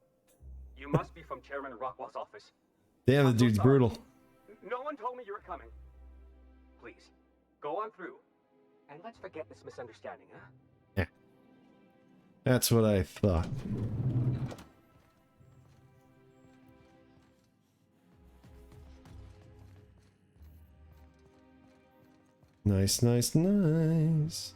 Speaker 12: You must be from Chairman Rockwell's office.
Speaker 1: Damn, the dude's brutal.
Speaker 12: No one told me you were coming. Please, go on through. And let's forget this misunderstanding, huh?
Speaker 1: Yeah. That's what I thought. Nice, nice, nice.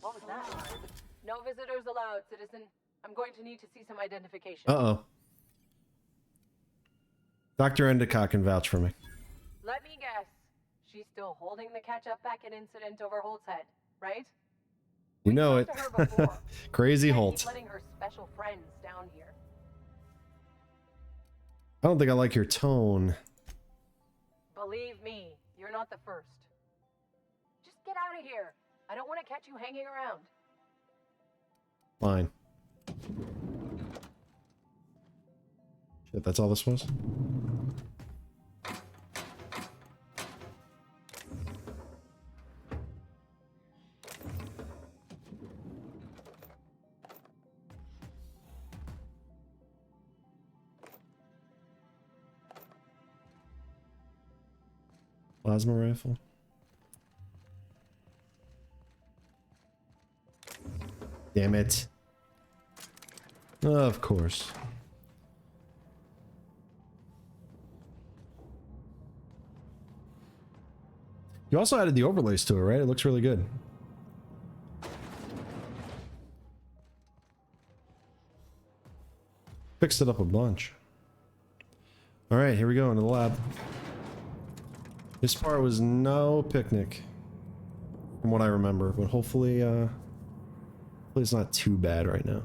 Speaker 6: What was that? No visitors allowed, citizen. I'm going to need to see some identification.
Speaker 1: Uh-oh. Dr. Endicott can vouch for me.
Speaker 6: Let me guess. She's still holding the catch-up packet incident over Holt's head, right?
Speaker 1: You know it. Crazy
Speaker 6: She's
Speaker 1: Holt.
Speaker 6: letting her special friends down here.
Speaker 1: I don't think I like your tone.
Speaker 6: Believe me, you're not the first. Just get out of here. I don't want to catch you hanging around.
Speaker 1: Fine. Shit, that's all this was? Plasma rifle. Damn it. Of course. You also added the overlays to it, right? It looks really good. Fixed it up a bunch. All right, here we go into the lab. This part was no picnic, from what I remember, but hopefully, hopefully it's not too bad right now.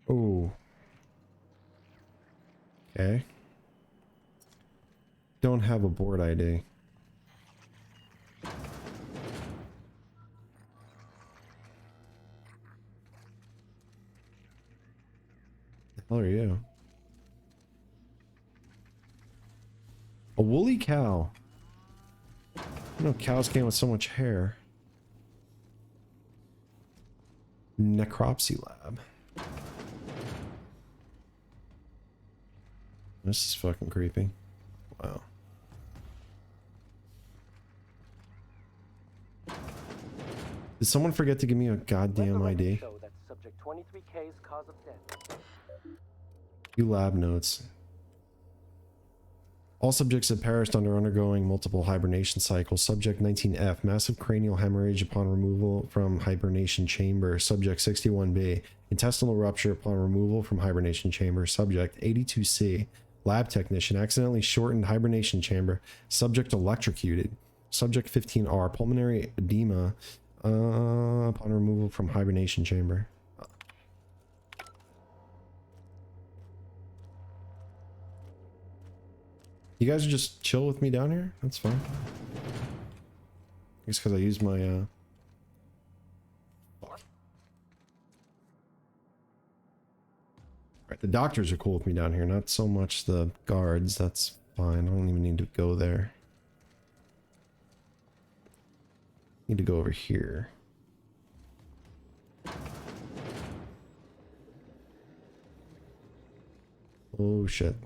Speaker 1: Oh. Okay. Don't have a board ID. The hell are you? A woolly cow. You know, cows came with so much hair. Necropsy lab. This is fucking creepy. Wow. Did someone forget to give me a goddamn ID?
Speaker 3: Show that subject 23K's cause of death.
Speaker 1: Few lab notes. All subjects have perished under undergoing multiple hibernation cycles. Subject 19F, massive cranial hemorrhage upon removal from hibernation chamber. Subject 61B, intestinal rupture upon removal from hibernation chamber. Subject 82C, lab technician, accidentally shortened hibernation chamber. Subject electrocuted. Subject 15R, pulmonary edema upon removal from hibernation chamber. You guys just chill with me down here? That's fine. I guess because I used my, Alright, the doctors are cool with me down here, not so much the guards. That's fine. I don't even need to go there. Need to go over here. Oh shit.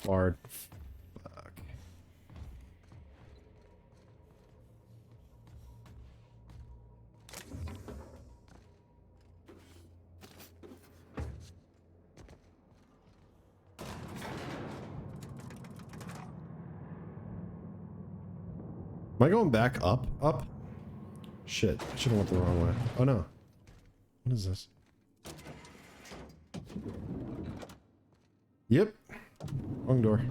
Speaker 1: Hard. Fuck. Am I going back up? Up? Shit. I should have went the wrong way. Oh no. What is this? Yep. Wrong door.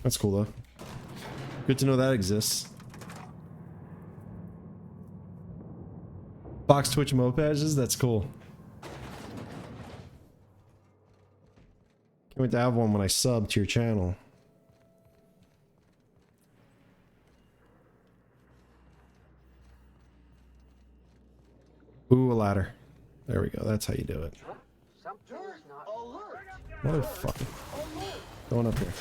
Speaker 1: That's cool though. Good to know that exists. Box Twitch mopeds, that's cool. Can't wait to have one when I sub to your channel. Ooh, a ladder. There we go. That's how you do it. Motherfucker. Going up here.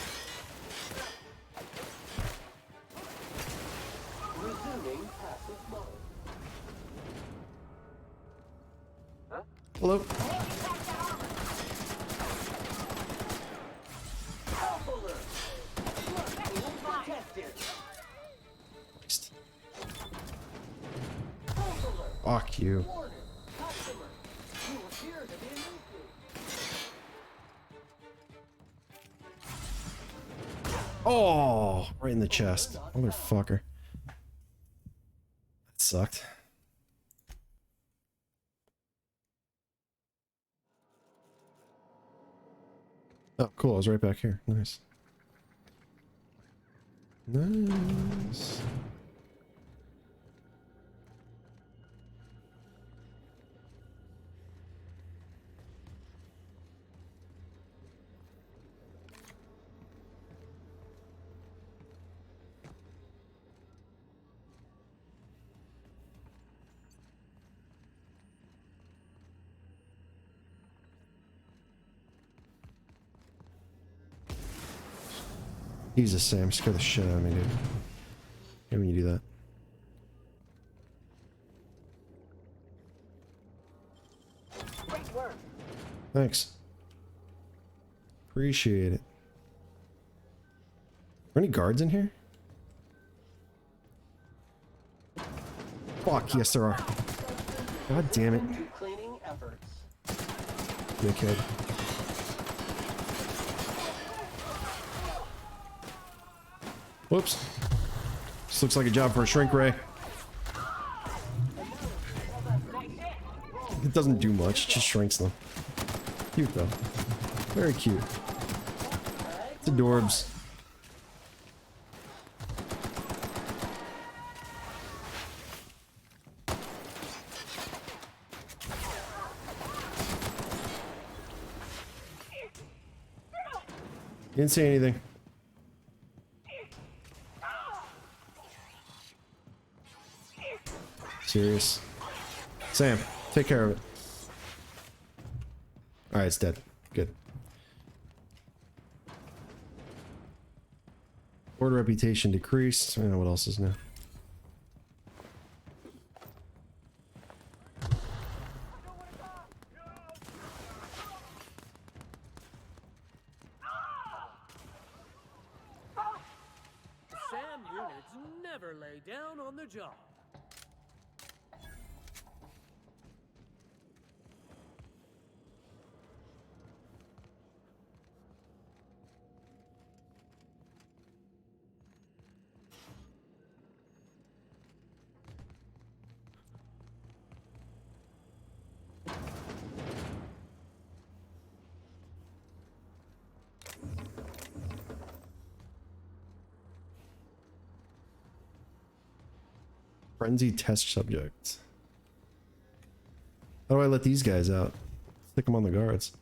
Speaker 1: Hello. Fuck you. Oh, right in the chest. Motherfucker. That sucked. Oh, cool. I was right back here. Nice. Nice. Jesus, Sam, scare the shit out of me, dude. Hate when you do that.
Speaker 6: Great work.
Speaker 1: Thanks. Appreciate it. Are there any guards in here? Fuck, yes there are. God damn it.
Speaker 18: Cleaning efforts.
Speaker 1: Dickhead. Whoops. This looks like a job for a shrink ray.
Speaker 6: Nice
Speaker 1: doesn't do much, just shrinks them. Cute though. Very cute. It's adorbs. Didn't say anything. Serious. Sam, take care of it. Alright, it's dead. Good. Board reputation decreased. I don't know what else is new.
Speaker 10: SAM units never lay down on the job.
Speaker 1: Frenzy test subject. How do I let these guys out? Stick them on the guards.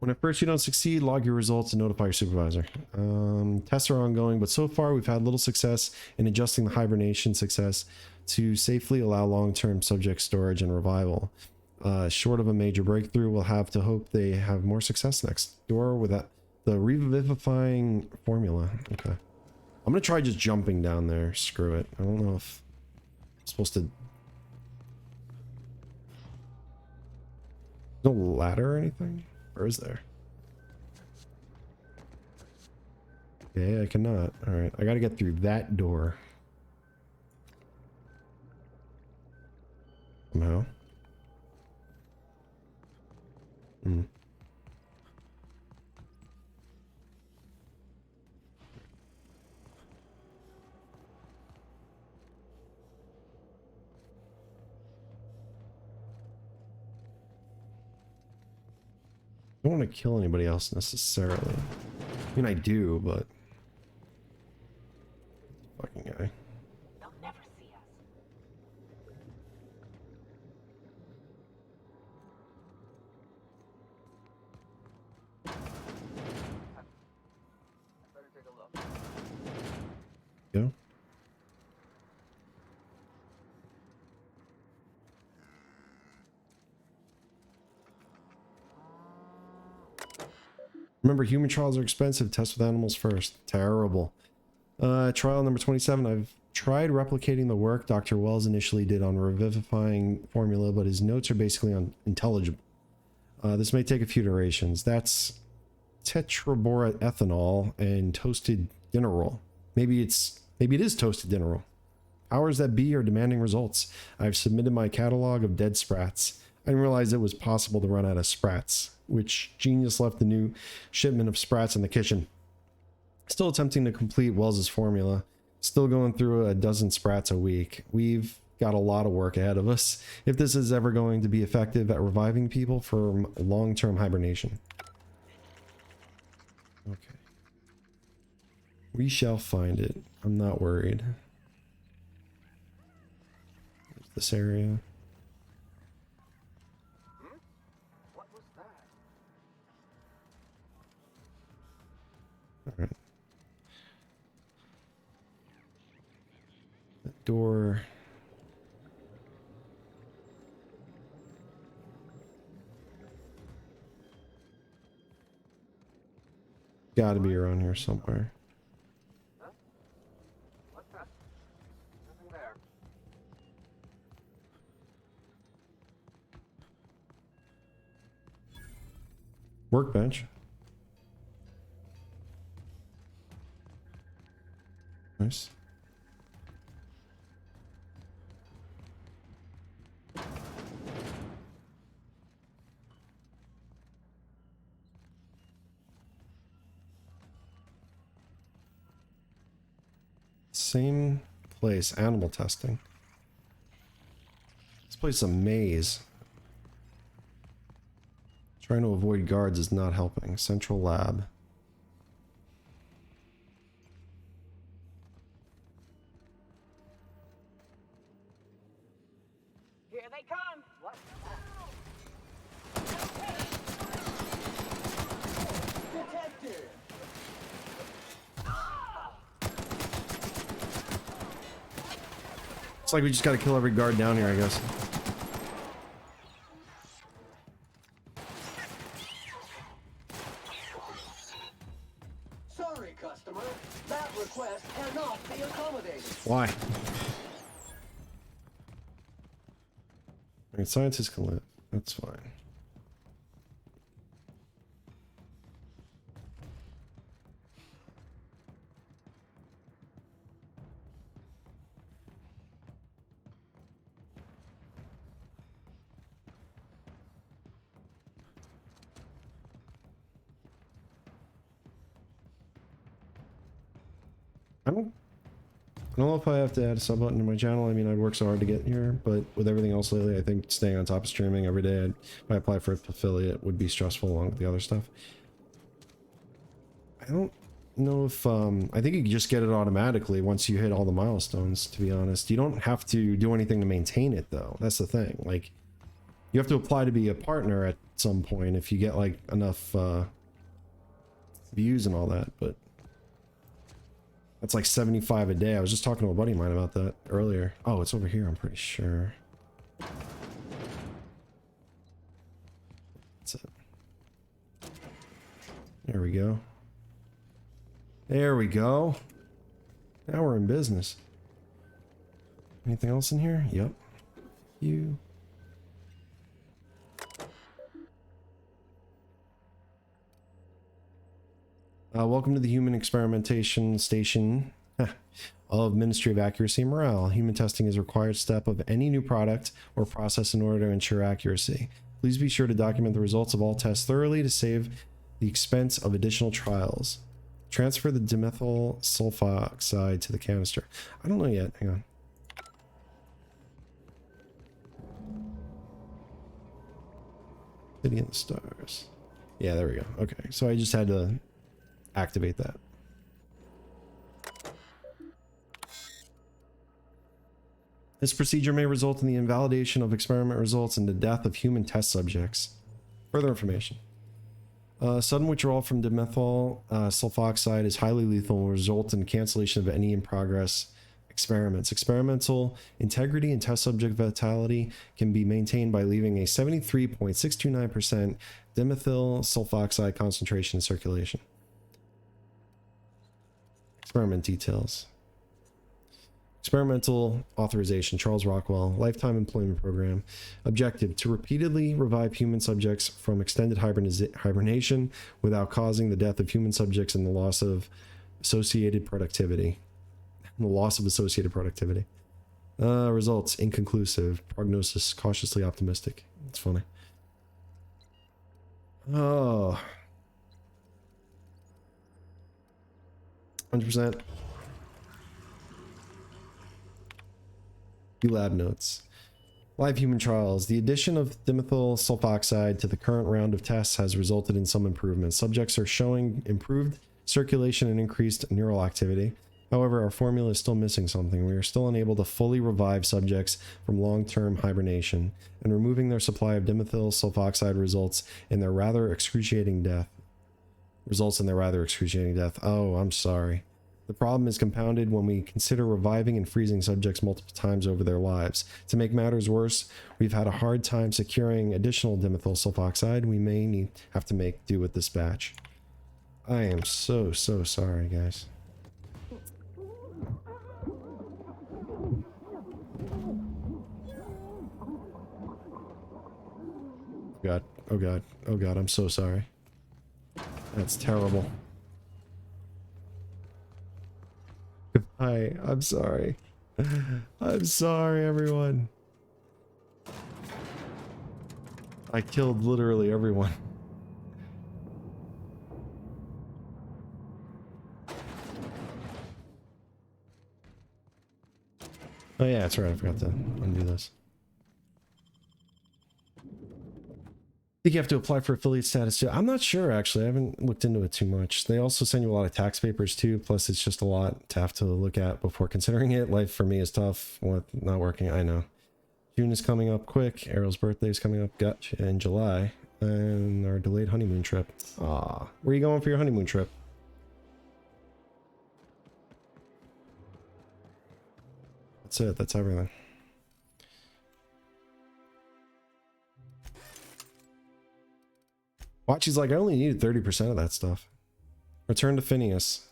Speaker 1: When at first you don't succeed, log your results and notify your supervisor. Tests are ongoing, but so far we've had little success in adjusting the hibernation success to safely allow long-term subject storage and revival. Short of a major breakthrough, we'll have to hope they have more success next. Door with that. The revivifying formula. Okay. I'm gonna try just jumping down there. Screw it. I don't know if I'm supposed to... No ladder or anything? Or is there? Okay, I cannot. Alright, I gotta get through that door. Somehow. Hmm. I don't want to kill anybody else necessarily. I mean, I do, but... Fucking guy.
Speaker 15: They'll never see us.
Speaker 12: I better take a look.
Speaker 1: Go. Remember, human trials are expensive. Test with animals first. Terrible. Trial number 27. I've tried replicating the work Dr. Wells initially did on revivifying formula, but his notes are basically unintelligible. This may take a few iterations. That's tetraborethanol and toasted dinner roll. Maybe it is toasted dinner roll. Powers that be are demanding results. I've submitted my catalog of dead sprats. I didn't realize it was possible to run out of sprats, which genius left the new shipment of sprats in the kitchen. Still attempting to complete Wells's formula. Still going through a dozen sprats a week. We've got a lot of work ahead of us if this is ever going to be effective at reviving people from long-term hibernation. Okay. We shall find it. I'm not worried. There's this area.
Speaker 12: What was that?
Speaker 1: All right. The door. Gotta be around here somewhere.
Speaker 12: Huh? What the? Nothing there.
Speaker 1: Workbench. Nice. Same place, animal testing. This place is a maze. Trying to avoid guards is not helping. Central lab.
Speaker 4: Here they come! What?
Speaker 18: Detective!
Speaker 1: It's like we just gotta kill every guard down here, I guess.
Speaker 18: Sorry, customer. That request cannot be accommodated.
Speaker 1: Why? I mean, scientists can live. That's fine. I don't know if I have to add a sub button to my channel. I mean, I work so hard to get here, but with everything else lately, I think staying on top of streaming every day, if I apply for affiliate, would be stressful along with the other stuff. I don't know if, I think you can just get it automatically once you hit all the milestones, to be honest. You don't have to do anything to maintain it, though. That's the thing. Like, you have to apply to be a partner at some point if you get, like, enough, views and all that, but that's like 75 a day. I was just talking to a buddy of mine about that earlier. Oh, it's over here, I'm pretty sure. That's it. There we go. There we go. Now we're in business. Anything else in here? Yep. You. Welcome to the Human Experimentation Station of Ministry of Accuracy and Morale. Human testing is a required step of any new product or process in order to ensure accuracy. Please be sure to document the results of all tests thoroughly to save the expense of additional trials. Transfer the dimethyl sulfoxide to the canister. I don't know yet. Hang on. City in the Stars. Yeah, there we go. Okay, so I just had to activate that. This procedure may result in the invalidation of experiment results and the death of human test subjects. Further information. Sudden withdrawal from dimethyl sulfoxide is highly lethal and will result in cancellation of any in progress experiments. Experimental integrity and test subject vitality can be maintained by leaving a 73.629% dimethyl sulfoxide concentration in circulation. Experiment details. Experimental authorization, Charles Rockwell, Lifetime Employment Program. Objective, to repeatedly revive human subjects from extended hibernation without causing the death of human subjects and the loss of associated productivity. Results, inconclusive. Prognosis, cautiously optimistic. It's funny. Oh. 100%. Lab notes. Live human trials. The addition of dimethyl sulfoxide to the current round of tests has resulted in some improvements. Subjects are showing improved circulation and increased neural activity. However, our formula is still missing something. We are still unable to fully revive subjects from long-term hibernation, and removing their supply of dimethyl sulfoxide results in their rather excruciating death. Oh, I'm sorry. The problem is compounded when we consider reviving and freezing subjects multiple times over their lives. To make matters worse, we've had a hard time securing additional dimethyl sulfoxide. We may have to make do with this batch. I am so sorry, guys. God, oh God, oh God, I'm so sorry. That's terrible. Goodbye, I'm sorry. I'm sorry, everyone. I killed literally everyone. Oh yeah, that's right. I forgot to undo this. I think you have to apply for affiliate status too. I'm not sure actually. I haven't looked into it too much. They also send you a lot of tax papers too. Plus it's just a lot to have to look at before considering it. Life for me is tough with not working. I know. June is coming up quick. Errol's birthday is coming up. Gotcha. In July. And our delayed honeymoon trip. Ah, where are you going for your honeymoon trip? That's it. That's everything. Watch, he's like, I only needed 30% of that stuff. Return to Phineas.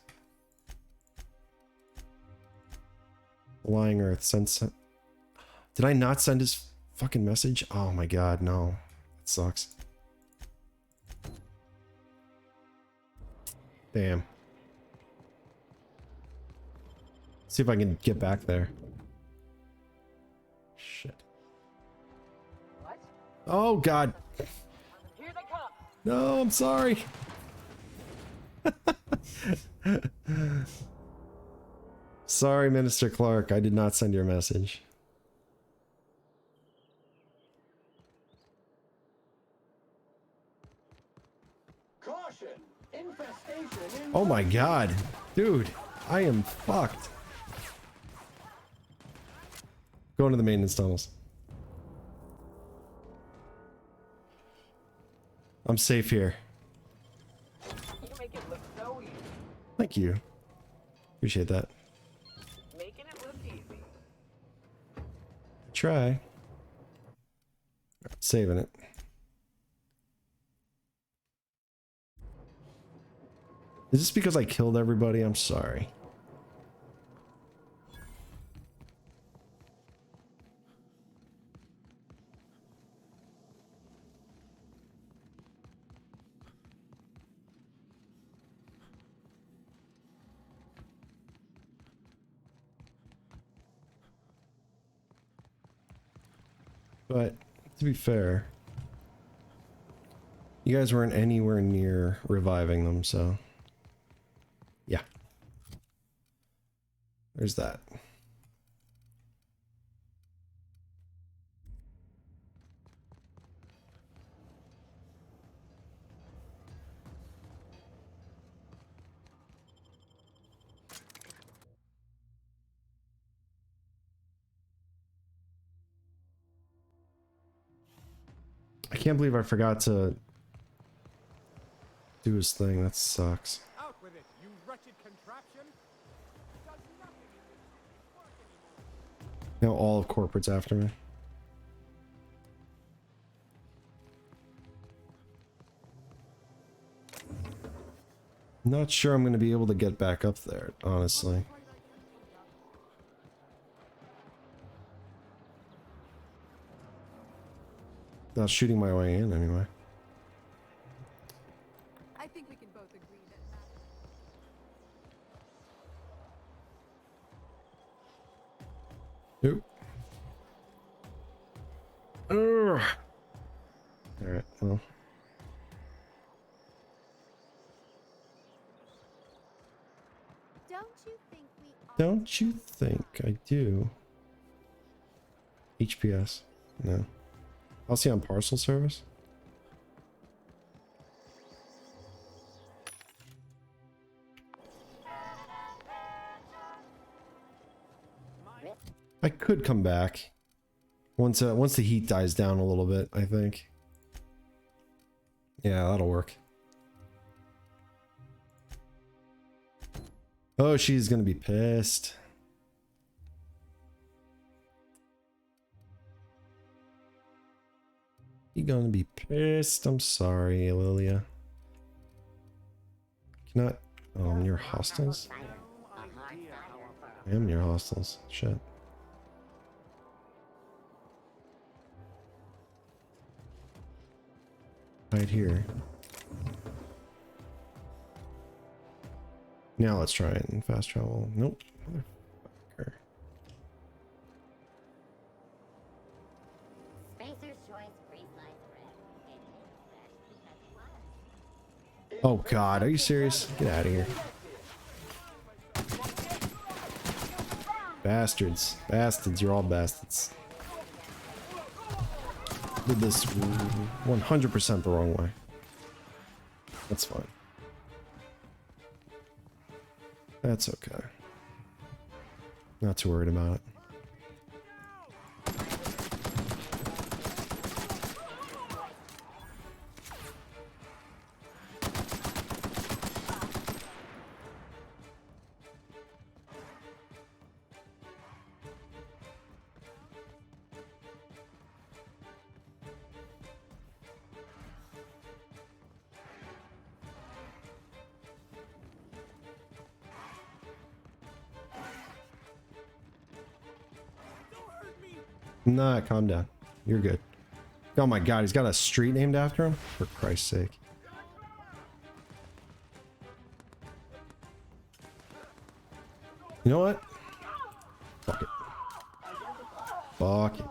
Speaker 1: Lying Earth. Did I not send his fucking message? Oh my god, no. That sucks. Damn. See if I can get back there. Shit.
Speaker 6: What?
Speaker 1: Oh god.
Speaker 6: Here they come.
Speaker 1: No, I'm sorry. Sorry, Minister Clark. I did not send your message.
Speaker 18: Caution! Infestation in
Speaker 1: Oh my god. Dude, I am fucked. Going to the maintenance tunnels. I'm safe here.
Speaker 6: You make it look so easy.
Speaker 1: Thank you. Appreciate that.
Speaker 6: Making it look easy.
Speaker 1: Try. Saving it. Is this because I killed everybody? I'm sorry. But to be fair, you guys weren't anywhere near reviving them, so yeah. There's that. I can't believe I forgot to do his thing. That sucks.
Speaker 14: Out with it, you wretched contraption! It does nothing in this city's work anymore.
Speaker 1: Now all of corporate's after me. Not sure I'm going to be able to get back up there, honestly. Not shooting my way in anyway.
Speaker 2: I think we can both agree that.
Speaker 1: Nope. Alright, well. Don't you think I do? HPS? No. I'll see on parcel service. I could come back once the heat dies down a little bit, I think. Yeah, that'll work. Oh, she's gonna be pissed. You're gonna be pissed. I'm sorry, Lilia. Cannot. Oh, I'm near hostels. I am near hostels. Shit. Right here. Now let's try it in fast travel. Nope. Motherfucker. Oh god, are you serious? Get out of here. Bastards. Bastards, you're all bastards. Did this 100% the wrong way. That's fine. That's okay. Not too worried about it. Nah, calm down. You're good. Oh my god, he's got a street named after him? For Christ's sake. You know what? Fuck it. Fuck it.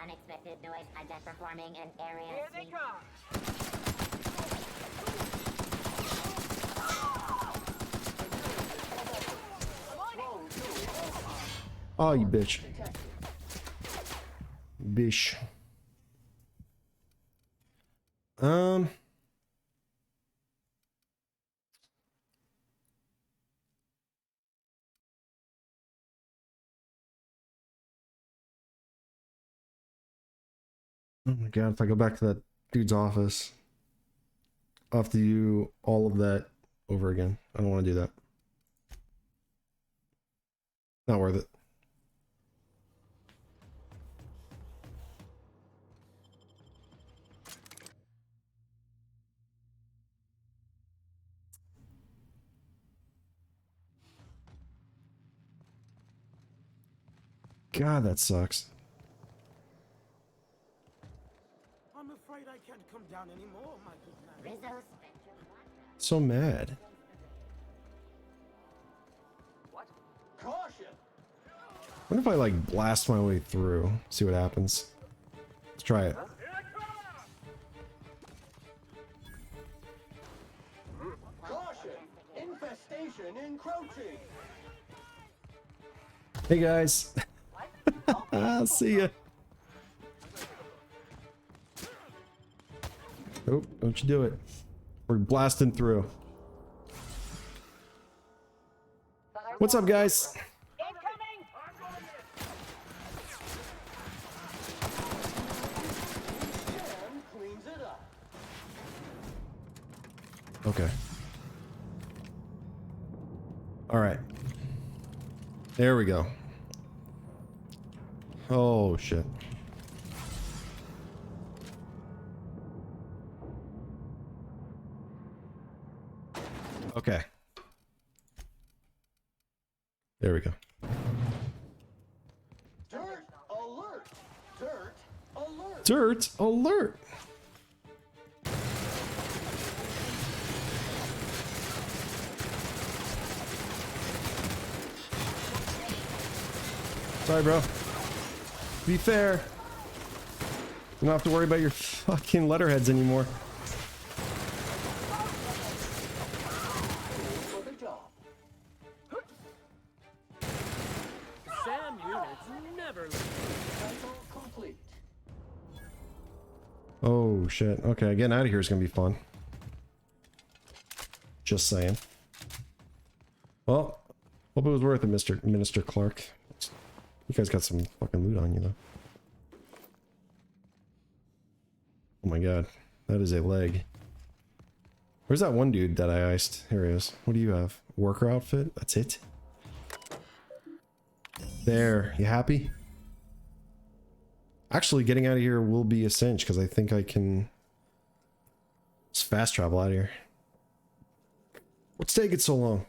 Speaker 8: Unexpected noise hijack performing in area.
Speaker 6: Here they come.
Speaker 1: Oh, you bitch. Bish. Oh my god, if I go back to that dude's office, I'll have to do all of that over again. I don't want to do that. Not worth it. God, that sucks.
Speaker 7: I'm afraid I can't come down anymore, my good man.
Speaker 1: So mad.
Speaker 18: What? Caution!
Speaker 1: What if I like blast my way through? See what happens. Let's try it.
Speaker 18: Caution! Infestation encroaching!
Speaker 1: Hey guys. See ya. Oh, don't you do it. We're blasting through. What's up, guys? Okay. All right. There we go. Oh, shit. Okay. There we go.
Speaker 18: Dirt alert! Dirt alert!
Speaker 1: Dirt alert! Sorry, bro. Be fair. You don't have to worry about your fucking letterheads anymore.
Speaker 10: Sam units never
Speaker 18: complete.
Speaker 1: Oh shit. Okay, getting out of here is gonna be fun. Just saying. Well, hope it was worth it, Mr. Minister Clark. You guys got some fucking loot on you though. Oh my god, that is a leg. Where's that one dude that I iced? Here he is. What do you have? Worker outfit? That's it? There, you happy? Actually, getting out of here will be a cinch because I think I can just fast travel out of here. What's taking so long?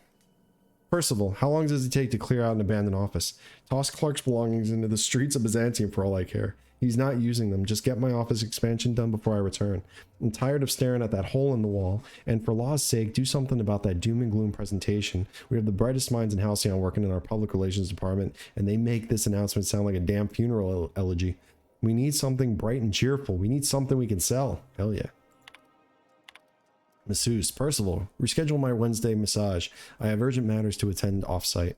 Speaker 1: Percival, how long does it take to clear out an abandoned office? Toss Clark's belongings into the streets of Byzantium for all I care. He's not using them. Just get my office expansion done before I return. I'm tired of staring at that hole in the wall, and for law's sake, do something about that doom and gloom presentation. We have the brightest minds in Halcyon working in our public relations department, and they make this announcement sound like a damn funeral elegy. We need something bright and cheerful. We need something we can sell. Hell yeah. Masseuse, Percival, reschedule my Wednesday massage. I have urgent matters to attend off-site.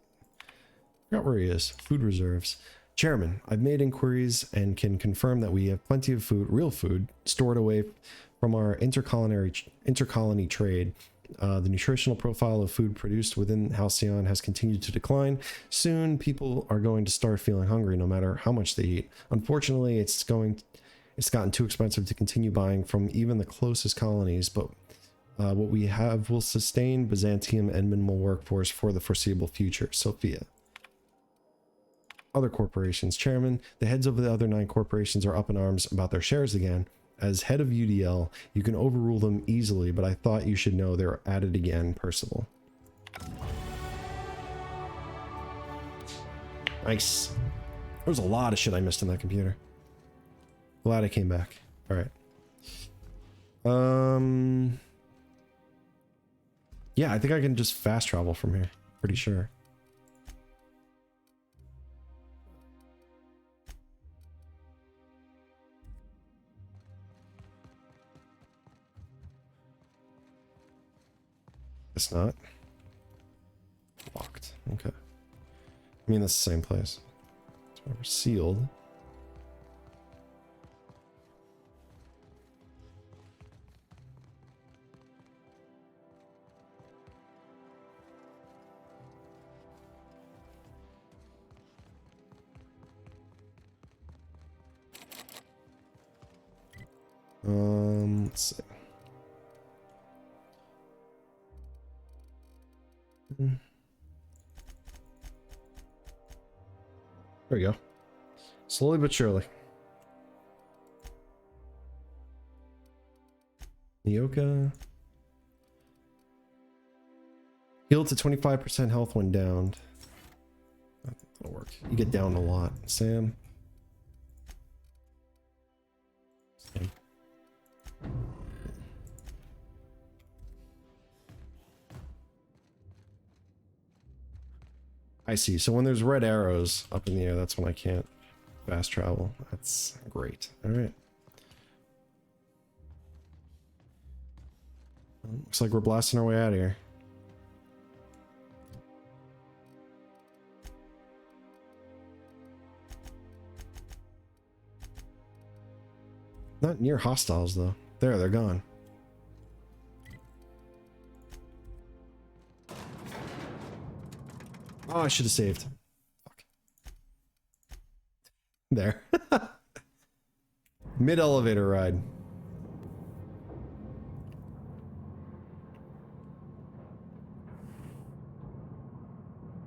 Speaker 1: Forgot where he is. Food reserves. Chairman, I've made inquiries and can confirm that we have plenty of food, real food, stored away from our intercolony trade. The nutritional profile of food produced within Halcyon has continued to decline. Soon, people are going to start feeling hungry no matter how much they eat. Unfortunately, it's gotten too expensive to continue buying from even the closest colonies, but what we have will sustain Byzantium and minimal workforce for the foreseeable future. Sophia. Other corporations. Chairman, the heads of the other 9 corporations are up in arms about their shares again. As head of UDL, you can overrule them easily, but I thought you should know they're at it again, Percival. Nice. There's a lot of shit I missed in that computer. Glad I came back. Alright. Yeah, I think I can just fast travel from here. Pretty sure. It's not. Locked. Okay. I mean, that's the same place. So we're sealed. Let's see. There we go. Slowly but surely. Nyoka. Healed to 25% health when downed. That'll work. You get down a lot. Sam. Sam. I see. So when there's red arrows up in the air, that's when I can't fast travel. That's great. All right. Looks like we're blasting our way out of here. Not near hostiles though. There, they're gone. Oh, I should have saved. Fuck. There. Mid-elevator ride.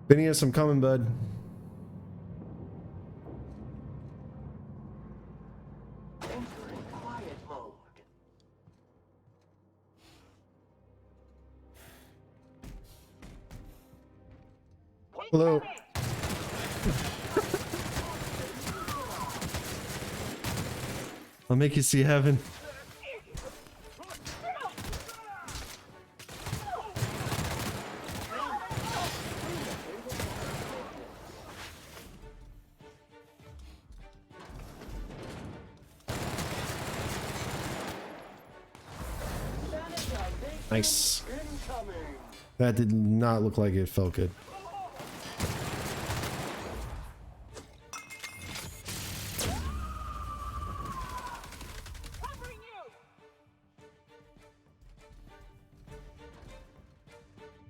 Speaker 1: Phineas, I'm coming, bud.
Speaker 18: Entering quiet mode.
Speaker 1: Hello. I'll make you see heaven. Nice. That did not look like it felt good.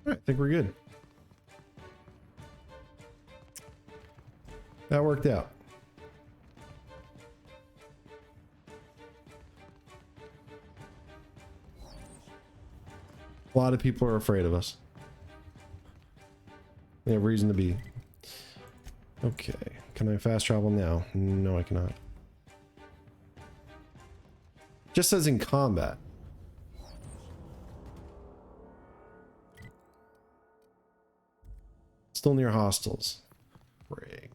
Speaker 1: Alright, I think we're good. That worked out. A lot of people are afraid of us. They have reason to be. Okay, can I fast travel now? No, I cannot. Just says in combat. Still near hostiles. Frig.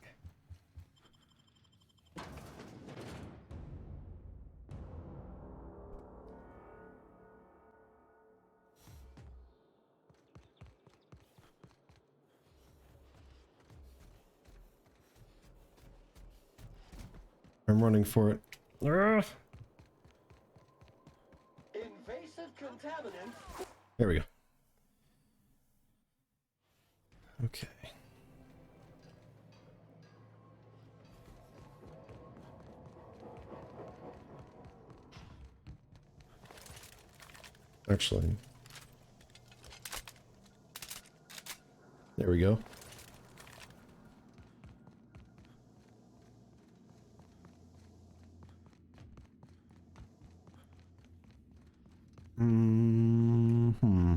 Speaker 1: I'm running for it. Ugh.
Speaker 18: Invasive contaminants.
Speaker 1: There we go. Okay. Actually, there we go. Mm-hmm.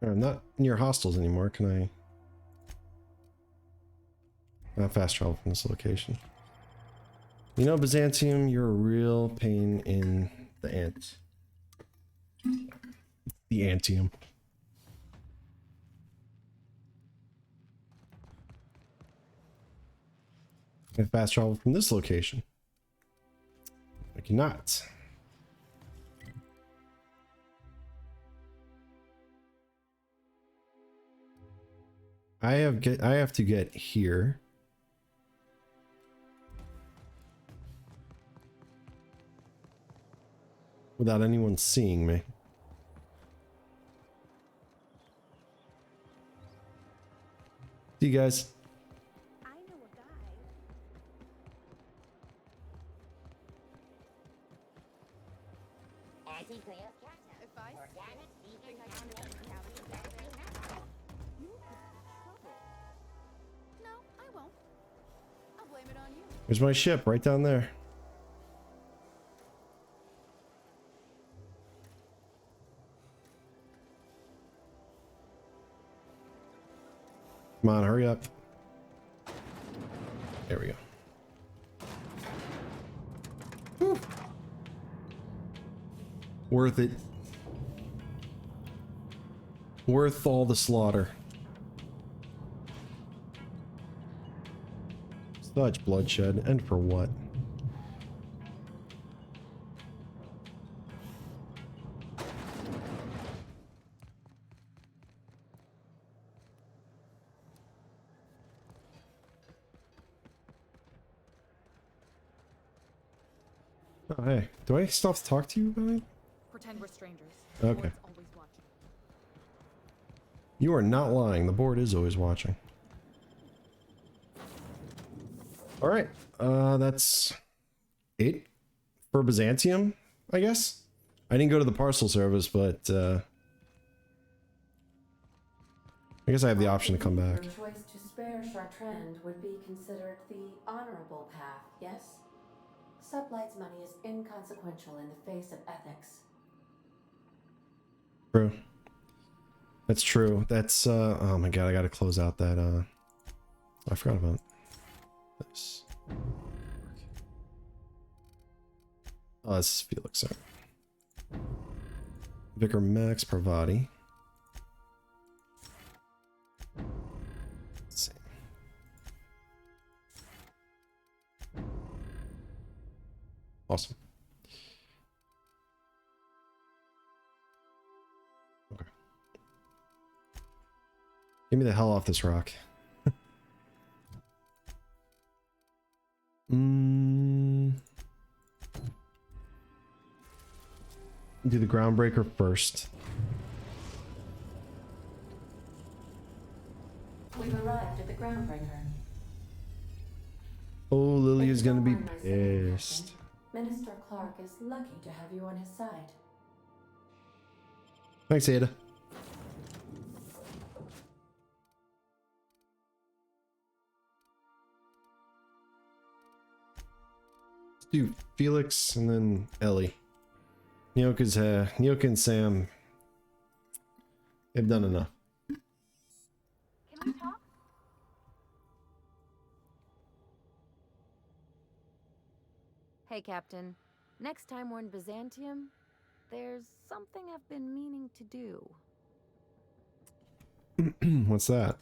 Speaker 1: I'm not near hostels anymore. Can I? Not fast travel from this location. You know, Byzantium, you're a real pain in the ant. The Antium. Can I fast travel from this location? I cannot. I have to get here. Without anyone seeing me. See you guys.
Speaker 17: I know a guy.
Speaker 8: Anti-Cleo's Chapter.
Speaker 17: If I
Speaker 8: Organic, vegan,
Speaker 17: think I can make you could be trouble. No, I won't. I'll blame it on you.
Speaker 1: There's my ship right down there. Come on, hurry up. There we go. Whew. Worth it. Worth all the slaughter. Such bloodshed, and for what? Oh, hey. Do I still have to talk to you about it?
Speaker 2: Pretend we're strangers.
Speaker 1: Okay.
Speaker 2: Board's always watching.
Speaker 1: You are not lying. The board is always watching. All right. That's it for Byzantium, I guess. I didn't go to the parcel service, but I guess I have the option to come back.
Speaker 11: Your choice to spare Chartrand would be considered the honorable path, yes? Sublight's money is inconsequential in the face of ethics.
Speaker 1: True. That's true. That's oh my god, I gotta close out that I forgot about this. Oh, this is Felix, sorry. Vicar Max Parvati. Let's see. Awesome. Okay. Get me the hell off this rock. Do the groundbreaker first.
Speaker 11: We've arrived at the groundbreaker.
Speaker 1: Oh, Lily is gonna be
Speaker 11: Don't mind my saying,
Speaker 1: pissed.
Speaker 11: Captain. Minister Clark is lucky to have you on his side.
Speaker 1: Thanks, Ada. Let's do Felix and then Ellie. Nyoka and Sam have done enough.
Speaker 6: Can we talk?
Speaker 17: Hey, Captain. Next time we're in Byzantium, there's something I've been meaning to do.
Speaker 1: What's that?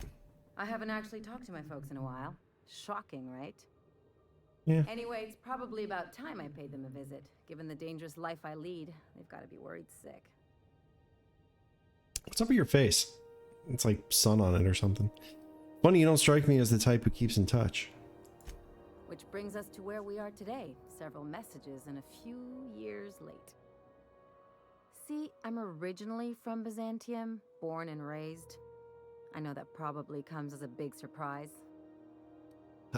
Speaker 17: I haven't actually talked to my folks in a while. Shocking, right?
Speaker 1: Yeah.
Speaker 17: Anyway, it's probably about time I paid them a visit. Given the dangerous life I lead, they've got to be worried sick.
Speaker 1: What's up with your face? It's like sun on it or something. Funny, you don't strike me as the type who keeps in touch.
Speaker 5: Which brings us to where we are today, several messages and a few years late. See, I'm originally from Byzantium, born and raised. I know that probably comes as a big surprise.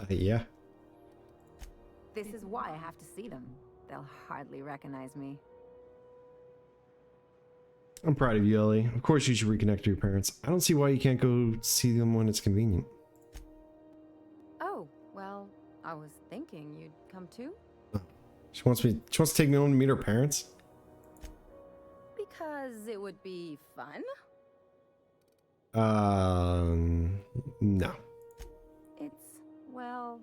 Speaker 1: Yeah.
Speaker 5: This is why I have to see them. They'll hardly recognize me.
Speaker 1: I'm proud of you, Ellie. Of course you should reconnect to your parents. I don't see why you can't go see them when it's convenient.
Speaker 5: Oh, well, I was thinking you'd come too?
Speaker 1: She wants to take me home to meet her parents?
Speaker 5: Because it would be fun?
Speaker 1: No.
Speaker 5: Well,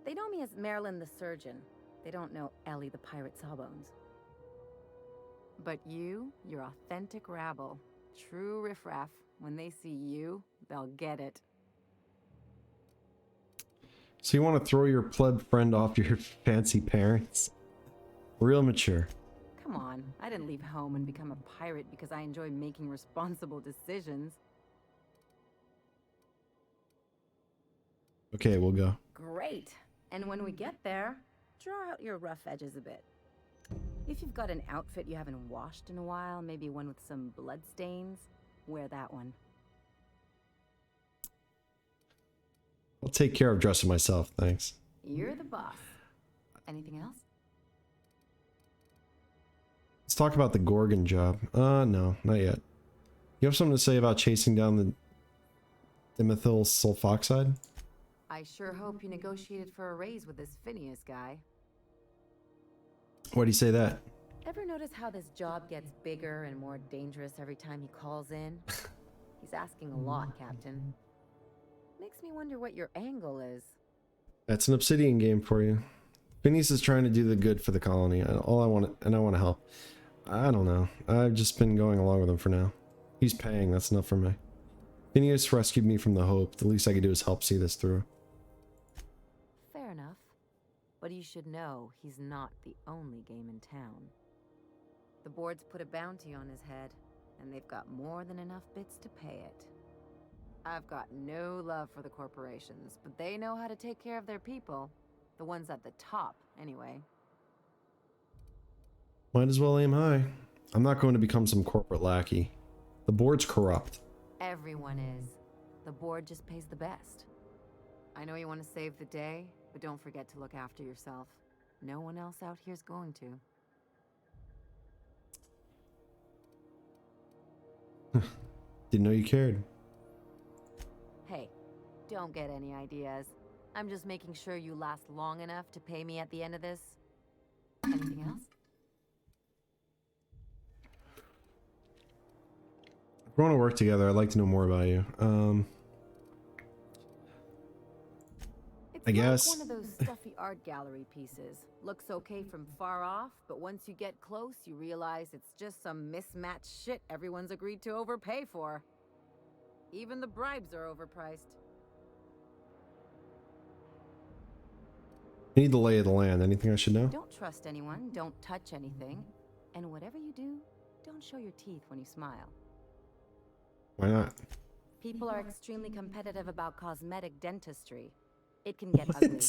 Speaker 5: they know me as Marilyn the Surgeon. They don't know Ellie the Pirate Sawbones. But you're authentic rabble. True riffraff. When they see you, they'll get it.
Speaker 1: So you want to throw your pleb friend off your fancy parents? Real mature.
Speaker 5: Come on, I didn't leave home and become a pirate because I enjoy making responsible decisions.
Speaker 1: Okay, we'll go.
Speaker 5: Great. And when we get there, draw out your rough edges a bit. If you've got an outfit you haven't washed in a while, maybe one with some blood stains, wear that one.
Speaker 1: I'll take care of dressing myself, thanks.
Speaker 5: You're the boss. Anything else?
Speaker 1: Let's talk about the Gorgon job. No, not yet. You have something to say about chasing down the dimethyl sulfoxide?
Speaker 5: I sure hope you negotiated for a raise with this Phineas guy.
Speaker 1: Why do you say that?
Speaker 5: Ever notice how this job gets bigger and more dangerous every time he calls in? He's asking a lot, Captain. Makes me wonder what your angle is.
Speaker 1: That's an Obsidian game for you. Phineas is trying to do the good for the colony. I want to help. I don't know. I've just been going along with him for now. He's paying. That's enough for me. Phineas rescued me from the Hope. The least I could do is help see this through.
Speaker 5: Fair enough. But you should know he's not the only game in town. The board's put a bounty on his head, and they've got more than enough bits to pay it. I've got no love for the corporations, but they know how to take care of their people. The ones at the top, anyway.
Speaker 1: Might as well aim high. I'm not going to become some corporate lackey. The board's corrupt.
Speaker 5: Everyone is. The board just pays the best. I know you want to save the day, but don't forget to look after yourself. No one else out here's going to.
Speaker 1: Didn't know you cared.
Speaker 5: Hey, don't get any ideas. I'm just making sure you last long enough to pay me at the end of this. Anything else?
Speaker 1: We're going to work together. I'd like to know more about you. I guess.
Speaker 5: One of those stuffy art gallery pieces. Looks okay from far off, but once you get close, you realize it's just some mismatched shit everyone's agreed to overpay for. Even the bribes are overpriced.
Speaker 1: I need the lay of the land. Anything I should know?
Speaker 5: Don't trust anyone, don't touch anything, and whatever you do, don't show your teeth when you smile.
Speaker 1: Why not?
Speaker 5: People are extremely competitive about cosmetic dentistry. It can get ugly.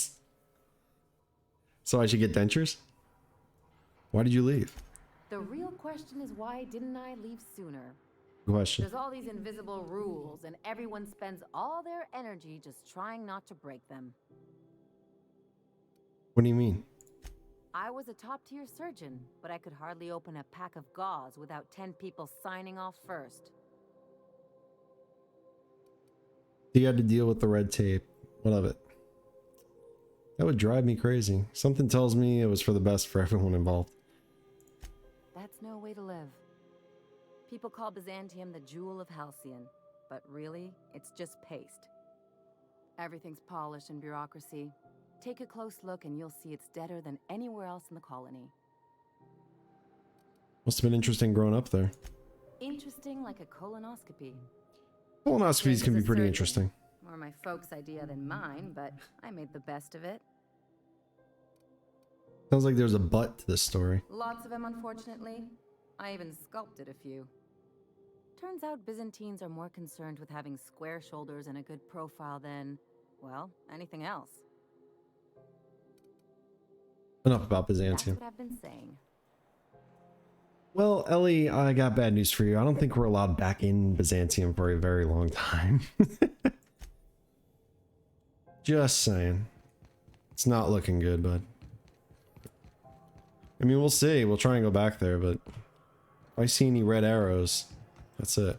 Speaker 1: So I should get dentures? Why did you leave?
Speaker 5: The real question is, why didn't I leave sooner?
Speaker 1: Question.
Speaker 5: There's all these invisible rules, and everyone spends all their energy just trying not to break them.
Speaker 1: What do you mean?
Speaker 5: I was a top-tier surgeon, but I could hardly open a pack of gauze without 10 people signing off first.
Speaker 1: You had to deal with the red tape. What of it? That would drive me crazy. Something tells me it was for the best for everyone involved.
Speaker 5: That's no way to live. People call Byzantium the jewel of Halcyon, but really, it's just paste. Everything's polished and bureaucracy. Take a close look and you'll see it's deader than anywhere else in the colony.
Speaker 1: Must have been interesting growing up there.
Speaker 5: Interesting like a colonoscopy.
Speaker 1: Colonoscopies can be pretty
Speaker 5: surgeon.
Speaker 1: interesting.
Speaker 5: More my folks' idea than mine, but I made the best of it.
Speaker 1: Sounds like there's a but to this story.
Speaker 5: Lots of them, unfortunately. I even sculpted a few. Turns out Byzantines are more concerned with having square shoulders and a good profile than, well, anything else.
Speaker 1: Enough about Byzantium.
Speaker 5: That's what I've been saying.
Speaker 1: Well, Ellie, I got bad news for you. I don't think we're allowed back in Byzantium for a very long time. Just saying. It's not looking good, bud. I mean, we'll see. We'll try and go back there, but if I see any red arrows, that's it.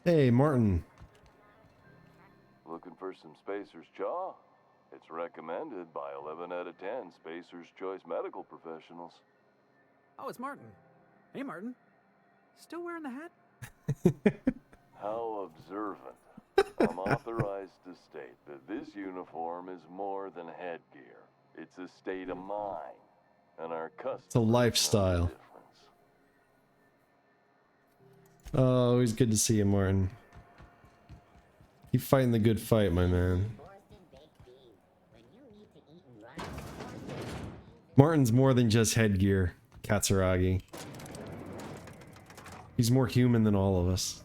Speaker 1: Hey, Martin.
Speaker 16: Looking for some Spacer's Chaw? It's recommended by 11 out of 10 Spacer's Choice medical professionals.
Speaker 13: Oh, it's Martin. Hey, Martin. Still wearing the hat?
Speaker 16: How observant. I'm authorized to state that this uniform is more than headgear. It's a state of mind, and our customers.
Speaker 1: It's a lifestyle. Oh, always good to see you, Martin. Keep fighting the good fight, my man. Martin's more than just headgear, Katsuragi. He's more human than all of us.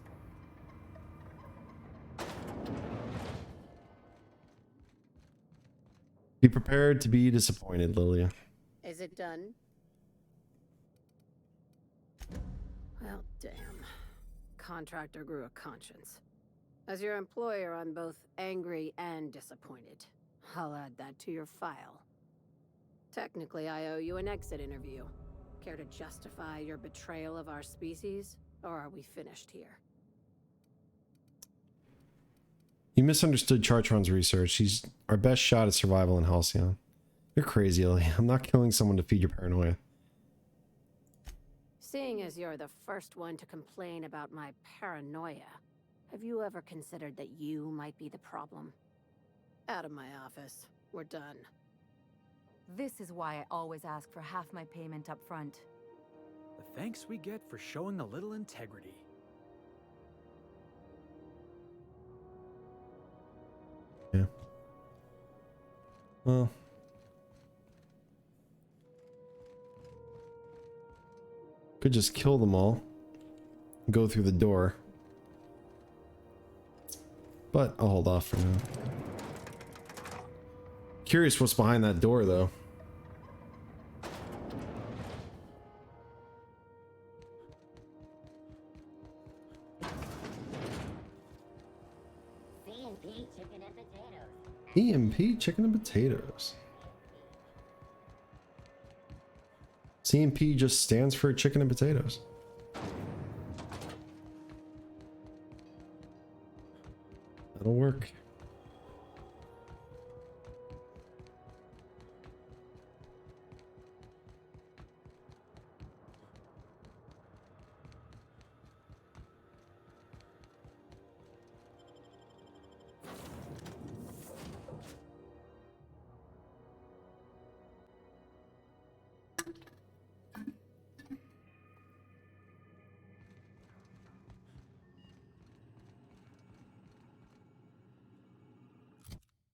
Speaker 1: Be prepared to be disappointed, Lilia.
Speaker 22: Is it done? Well, damn. Contractor grew a conscience. As your employer, I'm both angry and disappointed. I'll add that to your file. Technically, I owe you an exit interview. Care to justify your betrayal of our species, or are we finished here?
Speaker 1: You misunderstood Chartron's research. He's our best shot at survival in Halcyon. You're crazy, Ellie. I'm not killing someone to feed your paranoia.
Speaker 22: Seeing as you're the first one to complain about my paranoia, have you ever considered that you might be the problem? Out of my office. We're done.
Speaker 5: This is why I always ask for half my payment up front.
Speaker 13: The thanks we get for showing a little integrity.
Speaker 1: Yeah. Well. Could just kill them all. Go through the door. But I'll hold off for now. Curious what's behind that door, though.
Speaker 8: CMP chicken and potatoes.
Speaker 1: EMP chicken and potatoes. CMP just stands for chicken and potatoes. That'll work.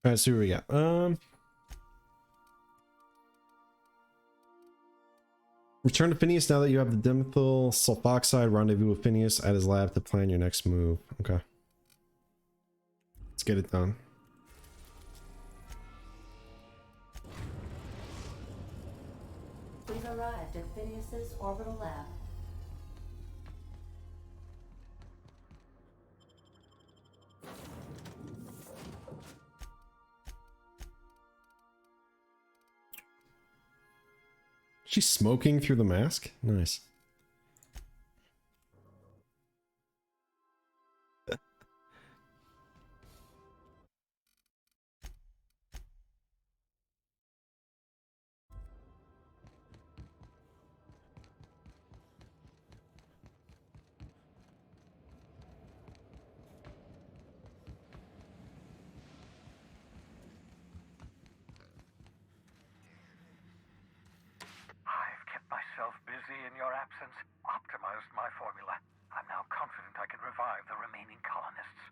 Speaker 1: Alright, so what we got. Return to Phineas now that you have the dimethyl sulfoxide. Rendezvous with Phineas at his lab to plan your next move. Okay. Let's get it done.
Speaker 11: We've arrived at Phineas's orbital lab.
Speaker 1: She's smoking through the mask? Nice.
Speaker 23: I've kept myself busy in your absence, optimized my formula. I'm now confident I can revive the remaining colonists.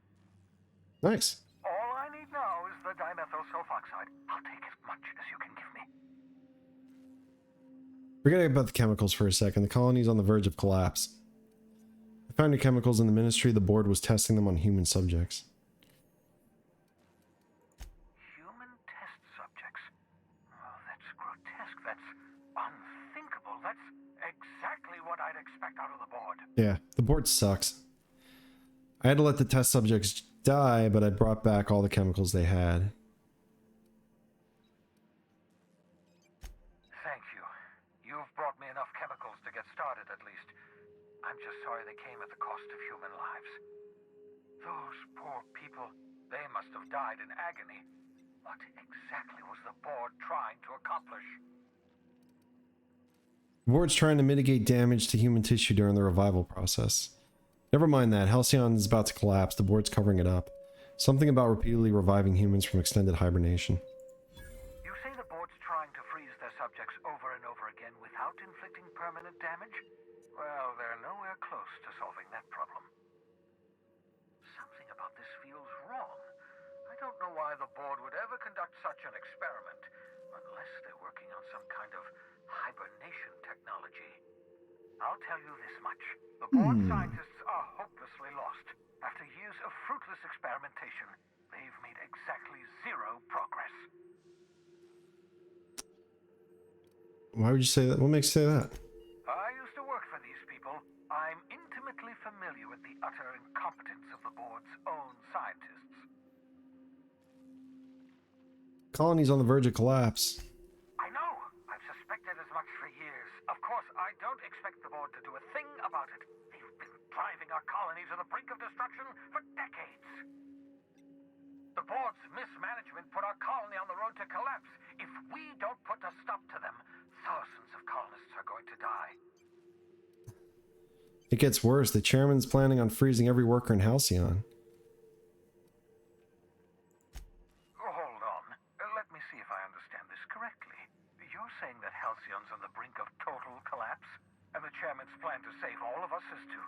Speaker 1: Nice.
Speaker 23: All I need now is the dimethyl sulfoxide. dioxide, I'll take as much as you can give me.
Speaker 1: Forgetting about the chemicals for a second, the colony's on the verge of collapse. I found new chemicals in the ministry. The board was testing them on human subjects.
Speaker 23: Human test subjects? Oh, that's grotesque. That's unthinkable. That's exactly what I'd expect out of the board.
Speaker 1: Yeah, the board sucks. I had to let the test subjects die, but I brought back all the chemicals they had.
Speaker 23: Thank you. You've brought me enough chemicals to get started, at least. I'm just sorry they came at the cost of human lives. Those poor people, they must have died in agony. What exactly was the board trying to accomplish?
Speaker 1: The board's trying to mitigate damage to human tissue during the revival process. Never mind that. Halcyon is about to collapse. The board's covering it up. Something about repeatedly reviving humans from extended hibernation.
Speaker 23: You say the board's trying to freeze their subjects over and over again without inflicting permanent damage? Well, they're nowhere close to solving that problem. Something about this feels wrong. I don't know why the board would ever conduct such an experiment, unless they're working on some kind of hibernation technology. I'll tell you this much. The board scientists are hopelessly lost. After years of fruitless experimentation, they've made exactly zero progress.
Speaker 1: Why would you say that? What makes you say that?
Speaker 23: I used to work for these people. I'm intimately familiar with the utter incompetence of the board's own scientists.
Speaker 1: Colony's on the verge of collapse.
Speaker 23: I know. I've suspected as much for years. Of course, I don't expect the board to do a thing about it. They've been driving our colony to the brink of destruction for decades. The board's mismanagement put our colony on the road to collapse. If we don't put a stop to them, thousands of colonists are going to die.
Speaker 1: It gets worse. The chairman's planning on freezing every worker in Halcyon.
Speaker 23: Hold on. Let me see if I understand this correctly. You're saying that Halcyon's on the brink of total collapse? And the chairman's plan to save all of us is to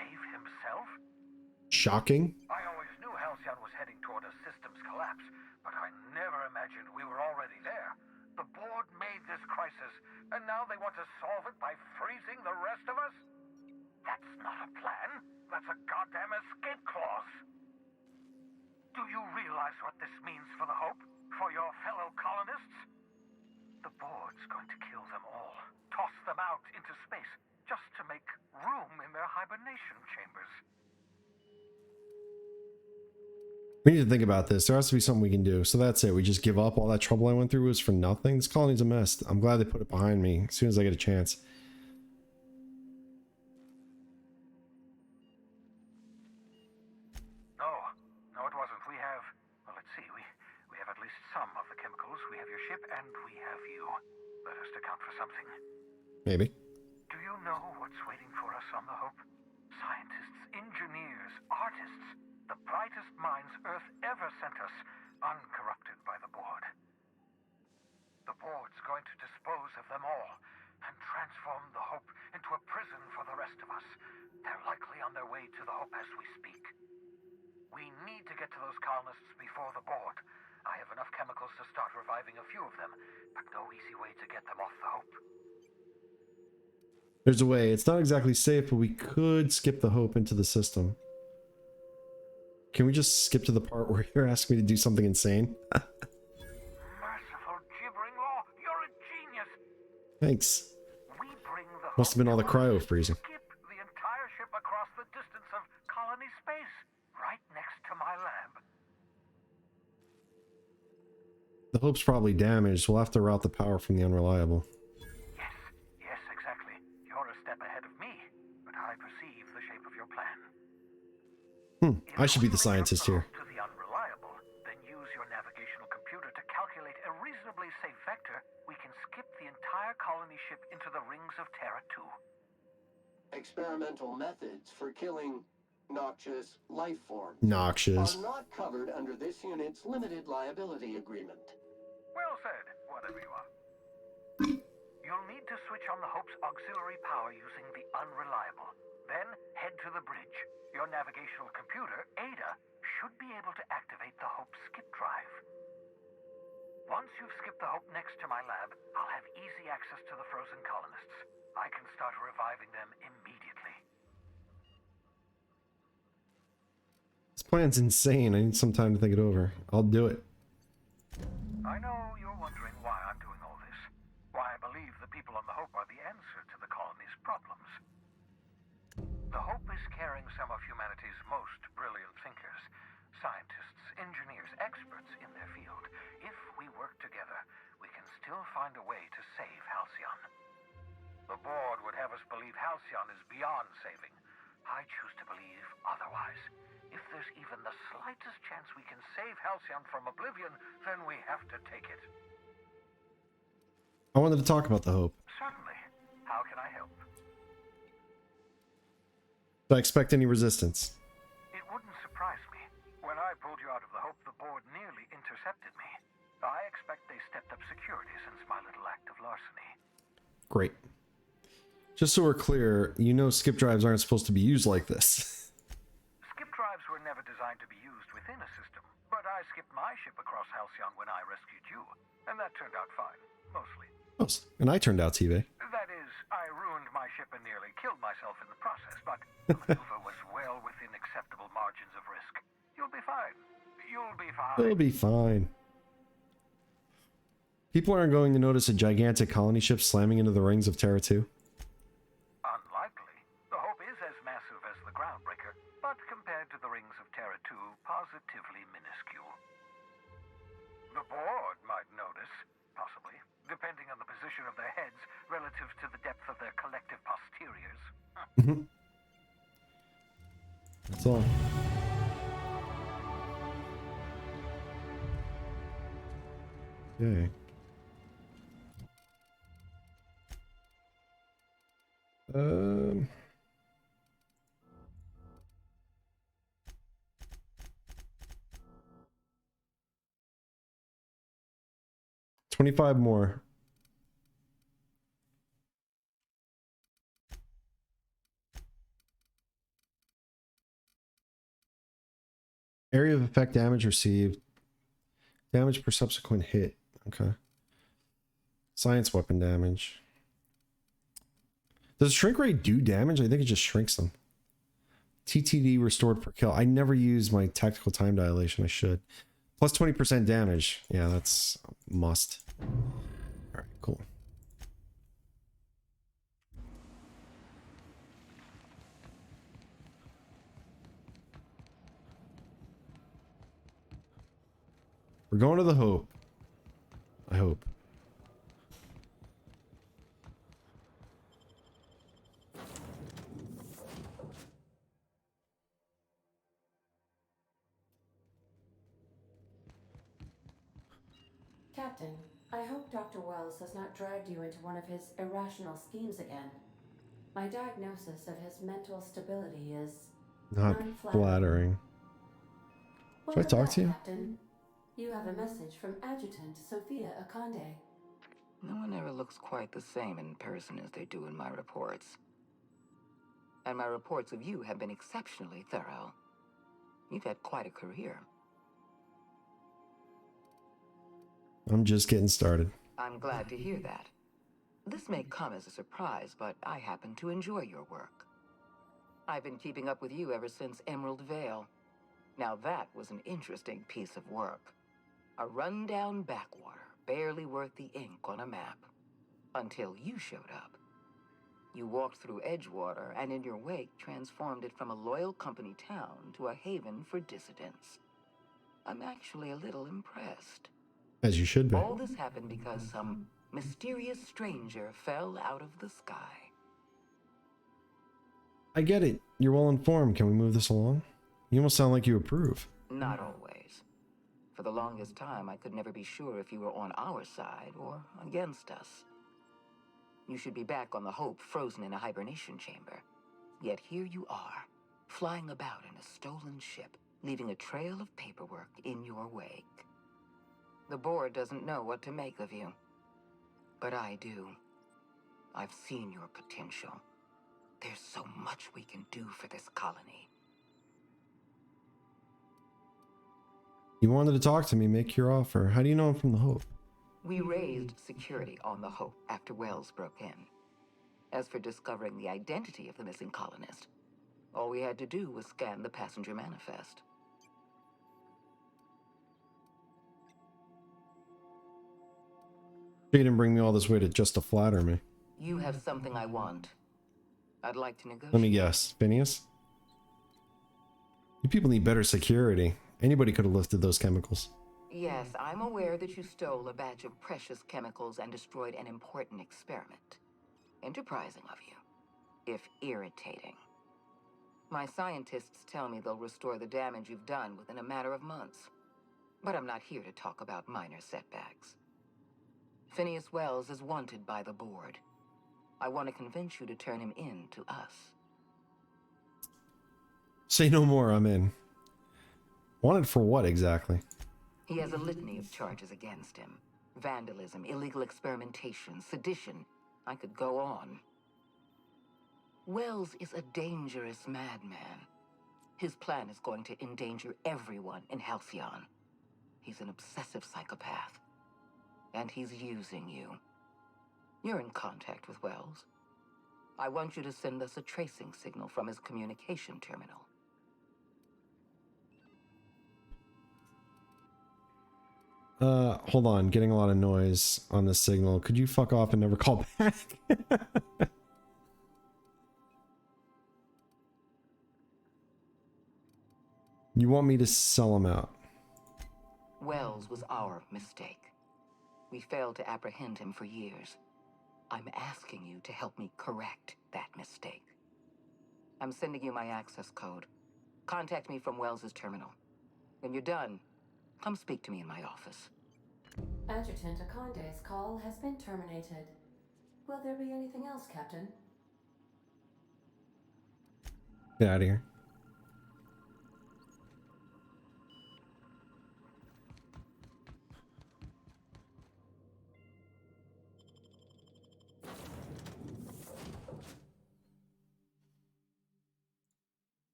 Speaker 23: save himself?
Speaker 1: Shocking.
Speaker 23: I always knew Halcyon was heading toward a systems collapse, but I never imagined we were already there. The board made this crisis, and now they want to solve it by freezing the rest of us? That's not a plan. That's a goddamn escape clause. Do you realize what this means for the Hope? For your fellow colonists? The board's going to kill them all. Toss them out into space, just to make room in their hibernation chambers.
Speaker 1: We need to think about this. There has to be something we can do. So that's it. We just give up. All that trouble I went through was for nothing. This colony's a mess. I'm glad they put it behind me as soon as I get a chance.
Speaker 23: No, it wasn't. We have, well, let's see. We have at least some of the chemicals. We have your ship, and we have you. Let us account for something.
Speaker 1: Maybe.
Speaker 23: Do you know what's waiting for us on the Hope? Scientists, engineers, artists, the brightest minds Earth ever sent us, uncorrupted by the board. The board's going to dispose of them all and transform the Hope into a prison for the rest of us. They're likely on their way to the Hope as we speak. We need to get to those colonists before the board. I have enough chemicals to start reviving a few of them, but no easy way to get them off the Hope.
Speaker 1: There's a way. It's not exactly safe, but we could skip the Hope into the system. Can we just skip to the part where you're asking me to do something insane?
Speaker 23: Merciful gibbering law, you're a genius.
Speaker 1: Thanks.
Speaker 23: We bring the
Speaker 1: Must have been all the cryo freezing.
Speaker 23: skip the entire ship across the distance of colony space, right next to my lab.
Speaker 1: The Hope's probably damaged. We'll have to route the power from the unreliable.
Speaker 23: Yes, exactly. You're a step ahead of me, but I perceive the shape of your plan.
Speaker 1: I should be the scientist here.
Speaker 23: To the unreliable, then use your navigational computer to calculate a reasonably safe vector. We can skip the entire colony ship into the rings of Terra 2.
Speaker 18: Experimental methods for killing noxious life forms
Speaker 1: Noxious.
Speaker 18: are not covered under this unit's limited liability agreement.
Speaker 23: Well said, whatever you are. You'll need to switch on the Hope's auxiliary power using the unreliable. Then head to the bridge. Your navigational computer, Ada, should be able to activate the Hope skip drive. Once you've skipped the Hope next to my lab, I'll have easy access to the frozen colonists. I can start reviving them immediately.
Speaker 1: This plan's insane. I need some time to think it over. I'll do it.
Speaker 23: I know you're wondering why I'm doing all this. Why I believe the people on the Hope are the answer to the colony's problems. The Hope is carrying some of humanity's most brilliant thinkers, scientists, engineers, experts in their field. If we work together, we can still find a way to save Halcyon. The board would have us believe Halcyon is beyond saving. I choose to believe otherwise. If there's even the slightest chance we can save Halcyon from oblivion, then we have to take it.
Speaker 1: I wanted to talk about the Hope.
Speaker 23: Certainly. How can I help?
Speaker 1: Do I expect any resistance?
Speaker 23: It wouldn't surprise me. When I pulled you out of the Hope, the board nearly intercepted me. I expect they stepped up security since my little act of larceny.
Speaker 1: Great. Just so we're clear, you know skip drives aren't supposed to be used like this.
Speaker 23: Skip drives were never designed to be used within a system, but I skipped my ship across Halcyon when I rescued you, and that turned out fine, mostly.
Speaker 1: Oh, and I turned out TV.
Speaker 23: That is, I ruined my ship and nearly killed myself in the process, but the maneuver was well within acceptable margins of risk. You'll be fine. You'll be fine.
Speaker 1: It'll be fine. People aren't going to notice a gigantic colony ship slamming into the rings of Terra 2.
Speaker 23: Unlikely. The Hope is as massive as the Groundbreaker, but compared to the rings of Terra 2, positively minuscule. The board might notice, possibly, depending on the position of their heads relative to the depth of their collective posteriors.
Speaker 1: That's all. Okay. 25 more. Area of effect damage received. Damage per subsequent hit. Okay. Science weapon damage. Does shrink rate do damage? I think it just shrinks them. TTD restored per kill. I never use my tactical time dilation. I should. Plus 20% damage. Yeah, that's a must. Alright, cool. We're going to the Hope. I hope.
Speaker 11: Captain, I hope Dr. Wells has not dragged you into one of his irrational schemes again. My diagnosis of his mental stability is
Speaker 1: Not flattering. Should I talk to you?
Speaker 11: Captain. You have a message from Adjutant Sophia Akande.
Speaker 19: No one ever looks quite the same in person as they do in my reports. And my reports of you have been exceptionally thorough. You've had quite a career.
Speaker 1: I'm just getting started.
Speaker 19: I'm glad to hear that. This may come as a surprise, but I happen to enjoy your work. I've been keeping up with you ever since Emerald Vale. Now that was an interesting piece of work. A rundown backwater, barely worth the ink on a map. Until you showed up. You walked through Edgewater and in your wake transformed it from a loyal company town to a haven for dissidents. I'm actually a little impressed.
Speaker 1: As you should be.
Speaker 19: All this happened because some mysterious stranger fell out of the sky.
Speaker 1: I get it. You're well informed. Can we move this along? You almost sound like you approve.
Speaker 19: Not always. For the longest time, I could never be sure if you were on our side or against us. You should be back on the Hope, frozen in a hibernation chamber. Yet here you are, flying about in a stolen ship, leaving a trail of paperwork in your wake. The board doesn't know what to make of you. But I do. I've seen your potential. There's so much we can do for this colony.
Speaker 1: You wanted to talk to me, make your offer. How do you know I'm from the Hope?
Speaker 19: We raised security on the Hope after Wells broke in. As for discovering the identity of the missing colonist, all we had to do was scan the passenger manifest.
Speaker 1: She didn't bring me all this way just to flatter me.
Speaker 19: You have something I want. I'd like to negotiate.
Speaker 1: Let me guess. Phineas? You people need better security. Anybody could have lifted those chemicals.
Speaker 19: Yes, I'm aware that you stole a batch of precious chemicals and destroyed an important experiment. Enterprising of you, if irritating. My scientists tell me they'll restore the damage you've done within a matter of months. But I'm not here to talk about minor setbacks. Phineas Wells is wanted by the board. I want to convince you to turn him in to us.
Speaker 1: Say no more, I'm in. Wanted for what exactly?
Speaker 19: He has a litany of charges against him. Vandalism, illegal experimentation, sedition. I could go on. Wells is a dangerous madman. His plan is going to endanger everyone in Halcyon. He's an obsessive psychopath. And he's using you. You're in contact with Wells. I want you to send us a tracing signal from his communication terminal.
Speaker 1: Hold on. Getting a lot of noise on this signal. Could you fuck off and never call back? You want me to sell him out?
Speaker 19: Wells was our mistake. We failed to apprehend him for years. I'm asking you to help me correct that mistake. I'm sending you my access code. Contact me from Wells's terminal. When you're done, come speak to me in my office.
Speaker 11: Adjutant Akonde's call has been terminated. Will there be anything else, Captain?
Speaker 1: Get out of here.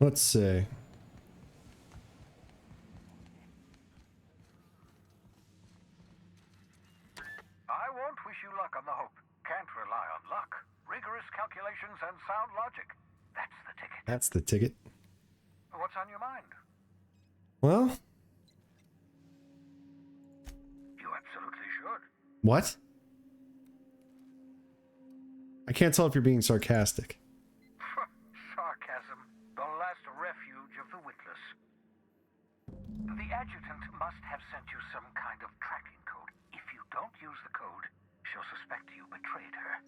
Speaker 1: Let's see.
Speaker 23: I won't wish you luck on the Hope. Can't rely on luck. Rigorous calculations and sound logic. That's the ticket.
Speaker 1: That's the ticket.
Speaker 23: What's on your mind?
Speaker 1: Well,
Speaker 23: You absolutely should.
Speaker 1: what? I can't tell if you're being sarcastic.
Speaker 23: Sarcasm. The last refuge of the witless. The adjutant must have sent you some kind of tracking code. If you don't use the code, she'll suspect you betrayed her.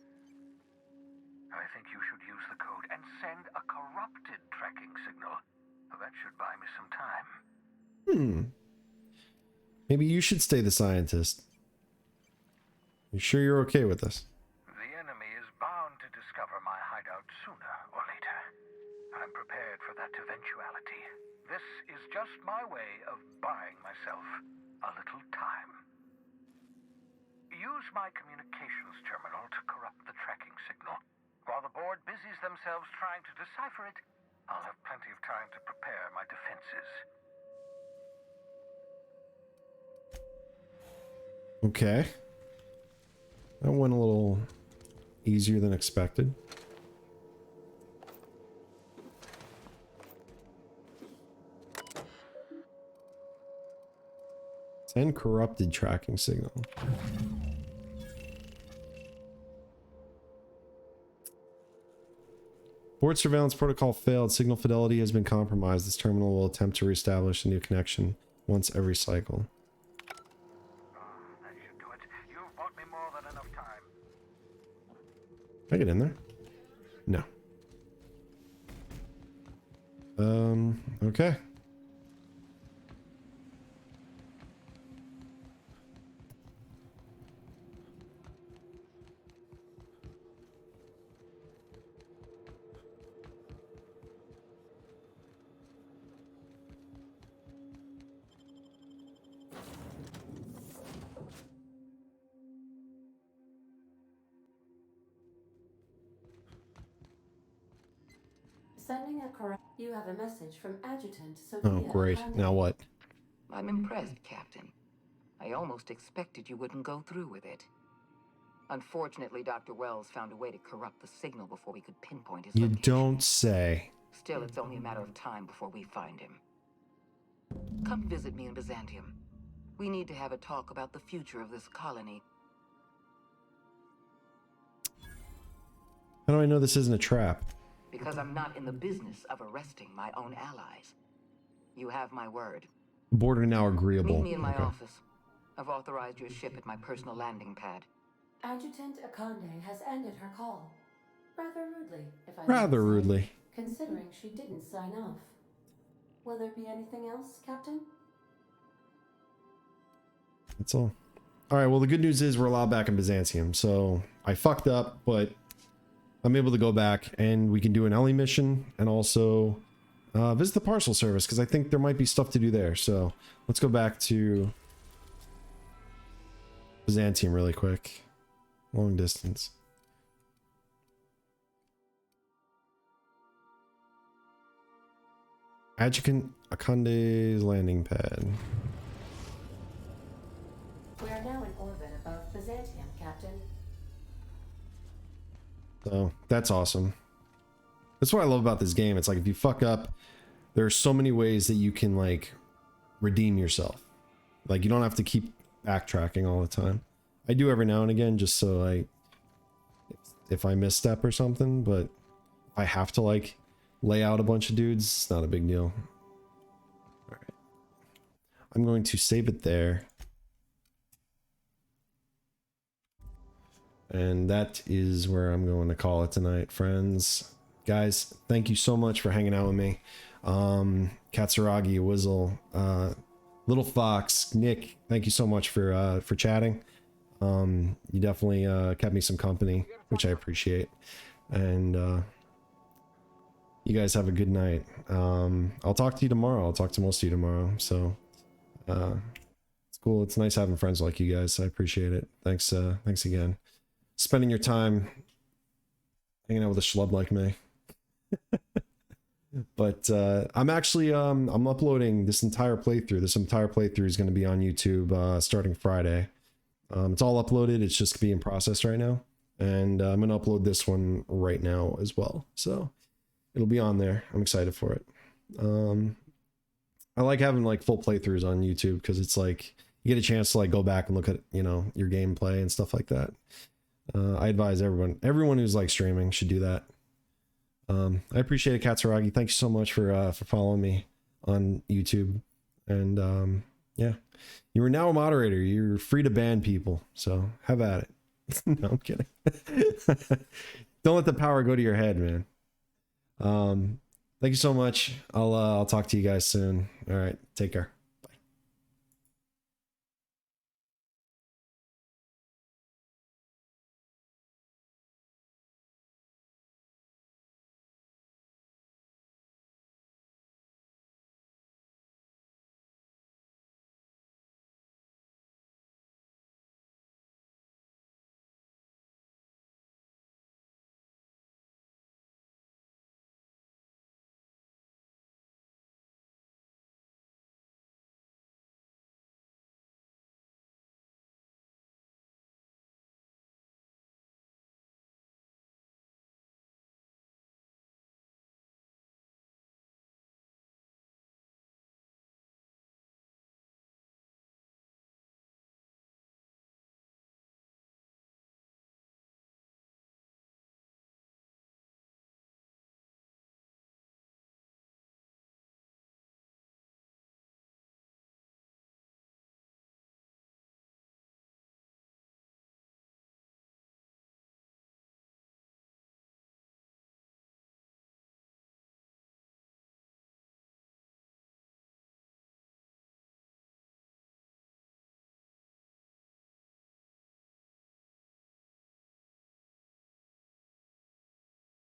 Speaker 23: I think you should use the code and send a corrupted tracking signal. That should buy me some time.
Speaker 1: Maybe you should stay the scientist. You sure you're okay with this?
Speaker 23: The enemy is bound to discover my hideout sooner or later. I'm prepared for that eventuality. This is just my way of buying myself a little time. Use my communications terminal to corrupt the tracking signal. While the board busies themselves trying to decipher it, I'll have plenty of time to prepare my defenses.
Speaker 1: Okay. That went a little easier than expected. Send corrupted tracking signal. Board surveillance protocol failed. Signal fidelity has been compromised. This terminal will attempt to reestablish a new connection once every cycle.
Speaker 23: That should do it. You've bought me more than enough time.
Speaker 1: Can I get in there? No. Okay.
Speaker 11: Sending a correct. You have a message from Adjutant Sophia.
Speaker 1: Oh, great.
Speaker 11: Conde.
Speaker 1: Now what?
Speaker 19: I'm impressed, Captain. I almost expected you wouldn't go through with it. Unfortunately, Dr. Wells found a way to corrupt the signal before we could pinpoint his
Speaker 1: You
Speaker 19: location.
Speaker 1: don't say.
Speaker 19: Still, it's only a matter of time before we find him. Come visit me in Byzantium. We need to have a talk about the future of this colony.
Speaker 1: How do I know this isn't a trap?
Speaker 19: Because I'm not in the business of arresting my own allies. You have my word.
Speaker 1: Border now agreeable.
Speaker 19: Meet me in my
Speaker 1: Okay.
Speaker 19: office. I've authorized your ship at my personal landing pad.
Speaker 11: Adjutant Akonde has ended her call. Rather rudely, if I may
Speaker 1: Rather
Speaker 11: say,
Speaker 1: rudely.
Speaker 11: considering she didn't sign off. Will there be anything else, Captain?
Speaker 1: That's all. All right. Well, the good news is we're allowed back in Byzantium. So I fucked up, but I'm able to go back and we can do an Ellie mission and also visit the parcel service because I think there might be stuff to do there. So let's go back to Byzantium really quick. Long distance. Adjutant Akonde's landing pad.
Speaker 11: We are now in orbit above Byzantium, Captain.
Speaker 1: So that's awesome. That's what I love about this game. It's like if you fuck up, there are so many ways that you can like redeem yourself. Like you don't have to keep backtracking all the time. I do every now and again just so if I misstep or something, but if I have to like lay out a bunch of dudes, it's not a big deal. All right. I'm going to save it there. And that is where I'm going to call it tonight, friends. Guys, thank you so much for hanging out with me. Katsuragi, Wizzle, Little Fox, Nick, thank you so much for chatting. You definitely kept me some company, which I appreciate. And you guys have a good night. I'll talk to you tomorrow. I'll talk to most of you tomorrow. So it's cool. It's nice having friends like you guys. I appreciate it. Thanks again. Spending your time hanging out with a schlub like me. But I'm actually I'm uploading this entire playthrough. This entire playthrough is going to be on YouTube starting Friday. It's all uploaded. It's just being processed right now, and I'm going to upload this one right now as well. So it'll be on there. I'm excited for it. I like having like full playthroughs on YouTube because it's like you get a chance to like go back and look at, you know, your gameplay and stuff like that. I advise everyone who's like streaming should do that. I appreciate it, Katsuragi. Thank you so much for following me on YouTube. And yeah, you are now a moderator. You're free to ban people, so have at it. No, I'm kidding. Don't let the power go to your head, man. Thank you so much. I'll talk to you guys soon. All right, take care.